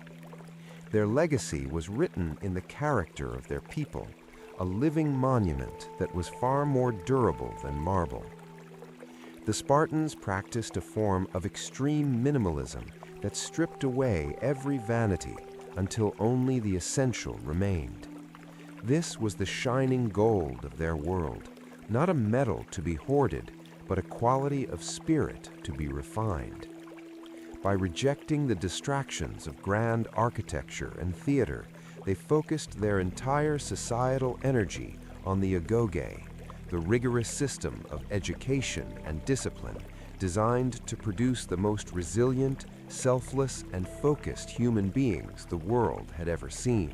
Their legacy was written in the character of their people, a living monument that was far more durable than marble. The Spartans practiced a form of extreme minimalism that stripped away every vanity until only the essential remained. This was the shining gold of their world, not a metal to be hoarded, but a quality of spirit to be refined. By rejecting the distractions of grand architecture and theater, they focused their entire societal energy on the agoge, the rigorous system of education and discipline designed to produce the most resilient, selfless, and focused human beings the world had ever seen.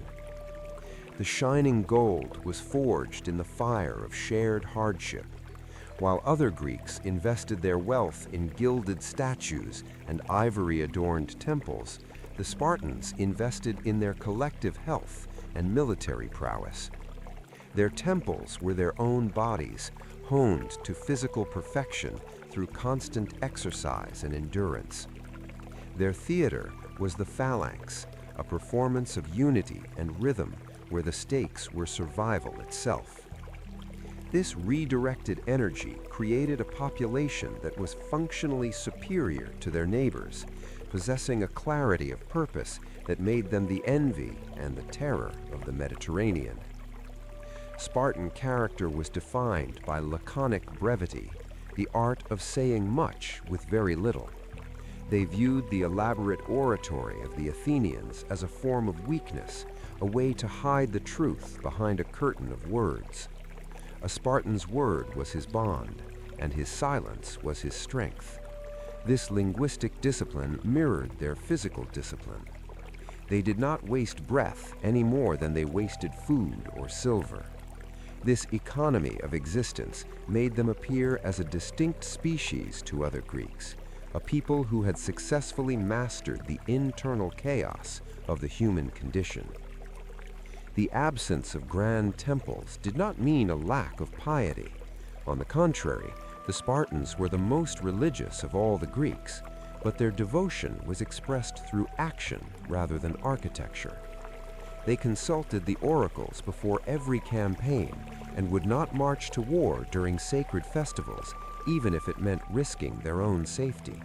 The shining gold was forged in the fire of shared hardship. While other Greeks invested their wealth in gilded statues and ivory-adorned temples, the Spartans invested in their collective health and military prowess. Their temples were their own bodies, honed to physical perfection through constant exercise and endurance. Their theater was the phalanx, a performance of unity and rhythm where the stakes were survival itself. This redirected energy created a population that was functionally superior to their neighbors, possessing a clarity of purpose that made them the envy and the terror of the Mediterranean. Spartan character was defined by laconic brevity, the art of saying much with very little. They viewed the elaborate oratory of the Athenians as a form of weakness, a way to hide the truth behind a curtain of words. A Spartan's word was his bond, and his silence was his strength. This linguistic discipline mirrored their physical discipline. They did not waste breath any more than they wasted food or silver. This economy of existence made them appear as a distinct species to other Greeks, a people who had successfully mastered the internal chaos of the human condition. The absence of grand temples did not mean a lack of piety. On the contrary, the Spartans were the most religious of all the Greeks, but their devotion was expressed through action rather than architecture. They consulted the oracles before every campaign and would not march to war during sacred festivals, even if it meant risking their own safety.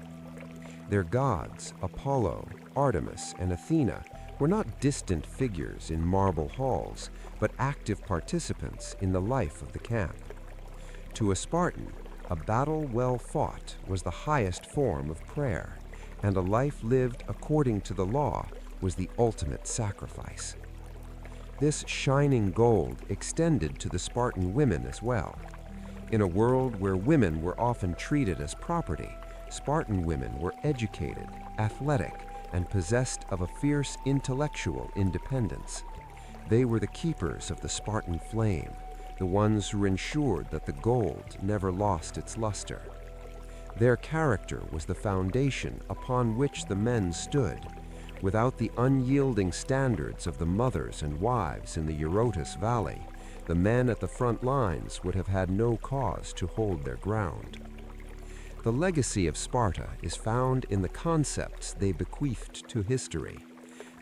Their gods, Apollo, Artemis, and Athena, were not distant figures in marble halls, but active participants in the life of the camp. To a Spartan, a battle well fought was the highest form of prayer, and a life lived according to the law was the ultimate sacrifice. This shining gold extended to the Spartan women as well. In a world where women were often treated as property, Spartan women were educated, athletic, and possessed of a fierce intellectual independence. They were the keepers of the Spartan flame, the ones who ensured that the gold never lost its luster. Their character was the foundation upon which the men stood. Without the unyielding standards of the mothers and wives in the Eurotas Valley, the men at the front lines would have had no cause to hold their ground. The legacy of Sparta is found in the concepts they bequeathed to history: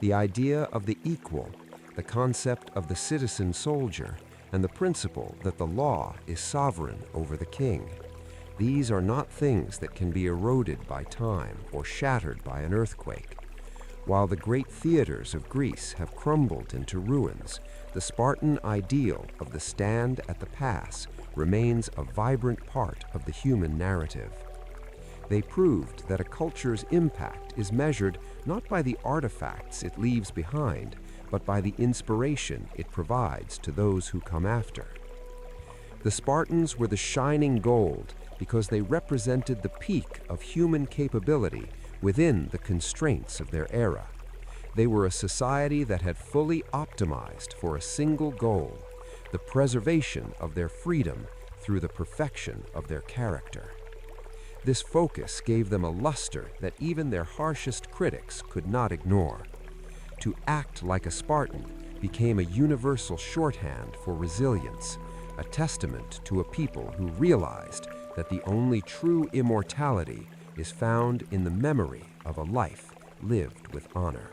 the idea of the equal, the concept of the citizen soldier, and the principle that the law is sovereign over the king. These are not things that can be eroded by time or shattered by an earthquake. While the great theaters of Greece have crumbled into ruins, the Spartan ideal of the stand at the pass remains a vibrant part of the human narrative. They proved that a culture's impact is measured not by the artifacts it leaves behind, but by the inspiration it provides to those who come after. The Spartans were the shining gold because they represented the peak of human capability within the constraints of their era. They were a society that had fully optimized for a single goal: the preservation of their freedom through the perfection of their character. This focus gave them a luster that even their harshest critics could not ignore. To act like a Spartan became a universal shorthand for resilience, a testament to a people who realized that the only true immortality is found in the memory of a life lived with honor.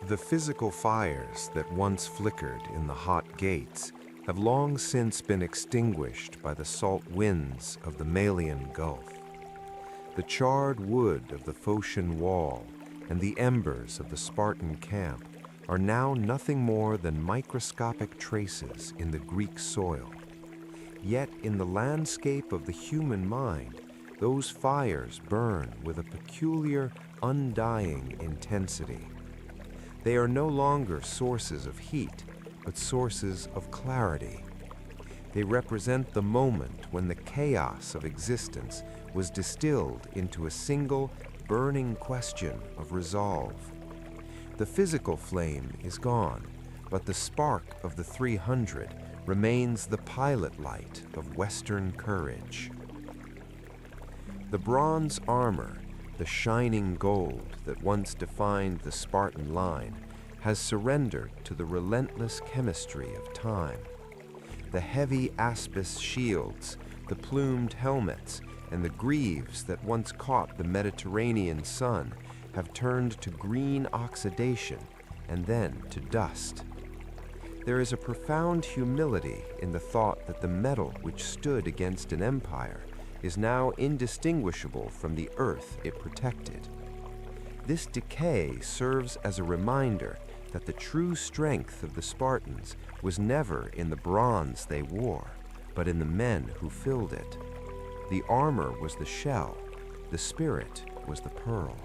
The physical fires that once flickered in the hot gates have long since been extinguished by the salt winds of the Malian Gulf. The charred wood of the Phocian wall and the embers of the Spartan camp are now nothing more than microscopic traces in the Greek soil. Yet in the landscape of the human mind, those fires burn with a peculiar, undying intensity. They are no longer sources of heat, but sources of clarity. They represent the moment when the chaos of existence was distilled into a single, burning question of resolve. The physical flame is gone, but the spark of the 300 remains the pilot light of Western courage. The bronze armor, the shining gold that once defined the Spartan line, has surrendered to the relentless chemistry of time. The heavy aspis shields, the plumed helmets, and the greaves that once caught the Mediterranean sun have turned to green oxidation and then to dust. There is a profound humility in the thought that the metal which stood against an empire is now indistinguishable from the earth it protected. This decay serves as a reminder that the true strength of the Spartans was never in the bronze they wore, but in the men who filled it. The armor was the shell, the spirit was the pearl.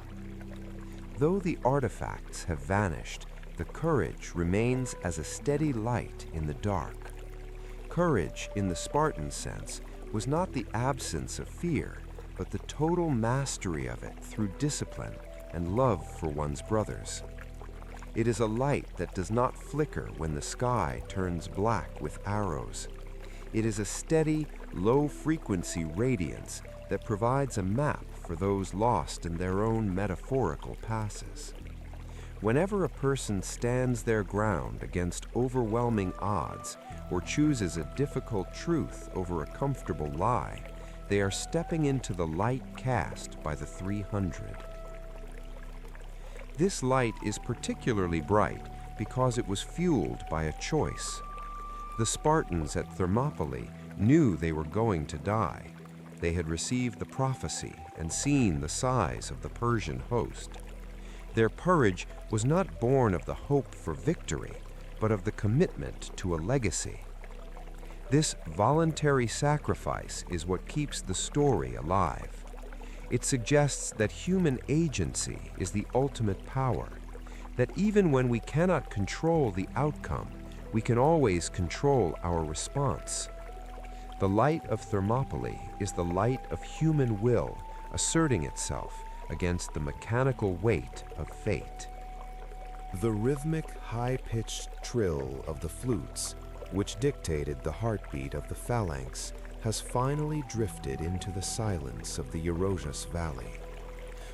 Though the artifacts have vanished, the courage remains as a steady light in the dark. Courage, in the Spartan sense, was not the absence of fear, but the total mastery of it through discipline and love for one's brothers. It is a light that does not flicker when the sky turns black with arrows. It is a steady, low-frequency radiance that provides a map for those lost in their own metaphorical passes. Whenever a person stands their ground against overwhelming odds or chooses a difficult truth over a comfortable lie, they are stepping into the light cast by the 300. This light is particularly bright because it was fueled by a choice. The Spartans at Thermopylae knew they were going to die. They had received the prophecy and seen the size of the Persian host. Their courage was not born of the hope for victory, but of the commitment to a legacy. This voluntary sacrifice is what keeps the story alive. It suggests that human agency is the ultimate power, that even when we cannot control the outcome, we can always control our response. The light of Thermopylae is the light of human will asserting itself against the mechanical weight of fate. The rhythmic, high-pitched trill of the flutes, which dictated the heartbeat of the phalanx, has finally drifted into the silence of the Eurotas Valley.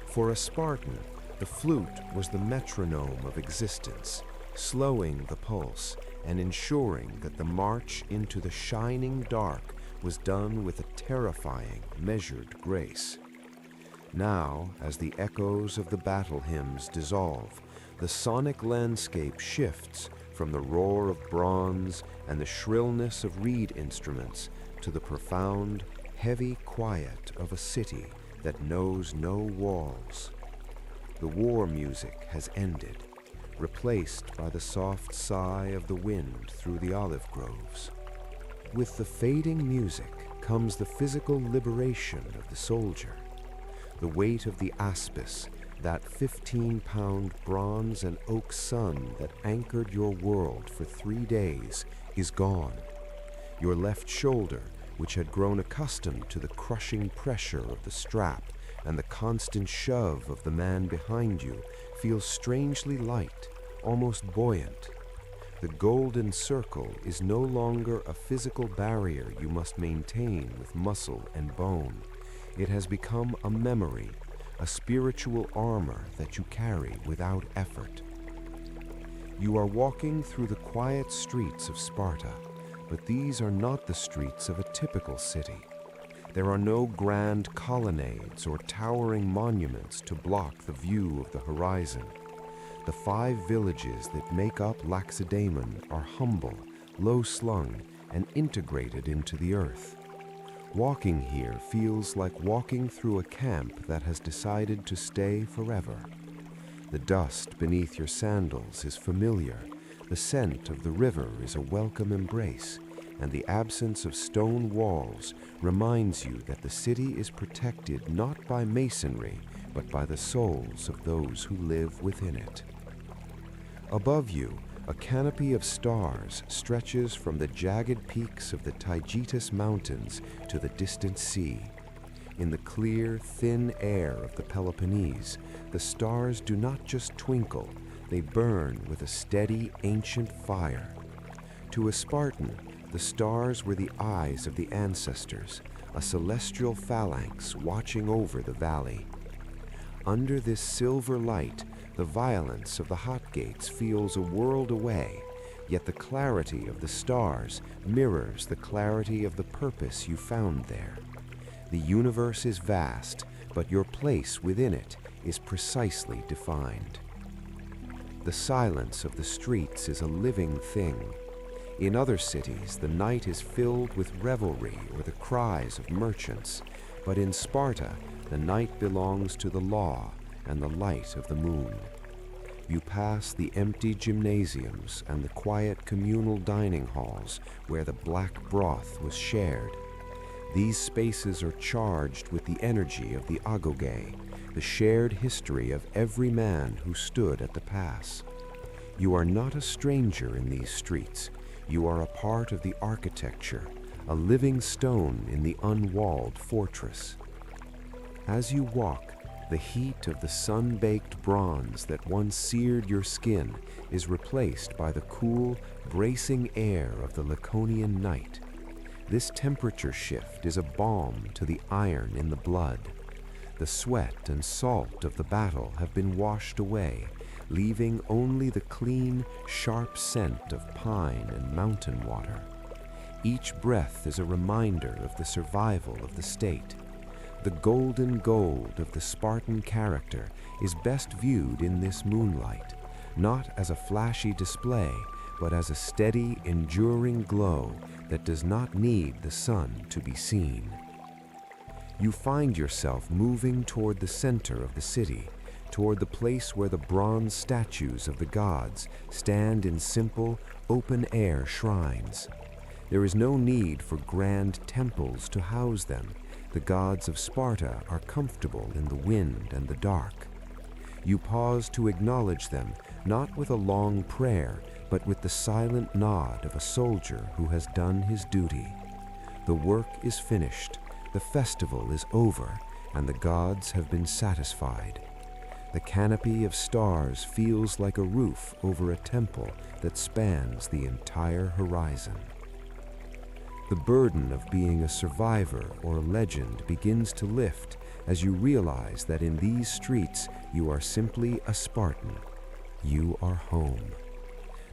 For a Spartan, the flute was the metronome of existence, slowing the pulse and ensuring that the march into the shining dark was done with a terrifying, measured grace. Now, as the echoes of the battle hymns dissolve, the sonic landscape shifts from the roar of bronze and the shrillness of reed instruments to the profound, heavy quiet of a city that knows no walls. The war music has ended, replaced by the soft sigh of the wind through the olive groves. With the fading music comes the physical liberation of the soldier. The weight of the aspis, that 15-pound bronze and oak sun that anchored your world for 3 days, is gone. Your left shoulder, which had grown accustomed to the crushing pressure of the strap and the constant shove of the man behind you, feels strangely light, almost buoyant. The golden circle is no longer a physical barrier you must maintain with muscle and bone. It has become a memory, a spiritual armor that you carry without effort. You are walking through the quiet streets of Sparta, but these are not the streets of a typical city. There are no grand colonnades or towering monuments to block the view of the horizon. The 5 villages that make up Lacedaemon are humble, low-slung, and integrated into the earth. Walking here feels like walking through a camp that has decided to stay forever. The dust beneath your sandals is familiar, the scent of the river is a welcome embrace, and the absence of stone walls reminds you that the city is protected not by masonry, but by the souls of those who live within it. Above you, a canopy of stars stretches from the jagged peaks of the Taygetus Mountains to the distant sea. In the clear, thin air of the Peloponnese, the stars do not just twinkle, they burn with a steady, ancient fire. To a Spartan, the stars were the eyes of the ancestors, a celestial phalanx watching over the valley. Under this silver light, the violence of the hot gates feels a world away, yet the clarity of the stars mirrors the clarity of the purpose you found there. The universe is vast, but your place within it is precisely defined. The silence of the streets is a living thing. In other cities, the night is filled with revelry or the cries of merchants, but in Sparta, the night belongs to the law and the light of the moon. You pass the empty gymnasiums and the quiet communal dining halls where the black broth was shared. These spaces are charged with the energy of the agoge, the shared history of every man who stood at the pass. You are not a stranger in these streets. You are a part of the architecture, a living stone in the unwalled fortress. As you walk, the heat of the sun-baked bronze that once seared your skin is replaced by the cool, bracing air of the Laconian night. This temperature shift is a balm to the iron in the blood. The sweat and salt of the battle have been washed away, leaving only the clean, sharp scent of pine and mountain water. Each breath is a reminder of the survival of the state. The golden gold of the Spartan character is best viewed in this moonlight, not as a flashy display, but as a steady, enduring glow that does not need the sun to be seen. You find yourself moving toward the center of the city, toward the place where the bronze statues of the gods stand in simple, open-air shrines. There is no need for grand temples to house them. The gods of Sparta are comfortable in the wind and the dark. You pause to acknowledge them, not with a long prayer, but with the silent nod of a soldier who has done his duty. The work is finished, the festival is over, and the gods have been satisfied. The canopy of stars feels like a roof over a temple that spans the entire horizon. The burden of being a survivor or a legend begins to lift as you realize that in these streets you are simply a Spartan. You are home.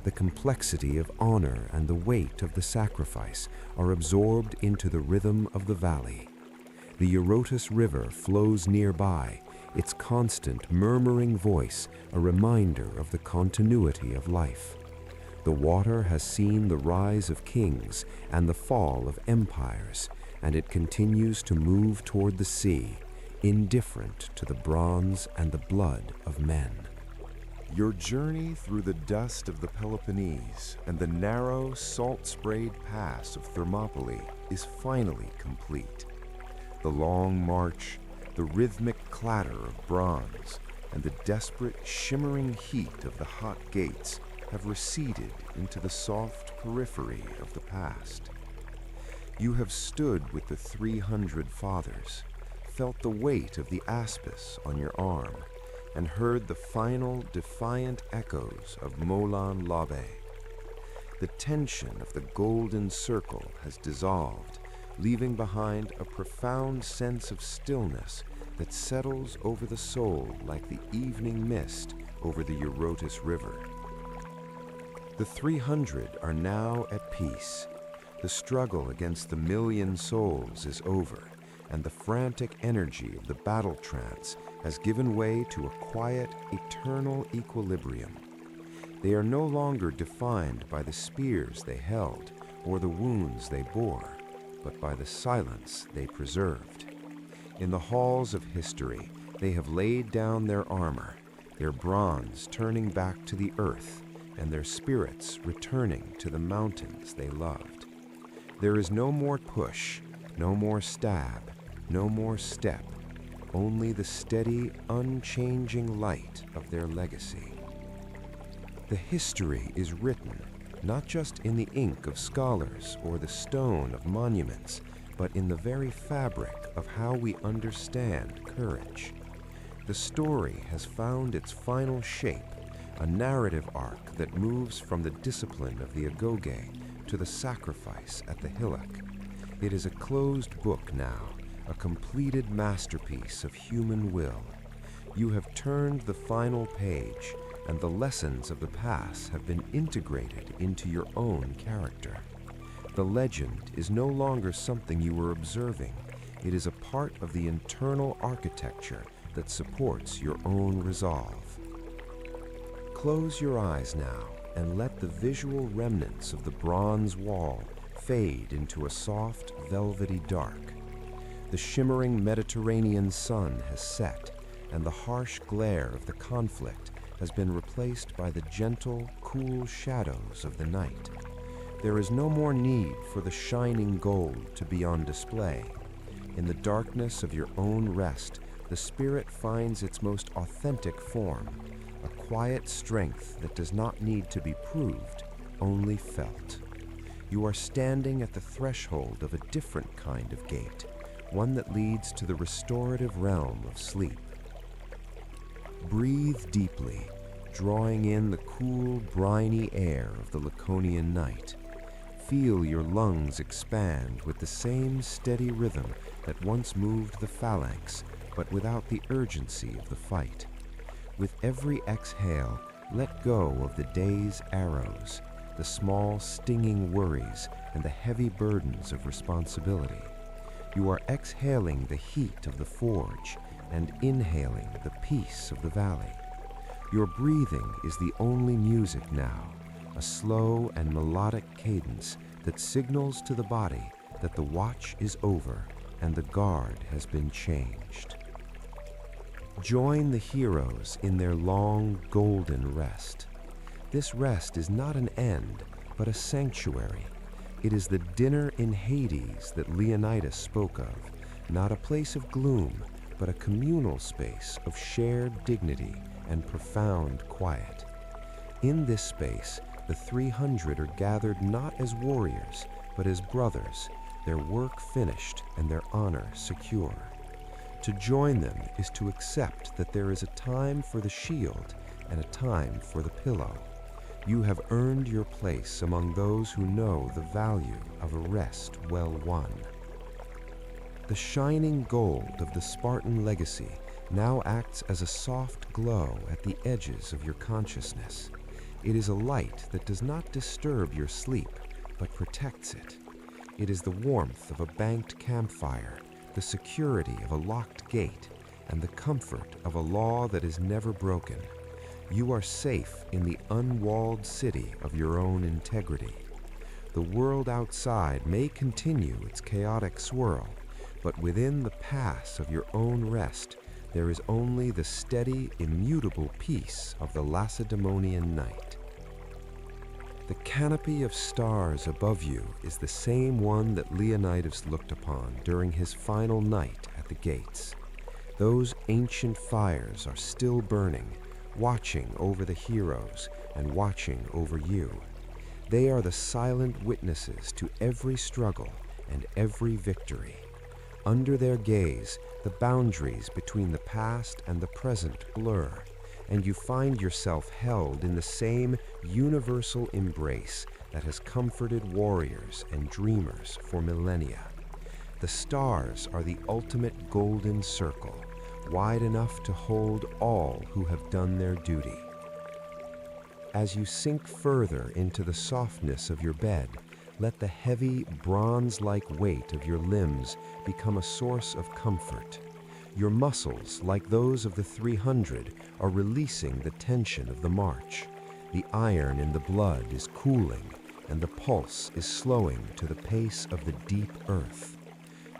The complexity of honor and the weight of the sacrifice are absorbed into the rhythm of the valley. The Eurotas River flows nearby, its constant murmuring voice a reminder of the continuity of life. The water has seen the rise of kings and the fall of empires, and it continues to move toward the sea, indifferent to the bronze and the blood of men. Your journey through the dust of the Peloponnese and the narrow, salt-sprayed pass of Thermopylae is finally complete. The long march, the rhythmic clatter of bronze, and the desperate, shimmering heat of the hot gates have receded into the soft periphery of the past. You have stood with the 300 fathers, felt the weight of the aspis on your arm, and heard the final defiant echoes of Molan Labe. The tension of the golden circle has dissolved, leaving behind a profound sense of stillness that settles over the soul like the evening mist over the Eurotas River. The 300 are now at peace. The struggle against the million souls is over, and the frantic energy of the battle trance has given way to a quiet, eternal equilibrium. They are no longer defined by the spears they held or the wounds they bore, but by the silence they preserved. In the halls of history, they have laid down their armor, their bronze turning back to the earth, and their spirits returning to the mountains they loved. There is no more push, no more stab, no more step, only the steady, unchanging light of their legacy. The history is written not just in the ink of scholars or the stone of monuments, but in the very fabric of how we understand courage. The story has found its final shape, a narrative arc that moves from the discipline of the agoge to the sacrifice at the hillock. It is a closed book now, a completed masterpiece of human will. You have turned the final page, and the lessons of the past have been integrated into your own character. The legend is no longer something you were observing. It is a part of the internal architecture that supports your own resolve. Close your eyes now and let the visual remnants of the bronze wall fade into a soft, velvety dark. The shimmering Mediterranean sun has set, and the harsh glare of the conflict has been replaced by the gentle, cool shadows of the night. There is no more need for the shining gold to be on display. In the darkness of your own rest, the spirit finds its most authentic form, a quiet strength that does not need to be proved, only felt. You are standing at the threshold of a different kind of gate, one that leads to the restorative realm of sleep. Breathe deeply, drawing in the cool, briny air of the Laconian night. Feel your lungs expand with the same steady rhythm that once moved the phalanx, but without the urgency of the fight. With every exhale, let go of the day's arrows, the small stinging worries, and the heavy burdens of responsibility. You are exhaling the heat of the forge and inhaling the peace of the valley. Your breathing is the only music now, a slow and melodic cadence that signals to the body that the watch is over and the guard has been changed. Join the heroes in their long, golden rest. This rest is not an end, but a sanctuary. It is the dinner in Hades that Leonidas spoke of, not a place of gloom, but a communal space of shared dignity and profound quiet. In this space, the 300 are gathered not as warriors, but as brothers, their work finished and their honor secure. To join them is to accept that there is a time for the shield and a time for the pillow. You have earned your place among those who know the value of a rest well won. The shining gold of the Spartan legacy now acts as a soft glow at the edges of your consciousness. It is a light that does not disturb your sleep, but protects it. It is the warmth of a banked campfire, the security of a locked gate, and the comfort of a law that is never broken. You are safe in the unwalled city of your own integrity. The world outside may continue its chaotic swirl, but within the pass of your own rest, there is only the steady, immutable peace of the Lacedaemonian night. The canopy of stars above you is the same one that Leonidas looked upon during his final night at the gates. Those ancient fires are still burning, watching over the heroes and watching over you. They are the silent witnesses to every struggle and every victory. Under their gaze, the boundaries between the past and the present blur, and you find yourself held in the same universal embrace that has comforted warriors and dreamers for millennia. The stars are the ultimate golden circle, wide enough to hold all who have done their duty. As you sink further into the softness of your bed, let the heavy, bronze-like weight of your limbs become a source of comfort. Your muscles, like those of the 300, are releasing the tension of the march. The iron in the blood is cooling, and the pulse is slowing to the pace of the deep earth.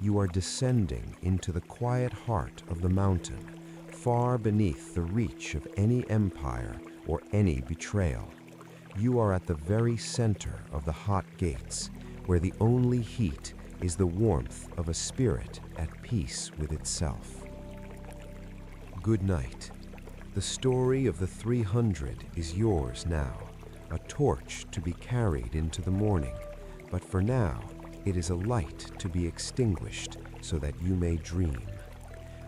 You are descending into the quiet heart of the mountain, far beneath the reach of any empire or any betrayal. You are at the very center of the hot gates, where the only heat is the warmth of a spirit at peace with itself. Good night. The story of the 300 is yours now, a torch to be carried into the morning, but for now, it is a light to be extinguished so that you may dream.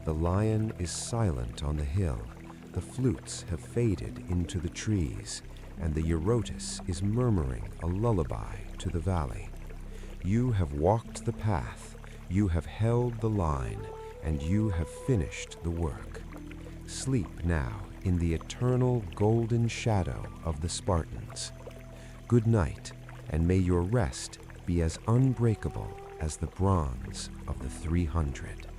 The lion is silent on the hill, the flutes have faded into the trees, and the Eurotas is murmuring a lullaby to the valley. You have walked the path, you have held the line, and you have finished the work. Sleep now in the eternal golden shadow of the Spartans. Good night, and may your rest be as unbreakable as the bronze of the 300.